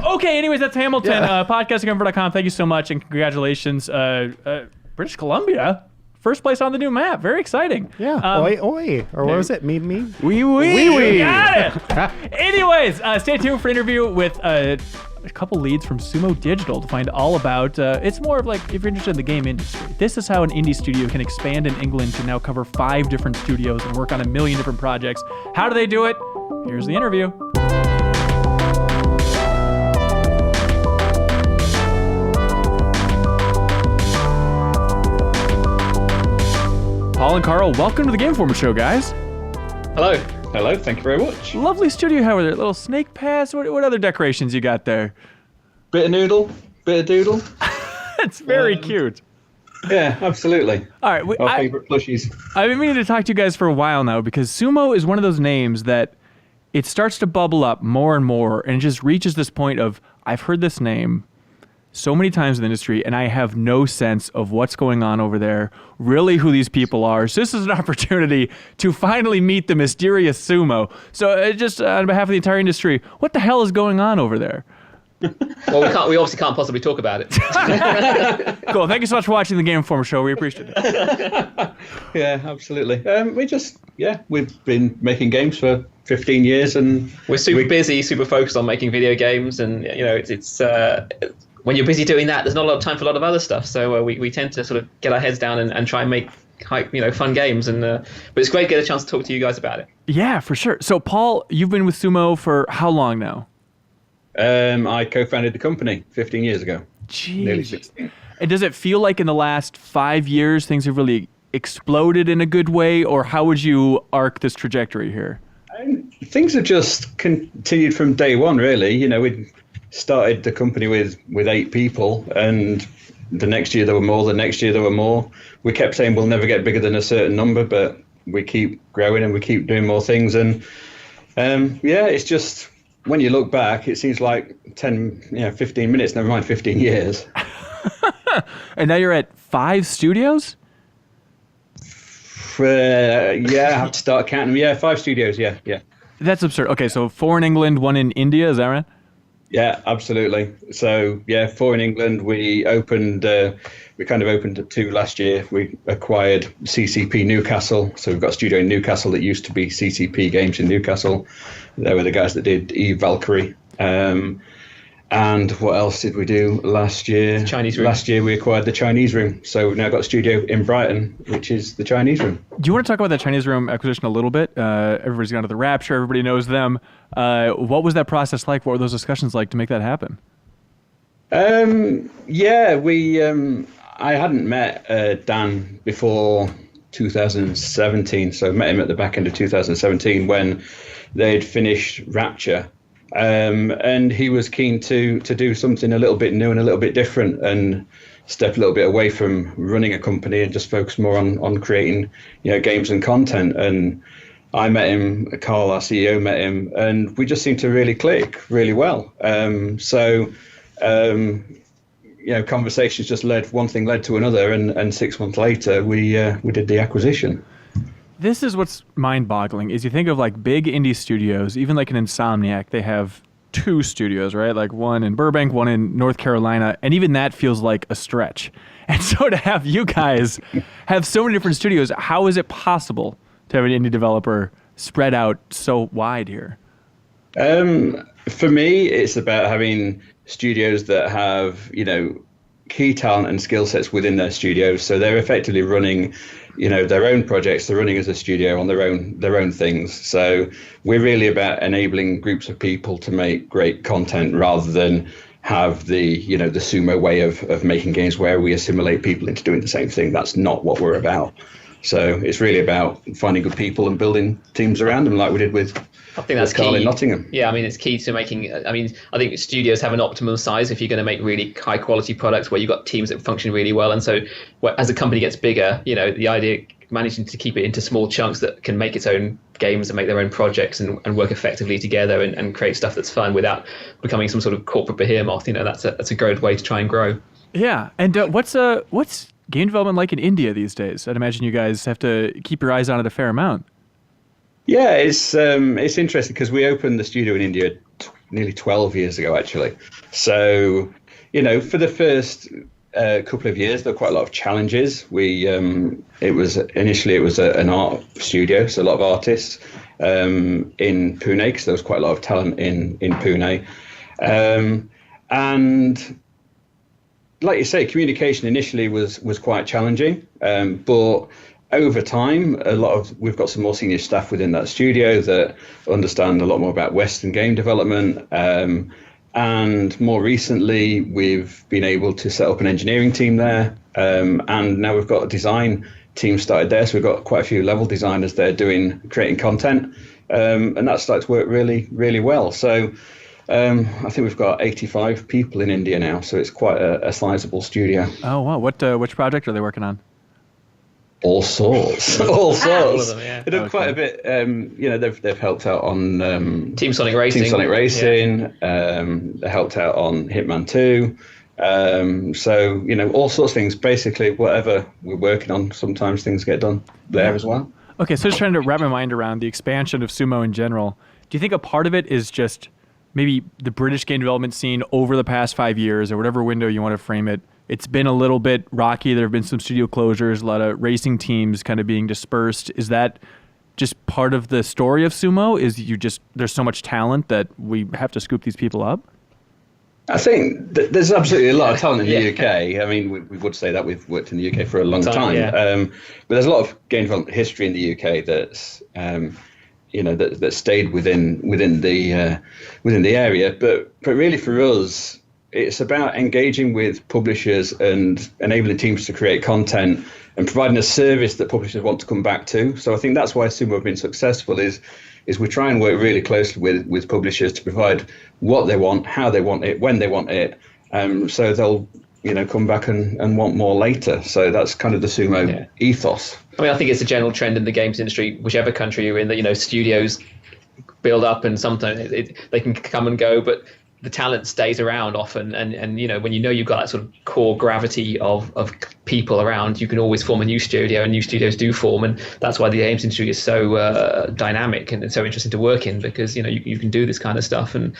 Okay, anyways, that's Hamilton. Podcastingcover.com. Thank you so much, and congratulations. British Columbia, first place on the new map. Very exciting.
Yeah. Oi, oi. Or what was it? Me, me?
Wee.
You got it. Anyways, stay tuned for an interview with a couple leads from Sumo Digital to find all about. It's more of like if you're interested in the game industry. This is how an indie studio can expand in England to now cover 5 different studios and work on 1 million different projects. How do they do it? Here's the interview. Paul and Karl, welcome to the Game Informer Show, guys.
Hello. Hello. Thank you very much.
Lovely studio. How are there? Little snake paths. What other decorations you got there?
Bit of noodle. Bit of doodle.
It's very cute.
Yeah, absolutely.
All right,
Our favorite plushies.
I've been meaning to talk to you guys for a while now because Sumo is one of those names that it starts to bubble up more and more, and it just reaches this point of, I've heard this name so many times in the industry, and I have no sense of what's going on over there, really who these people are. So this is an opportunity to finally meet the mysterious Sumo. So just on behalf of the entire industry, what the hell is going on over there?
Well, we obviously can't possibly talk about it.
Cool. Thank you so much for watching the Game Informer show. We appreciate it.
Yeah, absolutely. We've been making games for 15 years, and
We're super busy, super focused on making video games, and it's when you're busy doing that, there's not a lot of time for a lot of other stuff. So we tend to sort of get our heads down and try and make fun games. But it's great to get a chance to talk to you guys about it.
Yeah, for sure. So Paul, you've been with Sumo for how long now?
I co-founded the company 15 years ago.
Jeez.
Nearly 16.
And does it feel like in the last 5 years things have really exploded in a good way, or how would you arc this trajectory here?
Things have just continued from day one, really. We started the company with 8 people, and the next year there were more, the next year there were more. We kept saying we'll never get bigger than a certain number, but we keep growing and we keep doing more things. And it's just, when you look back, it seems like 15 minutes, never mind 15 years.
And now you're at 5 studios?
I have to start counting them. Yeah, 5 studios, yeah.
That's absurd. Okay, so 4 in England, 1 in India, is that right?
Yeah, absolutely. So, 4 in England. We opened 2 last year. We acquired CCP Newcastle. So we've got a studio in Newcastle that used to be CCP Games in Newcastle. They were the guys that did Eve Valkyrie. And what else did we do last year?
Chinese Room.
Last year we acquired the Chinese Room. So we've now got a studio in Brighton, which is the Chinese Room.
Do you want to talk about that Chinese Room acquisition a little bit? Everybody's gone to the Rapture. Everybody knows them. What was that process like? What were those discussions like to make that happen?
I hadn't met Dan before 2017. So I met him at the back end of 2017 when they'd finished Rapture. And he was keen to do something a little bit new and a little bit different, and step a little bit away from running a company and just focus more on creating games and content. And I met him, Karl, our CEO, met him, and we just seemed to really click really well. Conversations just one thing led to another, and 6 months later we did the acquisition.
This is what's mind-boggling, is you think of like big indie studios, even like an Insomniac, they have 2 studios, right? Like 1 in Burbank, 1 in North Carolina, and even that feels like a stretch. And so to have you guys have so many different studios, how is it possible to have an indie developer spread out so wide here?
For me, it's about having studios that have, key talent and skill sets within their studios. So they're effectively running their own projects. They're running as a studio on their own things. So we're really about enabling groups of people to make great content rather than have the Sumo way of making games where we assimilate people into doing the same thing. That's not what we're about. So it's really about finding good people and building teams around them, like we did with
I think that's
Karl
key.
in Nottingham.
Yeah, I mean, it's key to making. I think studios have an optimum size if you're going to make really high quality products where you've got teams that function really well. And so, as a company gets bigger, the idea managing to keep it into small chunks that can make its own games and make their own projects and work effectively together and create stuff that's fun without becoming some sort of corporate behemoth. That's a great way to try and grow.
Yeah, and what's game development like in India these days? I'd imagine you guys have to keep your eyes on it a fair amount.
Yeah, it's interesting because we opened the studio in India nearly 12 years ago, actually. So, for the first couple of years, there were quite a lot of challenges. It was an art studio, so a lot of artists in Pune, because there was quite a lot of talent in Pune. And like you say, communication initially was quite challenging, but over time, we've got some more senior staff within that studio that understand a lot more about Western game development. And more recently, we've been able to set up an engineering team there. And now we've got a design team started there. So we've got quite a few level designers there creating content. And that starts to work really, really well. So I think we've got 85 people in India now, so it's quite a sizable studio.
Oh wow! Which project are they working on?
All sorts, all sorts.
All of them, yeah.
They've done quite a bit. They've helped out on
Team Sonic Racing.
Team Sonic Racing. They helped out on Hitman 2. So all sorts of things. Basically, whatever we're working on, sometimes things get done there as well.
Okay, so just trying to wrap my mind around the expansion of Sumo in general. Do you think a part of it is just maybe the British game development scene over the past 5 years, or whatever window you want to frame it? It's been a little bit rocky. There have been some studio closures, a lot of racing teams kind of being dispersed. Is that just part of the story of Sumo? There's so much talent that we have to scoop these people up?
I think there's absolutely a lot of talent in the UK. I mean, we would say that we've worked in the UK for a long time. But there's a lot of game development history in the UK that's that stayed within the area. But really for us, it's about engaging with publishers and enabling teams to create content and providing a service that publishers want to come back to. So I think that's why Sumo have been successful is we try and work really closely with publishers to provide what they want, how they want it, when they want it. So they'll come back and want more later. So that's kind of the Sumo ethos.
I mean, I think it's a general trend in the games industry, whichever country you're in, that studios build up and sometimes they can come and go, but the talent stays around often, and when you've got that sort of core gravity of people around, you can always form a new studio, and new studios do form, and that's why the games industry is so dynamic and so interesting to work in, because you can do this kind of stuff. And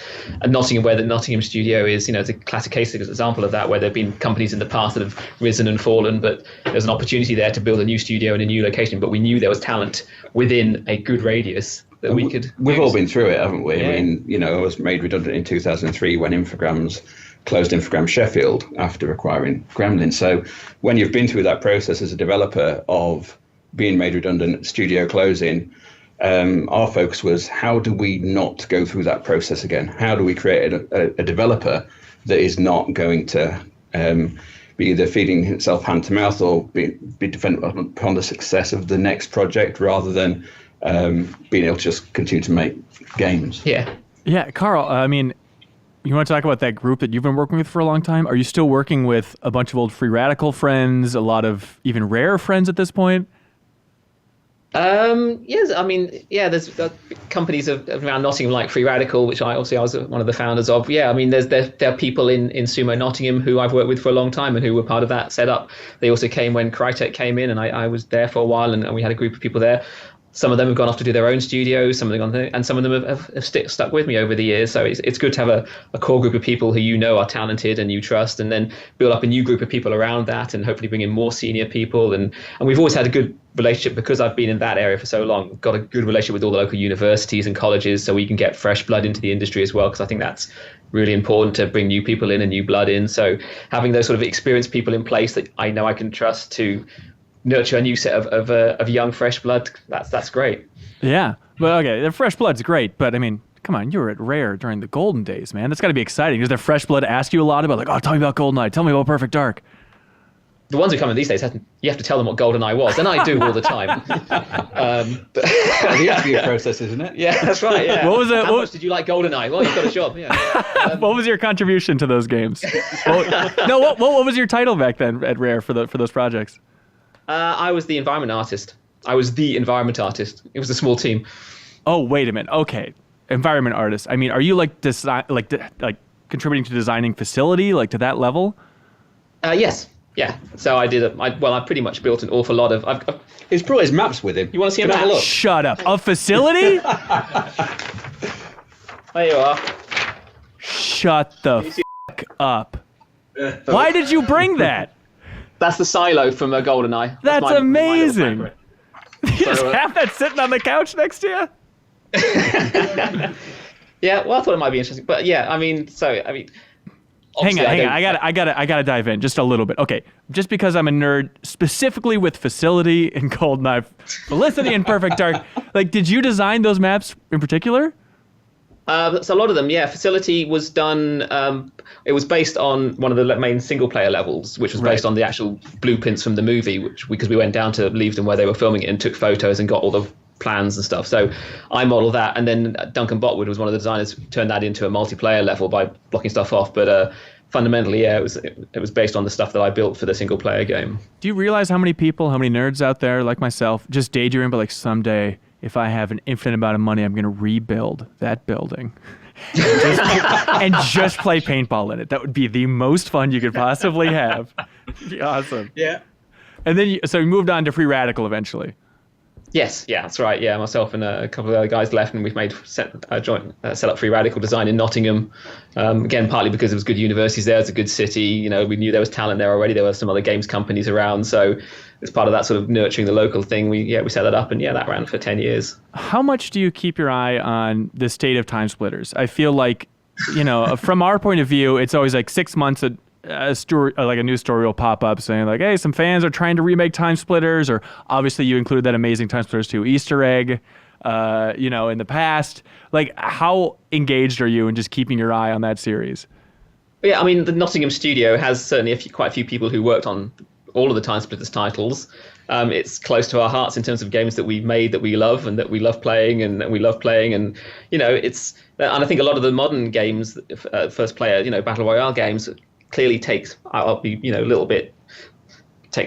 Nottingham, where the Nottingham studio is, it's a classic case example of that, where there have been companies in the past that have risen and fallen, but there's an opportunity there to build a new studio in a new location, but we knew there was talent within a good radius that we could
We've
use.
all been through it, haven't we?
Yeah.
I mean, I was made redundant in 2003 when Infogrames closed Infogrames Sheffield after acquiring Gremlin. So when you've been through that process as a developer of being made redundant, studio closing, our focus was, how do we not go through that process again? How do we create a developer that is not going to be either feeding itself hand to mouth or be dependent upon the success of the next project, rather than being able to just continue to make games.
Yeah, Karl, I mean, you want to talk about that group that you've been working with for a long time? Are you still working with a bunch of old Free Radical friends, a lot of even Rare friends at this point?
Yes, I mean, there's companies around Nottingham like Free Radical, which I was one of the founders of. Yeah, I mean, there are people in Sumo Nottingham who I've worked with for a long time and who were part of that setup. They also came when Crytek came in, and I was there for a while, and we had a group of people there. Some of them have gone off to do their own studios, some of them and some of them have stuck with me over the years. So it's good to have a core group of people who are talented and you trust, and then build up a new group of people around that, and hopefully bring in more senior people. And we've always had a good relationship, because I've been in that area for so long. Got a good relationship with all the local universities and colleges, so we can get fresh blood into the industry as well, because I think that's really important, to bring new people in and new blood in. So having those sort of experienced people in place that I know I can trust to nurture a new set of young fresh blood, that's great.
Yeah, well, okay, the fresh blood's great, but I mean, come on, you were at Rare during the golden days, man. That's got to be exciting. Does their fresh blood ask you a lot about, like, oh, tell me about GoldenEye, tell me about Perfect Dark?
The ones who come in these days, you have to tell them what GoldenEye was, and I do all the time.
The interview process, isn't it?
Yeah, that's right. Yeah. How much did you like GoldenEye? Well, you've got a job. Yeah.
What was your contribution to those games? What was your title back then at Rare for those projects?
I was the environment artist. It was a small team.
Oh, wait a minute. Okay, environment artist. I mean, are you like contributing to designing facility, like to that level?
Yes. Yeah. So I pretty much built an awful lot of.
He's brought his maps with him.
You want to see a
Can I
map?
have a look?
Shut up. A facility?
There you are.
Shut the f*** up. Why did you bring that?
That's the silo from a GoldenEye.
That's amazing. You just have that sitting on the couch next to you?
Yeah, well, I thought it might be interesting, but yeah, I mean.
Hang on. I gotta dive in just a little bit. Okay, just because I'm a nerd, specifically with Facility and GoldenEye, Felicity and Perfect Dark. Like, did you design those maps in particular?
So a lot of them, yeah. Facility was done. It was based on one of the main single-player levels, which was based on the actual blueprints from the movie. Because we went down to Leavesden where they were filming it and took photos and got all the plans and stuff. So I modeled that, and then Duncan Botwood was one of the designers who turned that into a multiplayer level by blocking stuff off. But fundamentally, yeah, it was based on the stuff that I built for the single player game.
Do you realize how many people, how many nerds out there like myself, just daydream, but like someday, if I have an infinite amount of money, I'm going to rebuild that building and just play paintball in it. That would be the most fun you could possibly have. It'd be awesome.
Yeah.
And then so you moved on to Free Radical eventually.
Yes, yeah, that's right. Yeah, myself and a couple of other guys left, and we've set up Free Radical Design in Nottingham. Again, partly because there was good universities there. It's a good city. You know, we knew there was talent there already. There were some other games companies around, so as part of that sort of nurturing the local thing, we set that up, and that ran for 10 years.
How much do you keep your eye on the state of Time Splitters? I feel like, from our point of view, it's always like 6 months a story, like a news story will pop up saying like, hey, some fans are trying to remake Time Splitters, or obviously you included that amazing Time Splitters 2 Easter egg, in the past. Like, how engaged are you in just keeping your eye on that series?
Yeah, I mean, the Nottingham studio has certainly quite a few people who worked on all of the Time Splitters titles. It's close to our hearts in terms of games that we've made that we love and that we love playing and it's, and I think a lot of the modern games, first player, battle royale games, clearly take a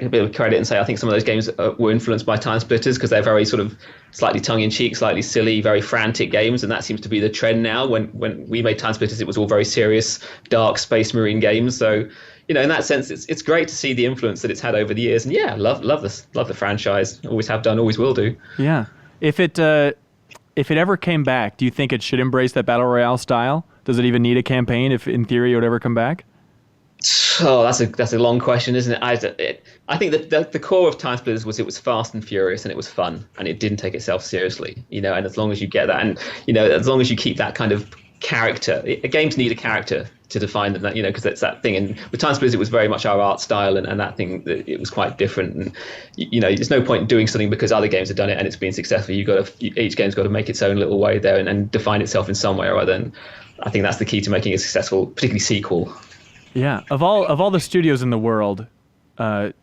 bit of credit and say I think some of those games were influenced by Time Splitters because they're very sort of slightly tongue-in-cheek, slightly silly, very frantic games, and that seems to be the trend now. When we made Time Splitters, it was all very serious, dark Space Marine games. So, in that sense, it's great to see the influence that it's had over the years. And yeah, love the franchise. Always have done, always will do.
Yeah. If it ever came back, do you think it should embrace that battle royale style? Does it even need a campaign if, in theory, it would ever come back?
Oh, that's a long question, isn't it? I think that the core of Time Splitters was it was fast and furious and it was fun and it didn't take itself seriously, and as long as you get that and, as long as you keep that kind of character, games need a character to define them, because that's that thing. And with Time Splitters, it was very much our art style and that thing, that it was quite different. And, there's no point in doing something because other games have done it and it's been successful. Each game's got to make its own little way there and define itself in some way or other. And I think that's the key to making a successful, particularly sequel.
Yeah, of all the studios in the world, to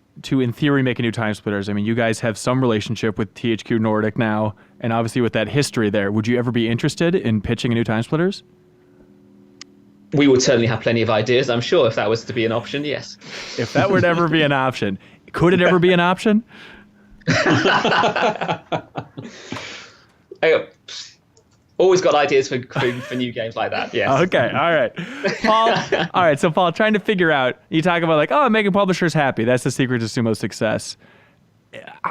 in theory make a new Time Splitters, I mean, you guys have some relationship with THQ Nordic now, and obviously with that history there, would you ever be interested in pitching a new Time Splitters?
We would certainly have plenty of ideas, I'm sure, if that was to be an option, yes.
If that would ever be an option. Could it ever be an option?
Always got ideas for new games like that, yes.
Okay, all right. Paul, all right, so Paul, trying to figure out, you talk about like, making publishers happy. That's the secret to Sumo's success.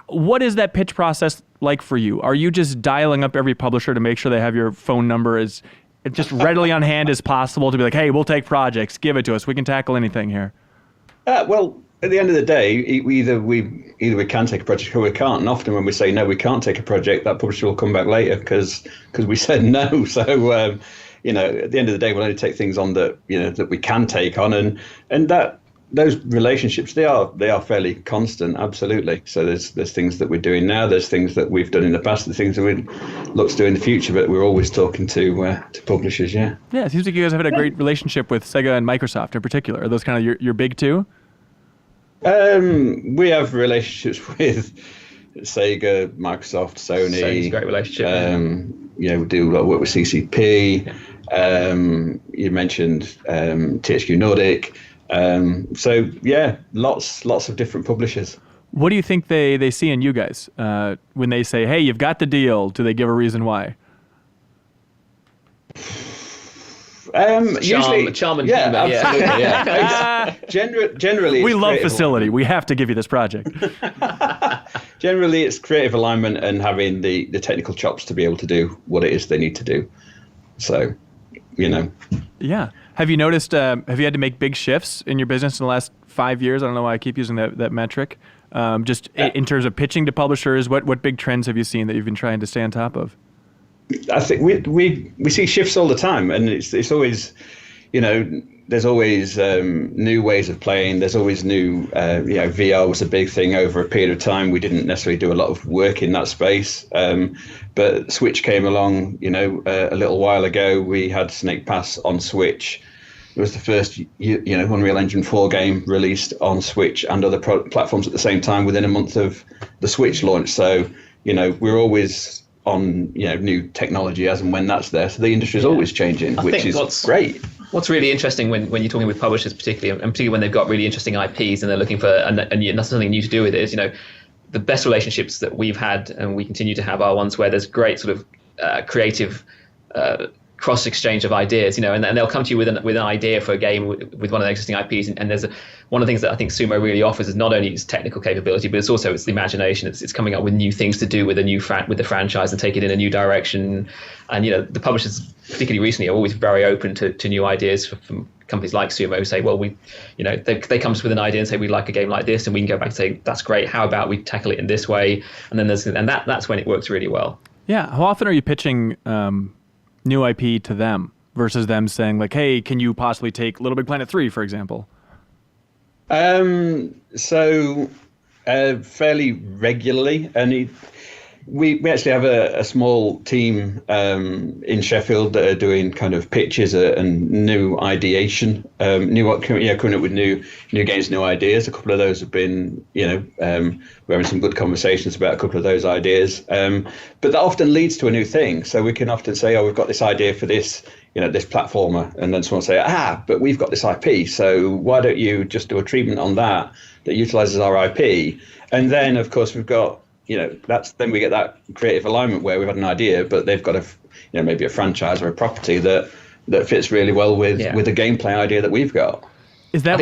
What is that pitch process like for you? Are you just dialing up every publisher to make sure they have your phone number as just readily on hand as possible to be like, hey, we'll take projects, give it to us. We can tackle anything here.
Well, at the end of the day, either we can take a project or we can't. And often when we say no, we can't take a project, that publisher will come back later because we said no. So at the end of the day, we'll only take things on that that we can take on, and that those relationships they are fairly constant, absolutely. So there's things that we're doing now, there's things that we've done in the past, there's things that we look to do in the future, but we're always talking to publishers. Yeah.
Yeah, it seems like you guys have had a great relationship with Sega and Microsoft in particular. Are those kind of your big two?
We have relationships with Sega, Microsoft, Sony.
Sony's a great relationship.
We do a lot of work with CCP. You mentioned THQ Nordic. So yeah, lots of different publishers.
What do you think they see in you guys when they say, "Hey, you've got the deal"? Do they give a reason why?
Usually,
charm and
yeah,
humor.
absolutely, yeah. Generally,
we
it's
love
creative
facility.
alignment.
We have to give you this project.
Generally, it's creative alignment and having the technical chops to be able to do what it is they need to do. So,
Yeah. Have you noticed? Have you had to make big shifts in your business in the last 5 years? I don't know why I keep using that metric. In terms of pitching to publishers, what big trends have you seen that you've been trying to stay on top of?
I think we see shifts all the time, and it's always, there's always new ways of playing. There's always new, VR was a big thing over a period of time. We didn't necessarily do a lot of work in that space, but Switch came along, a little while ago. We had Snake Pass on Switch. It was the first, Unreal Engine 4 game released on Switch and other platforms at the same time within a month of the Switch launch. So, we're always on new technology as and when that's there. So the industry is always changing, which is great.
What's really interesting when you're talking with publishers, particularly when they've got really interesting IPs and they're looking for and that's something new to do with it, is the best relationships that we've had and we continue to have are ones where there's great sort of creative cross exchange of ideas, and they'll come to you with an idea for a game with one of the existing IPs, and there's one of the things that I think Sumo really offers is not only its technical capability, but it's the imagination. It's coming up with new things to do with the franchise and take it in a new direction. And the publishers, particularly recently, are always very open to new ideas from companies like Sumo who say, well, they come to us with an idea and say we'd like a game like this, and we can go back and say that's great. How about we tackle it in this way? And then that's when it works really well. Yeah.
How often are you pitching new IP to them versus them saying like, hey, can you possibly take Little Big Planet 3, for example?
So fairly regularly, and we actually have a small team in Sheffield that are doing kind of pitches and new ideation, coming up with new games, new ideas. A couple of those have been, we're having some good conversations about a couple of those ideas. But that often leads to a new thing. So we can often say, we've got this idea for this, this platformer, and then someone will say, but we've got this IP. So why don't you just do a treatment on that utilizes our IP? And then, of course, we've got, then we get that creative alignment where we've had an idea, but they've got maybe a franchise or a property that fits really well with the gameplay idea that we've got.
Is that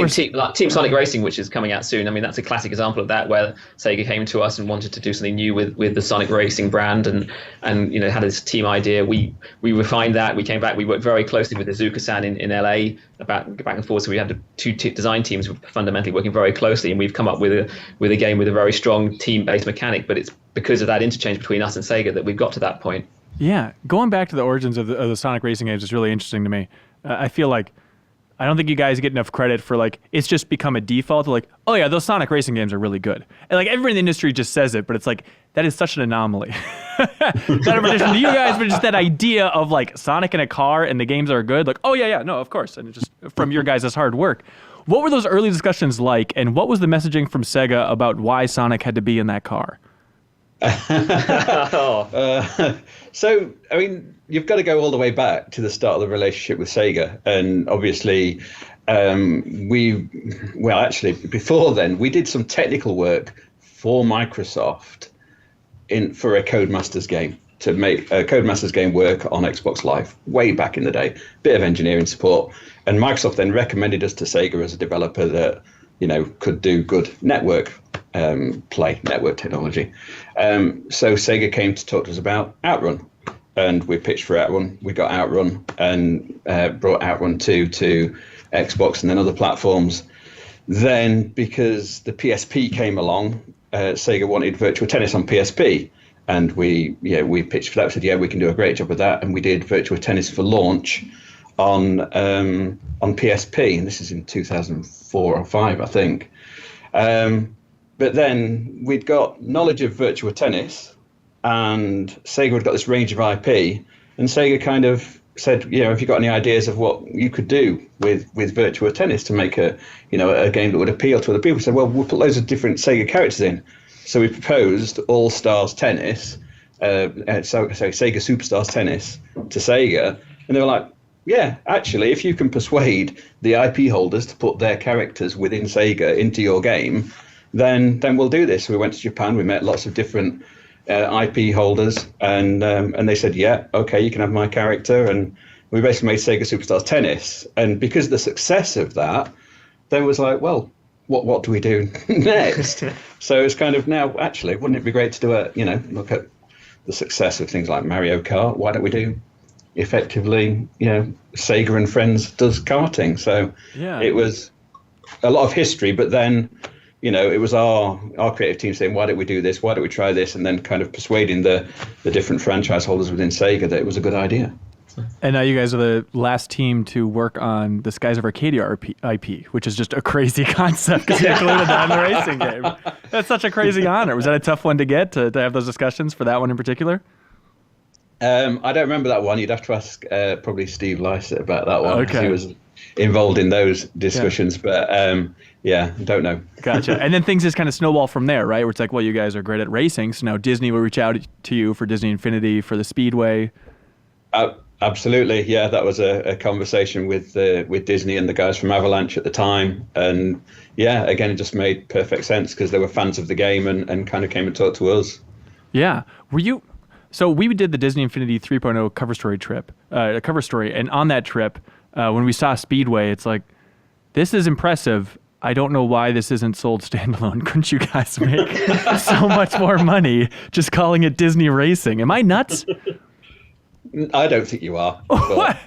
Team Sonic Racing, which is coming out soon? I mean, that's a classic example of that, where Sega came to us and wanted to do something new with the Sonic Racing brand, and had this team idea. We refined that. We came back. We worked very closely with Izuka-san in LA about back and forth. So we had the two design teams fundamentally working very closely, and we've come up with a game with a very strong team-based mechanic. But it's because of that interchange between us and Sega that we've got to that point.
Yeah, going back to the origins of the Sonic Racing games is really interesting to me. I feel like I don't think you guys get enough credit for it's just become a default. Oh yeah, those Sonic Racing games are really good. And everybody in the industry just says it, but it's that is such an anomaly. Not in relation to you guys, but just that idea of Sonic in a car and the games are good. Oh yeah, no, of course. And just from your guys' hard work. What were those early discussions like, and what was the messaging from Sega about why Sonic had to be in that car?
So, I mean, you've got to go all the way back to the start of the relationship with Sega. And obviously, actually, before then, we did some technical work for Microsoft for a Codemasters game, to make a Codemasters game work on Xbox Live way back in the day. Bit of engineering support. And Microsoft then recommended us to Sega as a developer that, could do good network network technology. So Sega came to talk to us about Outrun, and we pitched for Outrun. We got Outrun and brought Outrun 2 to Xbox and then other platforms. Then, because the PSP came along, Sega wanted Virtual Tennis on PSP, and we pitched for that. We said, we can do a great job with that, and we did Virtual Tennis for launch on PSP, and this is in 2004 or 5, I think. But then we'd got knowledge of Virtua Tennis, and Sega had got this range of IP, and Sega kind of said, have you got any ideas of what you could do with Virtua Tennis to make a game that would appeal to other people? So, well, we'll put loads of different Sega characters in. So we proposed All Stars Tennis, Sega Superstars Tennis to Sega, and they were like, yeah, actually, if you can persuade the IP holders to put their characters within Sega into your game, then we'll do this. We went to Japan. We met lots of different IP holders, and they said, yeah, okay, you can have my character. And we basically made Sega Superstars Tennis. And because of the success of that, there was well, what do we do next? So it's kind of now, actually, wouldn't it be great to do look at the success of things like Mario Kart? Why don't we do effectively, Sega and Friends does karting? So It was a lot of history, but then, it was our creative team saying, why don't we do this? Why don't we try this? And then kind of persuading the different franchise holders within Sega that it was a good idea.
And now you guys are the last team to work on the Skies of Arcadia IP, which is just a crazy concept because you included that in the racing game. That's such a crazy honor. Was that a tough one to get, to have those discussions for that one in particular?
I don't remember that one. You'd have to ask probably Steve Lysett about that one.
Okay.
involved in those discussions, but yeah, don't know.
Gotcha. And then things just kind of snowball from there, right? Where it's like, well, you guys are great at racing, so now Disney will reach out to you for Disney Infinity, for the Speedway.
Absolutely, yeah. That was a conversation with Disney and the guys from Avalanche at the time, and yeah, again, it just made perfect sense because they were fans of the game and kind of came and talked to us.
Yeah. Were you? So we did the Disney Infinity 3.0 cover story trip, cover story, and on that trip, when we saw Speedway, it's like, this is impressive. I don't know why this isn't sold standalone. Couldn't you guys make so much more money just calling it Disney Racing? Am I nuts?
I don't think you are.
What?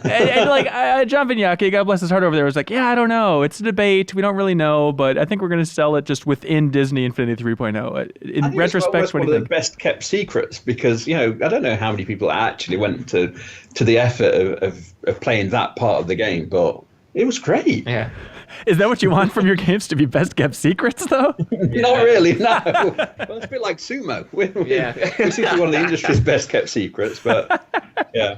and like John Vignacchi, God bless his heart over there, was like, yeah, I don't know. It's a debate. We don't really know, but I think we're going to sell it just within Disney Infinity 3.0. In retrospect, what do you think?
It's one of the best kept secrets because, I don't know how many people actually went to the effort of playing that part of the game, but it was great.
Yeah.
Is that what you want from your games, to be best kept secrets, though?
Not really, no. Well, it's a bit like Sumo. We seem to be one of the industry's best kept secrets, but yeah.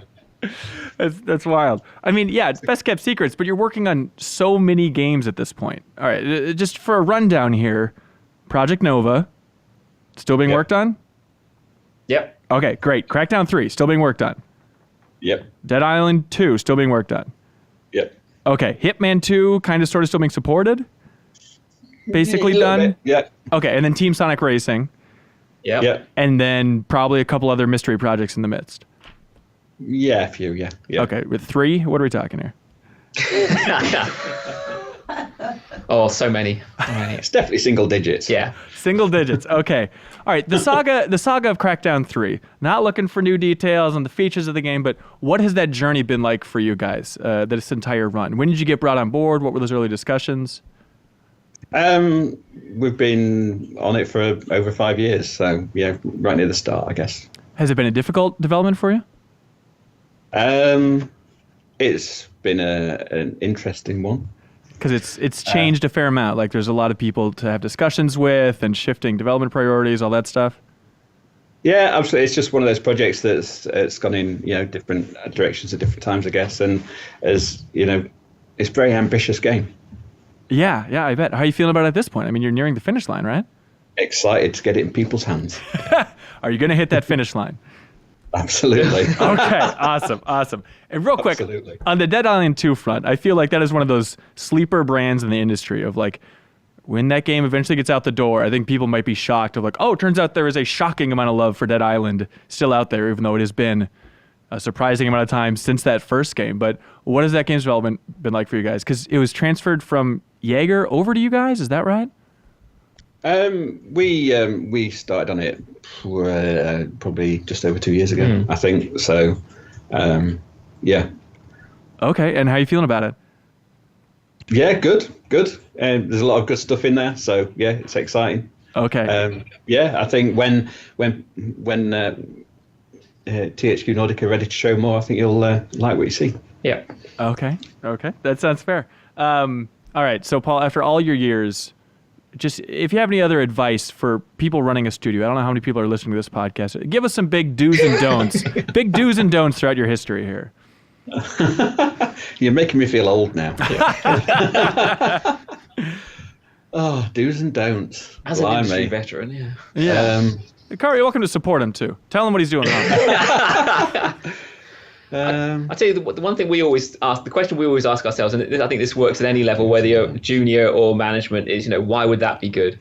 That's wild. I mean, yeah, it's best kept secrets, but you're working on so many games at this point. All right, just for a rundown here, Project Nova, still being worked on?
Yep.
Okay, great. Crackdown 3, still being worked on.
Yep.
Dead Island 2, still being worked on.
Yep.
Okay, Hitman 2, kind of sort of still being supported? Basically done?
Bit. Yeah.
Okay, and then Team Sonic Racing.
Yep.
Yep.
And then probably a couple other mystery projects in the midst.
Yeah, a few, yeah.
Okay, with 3, what are we talking here?
Oh, so many.
It's definitely single digits.
Yeah.
Single digits. Okay. All right. The saga of Crackdown 3. Not looking for new details on the features of the game, but what has that journey been like for you guys? This entire run. When did you get brought on board? What were those early discussions?
We've been on it for over 5 years, so yeah, right near the start, I guess.
Has it been a difficult development for you?
It's been an interesting one.
Because it's changed a fair amount. Like there's a lot of people to have discussions with and shifting development priorities, all that stuff.
Yeah, absolutely. It's just one of those projects it's gone in different directions at different times, I guess. And it's a very ambitious game.
Yeah, I bet. How are you feeling about it at this point? I mean, you're nearing the finish line, right?
Excited to get it in people's hands.
Are you going to hit that finish line?
Absolutely.
Okay, awesome. And real quick,
Absolutely.
On the Dead Island 2 front, I feel like that is one of those sleeper brands in the industry of like, when that game eventually gets out the door, I think people might be shocked of like, oh, it turns out there is a shocking amount of love for Dead Island still out there, even though it has been a surprising amount of time since that first game. But what has that game's development been like for you guys? Because it was transferred from Jaeger over to you guys, is that right?
We started on it probably just over 2 years ago, I think. So, yeah.
Okay, and how are you feeling about it?
Yeah, good. There's a lot of good stuff in there, so yeah, it's exciting.
Okay.
Yeah, I think when THQ Nordic are ready to show more, I think you'll like what you see.
Yeah.
Okay, that sounds fair. All right, so Paul, after all your years, just if you have any other advice for people running a studio, I don't know how many people are listening to this podcast. Give us some big do's and don'ts, big do's and don'ts throughout your history here.
You're making me feel old now. Oh, do's and don'ts.
As an industry veteran,
yeah. Karl, you're welcome to support him too. Tell him what he's doing wrong.
I tell you, the one thing we always ask, the question we always ask ourselves, and I think this works at any level, whether you're junior or management, is why would that be good?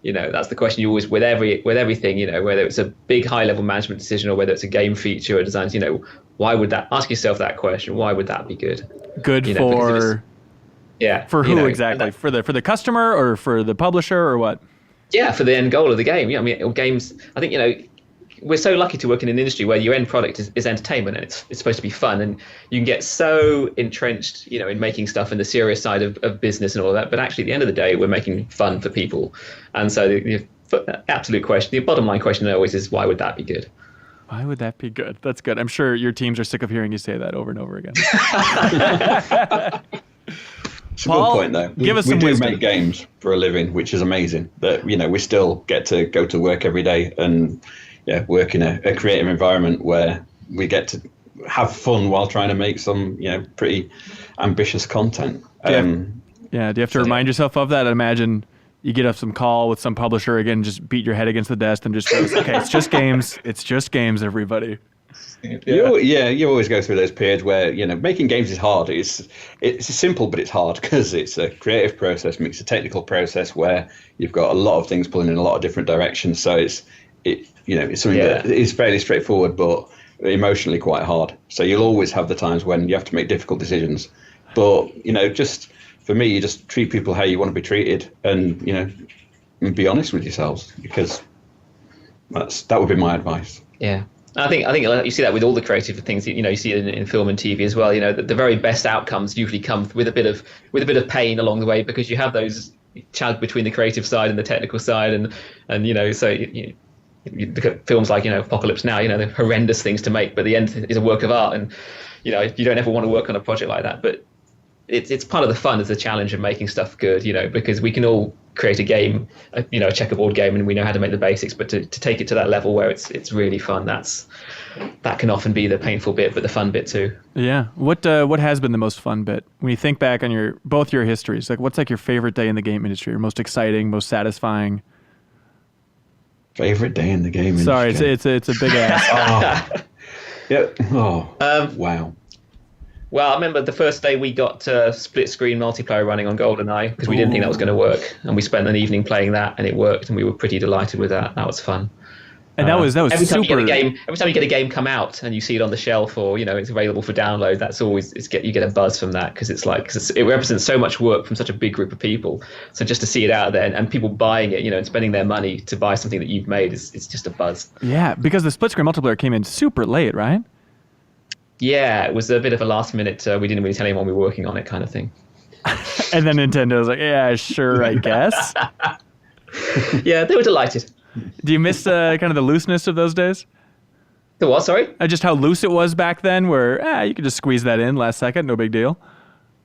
That's the question you always with everything. Whether it's a big high level management decision or whether it's a game feature or design. Why would that? Ask yourself that question. Why would that be good?
Good for for who exactly? For the customer or for the publisher or what?
Yeah, for the end goal of the game. I mean, games. I think we're so lucky to work in an industry where your end product is entertainment and it's supposed to be fun, and you can get so entrenched, in making stuff in the serious side of business and all that. But actually, at the end of the day, we're making fun for people, and so the absolute question, the bottom line question always is, why would that be good?
Why would that be good? That's good. I'm sure your teams are sick of hearing you say that over and over again.
It's a good point, though.
Give us some wisdom.
We do make games for a living, which is amazing. That we still get to go to work every day and work in a creative environment where we get to have fun while trying to make some, pretty ambitious content.
Do you have to remind yourself of that? I imagine you get up some call with some publisher again, just beat your head against the desk and just goes, okay, it's just games. It's just games, everybody.
You always go through those periods where, making games is hard. It's simple, but it's hard because it's a creative process, it's a technical process where you've got a lot of things pulling in a lot of different directions. So it's something that is fairly straightforward, but emotionally quite hard. So you'll always have the times when you have to make difficult decisions. But, just for me, you just treat people how you want to be treated and, and be honest with yourselves, because that would be my advice.
Yeah. I think you see that with all the creative things. You see it in film and TV as well. The very best outcomes usually come with a bit of pain along the way, because you have those challenge between the creative side and the technical side, and so you look at films like Apocalypse Now. They're horrendous things to make, but the end is a work of art, and you don't ever want to work on a project like that. But it's part of the fun, is the challenge of making stuff good. Because we can all create a game, a checkerboard game, and we know how to make the basics, but to take it to that level where it's really fun, that can often be the painful bit, but the fun bit too.
Yeah. What has been the most fun bit when you think back on both your histories? Like, what's your favorite day in the game industry, your most exciting, most satisfying?
Favorite day in the game industry?
Sorry, it's a big ass.
Yeah. Wow.
Well, I remember the first day we got split screen multiplayer running on GoldenEye, because we didn't think that was going to work, and we spent an evening playing that, and it worked, and we were pretty delighted with that. That was fun.
And that was
every time
super.
Every time you get a game come out and you see it on the shelf, or it's available for download, that's always you get a buzz from that, because it represents so much work from such a big group of people. So just to see it out there and people buying it, and spending their money to buy something that you've made, it's just a buzz.
Yeah, because the split screen multiplayer came in super late, right?
Yeah, it was a bit of a last minute. We didn't really tell anyone we were working on it, kind of thing.
And then Nintendo was like, "Yeah, sure, I guess."
Yeah, they were delighted.
Do you miss kind of the looseness of those days?
The what? Sorry.
Just how loose it was back then, where you could just squeeze that in last second, no big deal.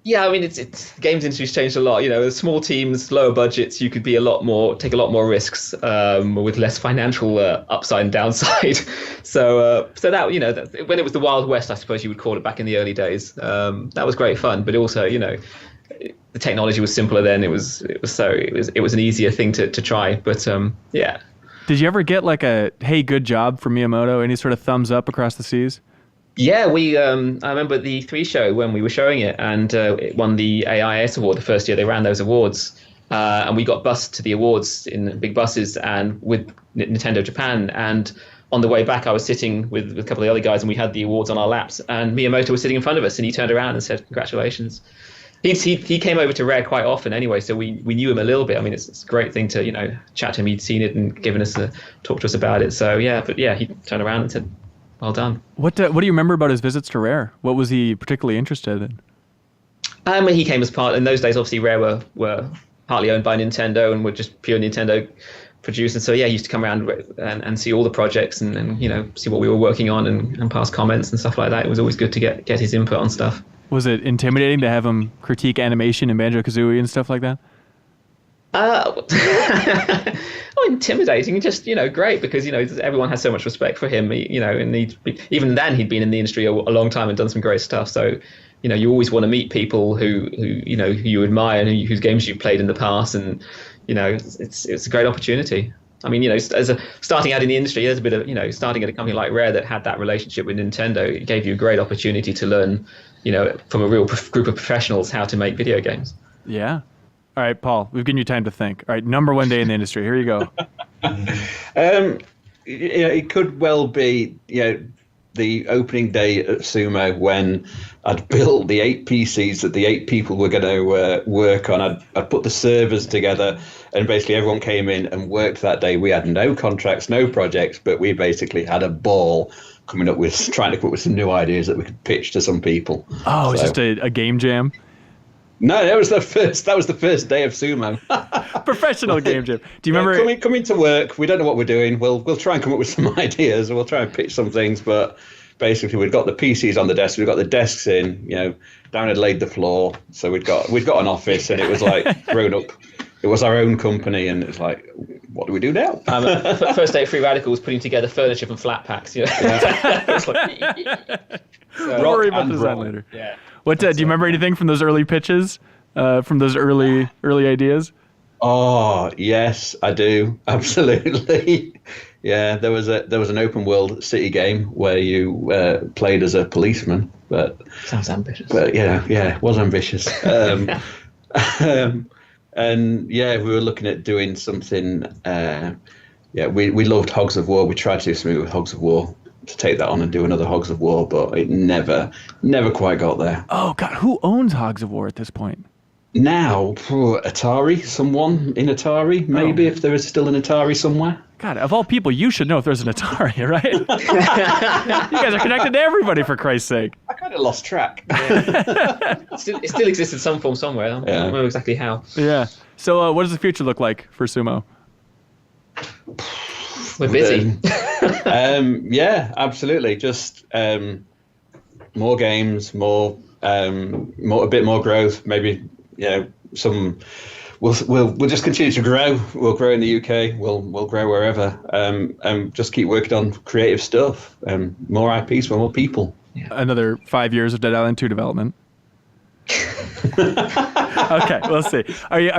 Yeah, I mean, it's games industry's changed a lot. Small teams, lower budgets, you could be take a lot more risks with less financial upside and downside. So that when it was the Wild West, I suppose you would call it, back in the early days. That was great fun, but also the technology was simpler then. It was an easier thing to try. But yeah.
Did you ever get like a "Hey, good job" from Miyamoto? Any sort of thumbs up across the seas?
Yeah, I remember at the E3 show when we were showing it, and it won the AIS award the first year they ran those awards. And we got bused to the awards in big buses and with Nintendo Japan. And on the way back, I was sitting with a couple of the other guys, and we had the awards on our laps. And Miyamoto was sitting in front of us, and he turned around and said, "Congratulations." He came over to Rare quite often anyway, so we knew him a little bit. I mean, it's a great thing to chat to him. He'd seen it and given us talk to us about it. So yeah, but yeah, he turned around and said, "Well done."
What do you remember about his visits to Rare? What was he particularly interested in?
He came as part, in those days, obviously Rare were partly owned by Nintendo and were just pure Nintendo producers. So yeah, he used to come around and see all the projects and see what we were working on and pass comments and stuff like that. It was always good to get his input on stuff. Was it intimidating to have him critique animation and Banjo-Kazooie and stuff like that? Intimidating, just great, because everyone has so much respect for him, and even then he'd been in the industry a long time and done some great stuff. So you always want to meet people who you admire and whose games you've played in the past, and it's a great opportunity. I mean, starting out in the industry, there's a bit of starting at a company like Rare that had that relationship with Nintendo. It gave you a great opportunity to learn from a real group of professionals how to make video games. Yeah. All right, Paul, we've given you time to think. All right, number one day in the industry. Here you go.
It could well be, the opening day at Sumo, when I'd built the 8 PCs that the 8 people were going to work on. I'd put the servers together, and basically everyone came in and worked that day. We had no contracts, no projects, but we basically had a ball trying to come up with some new ideas that we could pitch to some people.
Oh, it's just a game jam?
No, that was the first day of Sumo.
Professional game jam. Do you remember
coming to work? We don't know what we're doing. We'll try and come up with some ideas. We'll try and pitch some things. But basically, we've got the PCs on the desk. We've got the desks in. Down had laid the floor. So we'd got an office, and it was like grown it was our own company, and it's like, what do we do now?
First day at Free Radicals, putting together furniture from flat packs. You know? It's like,
We'll worry about the design later.
yeah.
What do you remember anything from those early pitches? From those early ideas?
Oh yes, I do, absolutely. Yeah, there was an open world city game where you played as a policeman, but
Sounds ambitious.
But yeah, it was ambitious. And yeah, we were looking at doing something. We loved Hogs of War. We tried to do something with Hogs of War, to take that on and do another Hogs of War, but it never quite got there.
Oh God, who owns Hogs of War at this point?
Now, Atari, someone in Atari, maybe, if there is still an Atari somewhere.
God, of all people, you should know if there's an Atari, right? You guys are connected to everybody, for Christ's sake.
I kind of lost track.
It still exists in some form somewhere. I don't know exactly how.
Yeah. So what does the future look like for Sumo?
We're busy.
Yeah, absolutely. Just more games, a bit more growth. Maybe some. We'll just continue to grow. We'll grow in the UK. We'll grow wherever. And just keep working on creative stuff. More IPs for more people.
Yeah.
Another 5 years of Dead Island 2 development. Okay, we'll see. Are you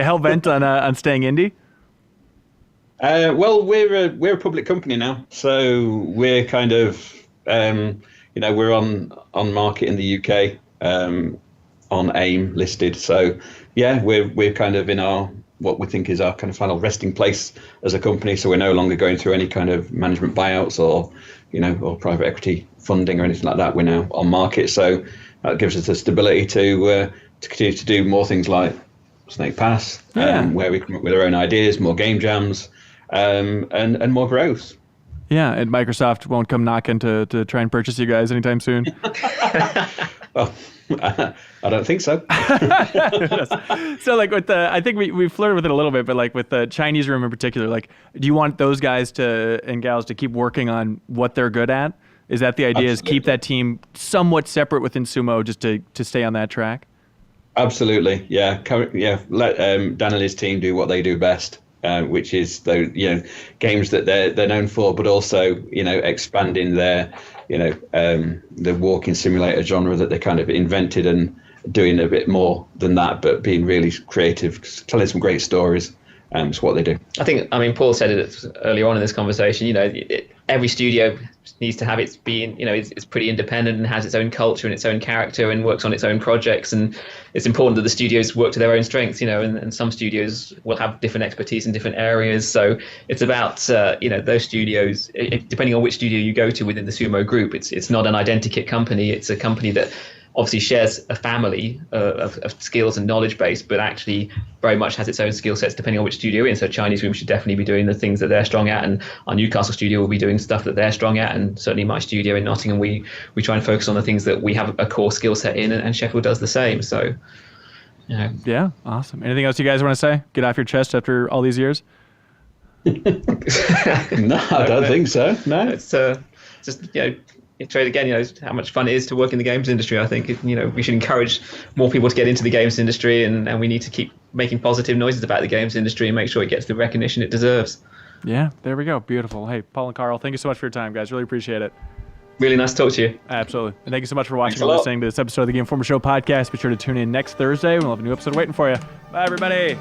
hell bent on staying indie?
Well, we're a public company now, so we're kind of we're on market in the UK, on AIM listed. So yeah, we're kind of in our what we think is our kind of final resting place as a company. So we're no longer going through any kind of management buyouts or private equity funding or anything like that. We're now on market, so that gives us the stability to continue to do more things like Snake Pass, where we come up with our own ideas, more game jams. And more growth.
Yeah, and Microsoft won't come knocking to try and purchase you guys anytime soon.
Well, I don't think so.
So, like I think we flirted with it a little bit, but like with the Chinese room in particular, like, do you want those guys and gals to keep working on what they're good at? Is that the idea? Absolutely. Is keep that team somewhat separate within Sumo just to stay on that track? Absolutely, yeah. Let Dan and his team do what they do best. Which is games that they're known for, but also expanding their the walking simulator genre that they kind of invented and doing a bit more than that, but being really creative, telling some great stories. It's what they do. I think, Paul said it earlier on in this conversation, every studio needs to have its being, it's pretty independent and has its own culture and its own character and works on its own projects. And it's important that the studios work to their own strengths, and some studios will have different expertise in different areas. So it's about, those studios, depending on which studio you go to within the Sumo group, it's not an identikit company. It's a company that obviously shares a family of skills and knowledge base, but actually very much has its own skill sets depending on which studio you're in. So Chinese room should definitely be doing the things that they're strong at, and our Newcastle studio will be doing stuff that they're strong at, and certainly my studio in Nottingham, we try and focus on the things that we have a core skill set in, and Sheffield does the same. So, Yeah, awesome. Anything else you guys want to say? Get off your chest after all these years?
No, I don't think so. No,
it's just trade again, how much fun it is to work in the games industry. I think we should encourage more people to get into the games industry, and we need to keep making positive noises about the games industry and make sure it gets the recognition it deserves. Yeah, there we go. Beautiful. Hey, Paul and Karl, thank you so much for your time, guys. Really appreciate it. Really nice to talk to you. Absolutely. And thank you so much for watching and listening to this episode of the Game Informer Show podcast. Be sure to tune in next Thursday. We'll have a new episode waiting for you. Bye, everybody.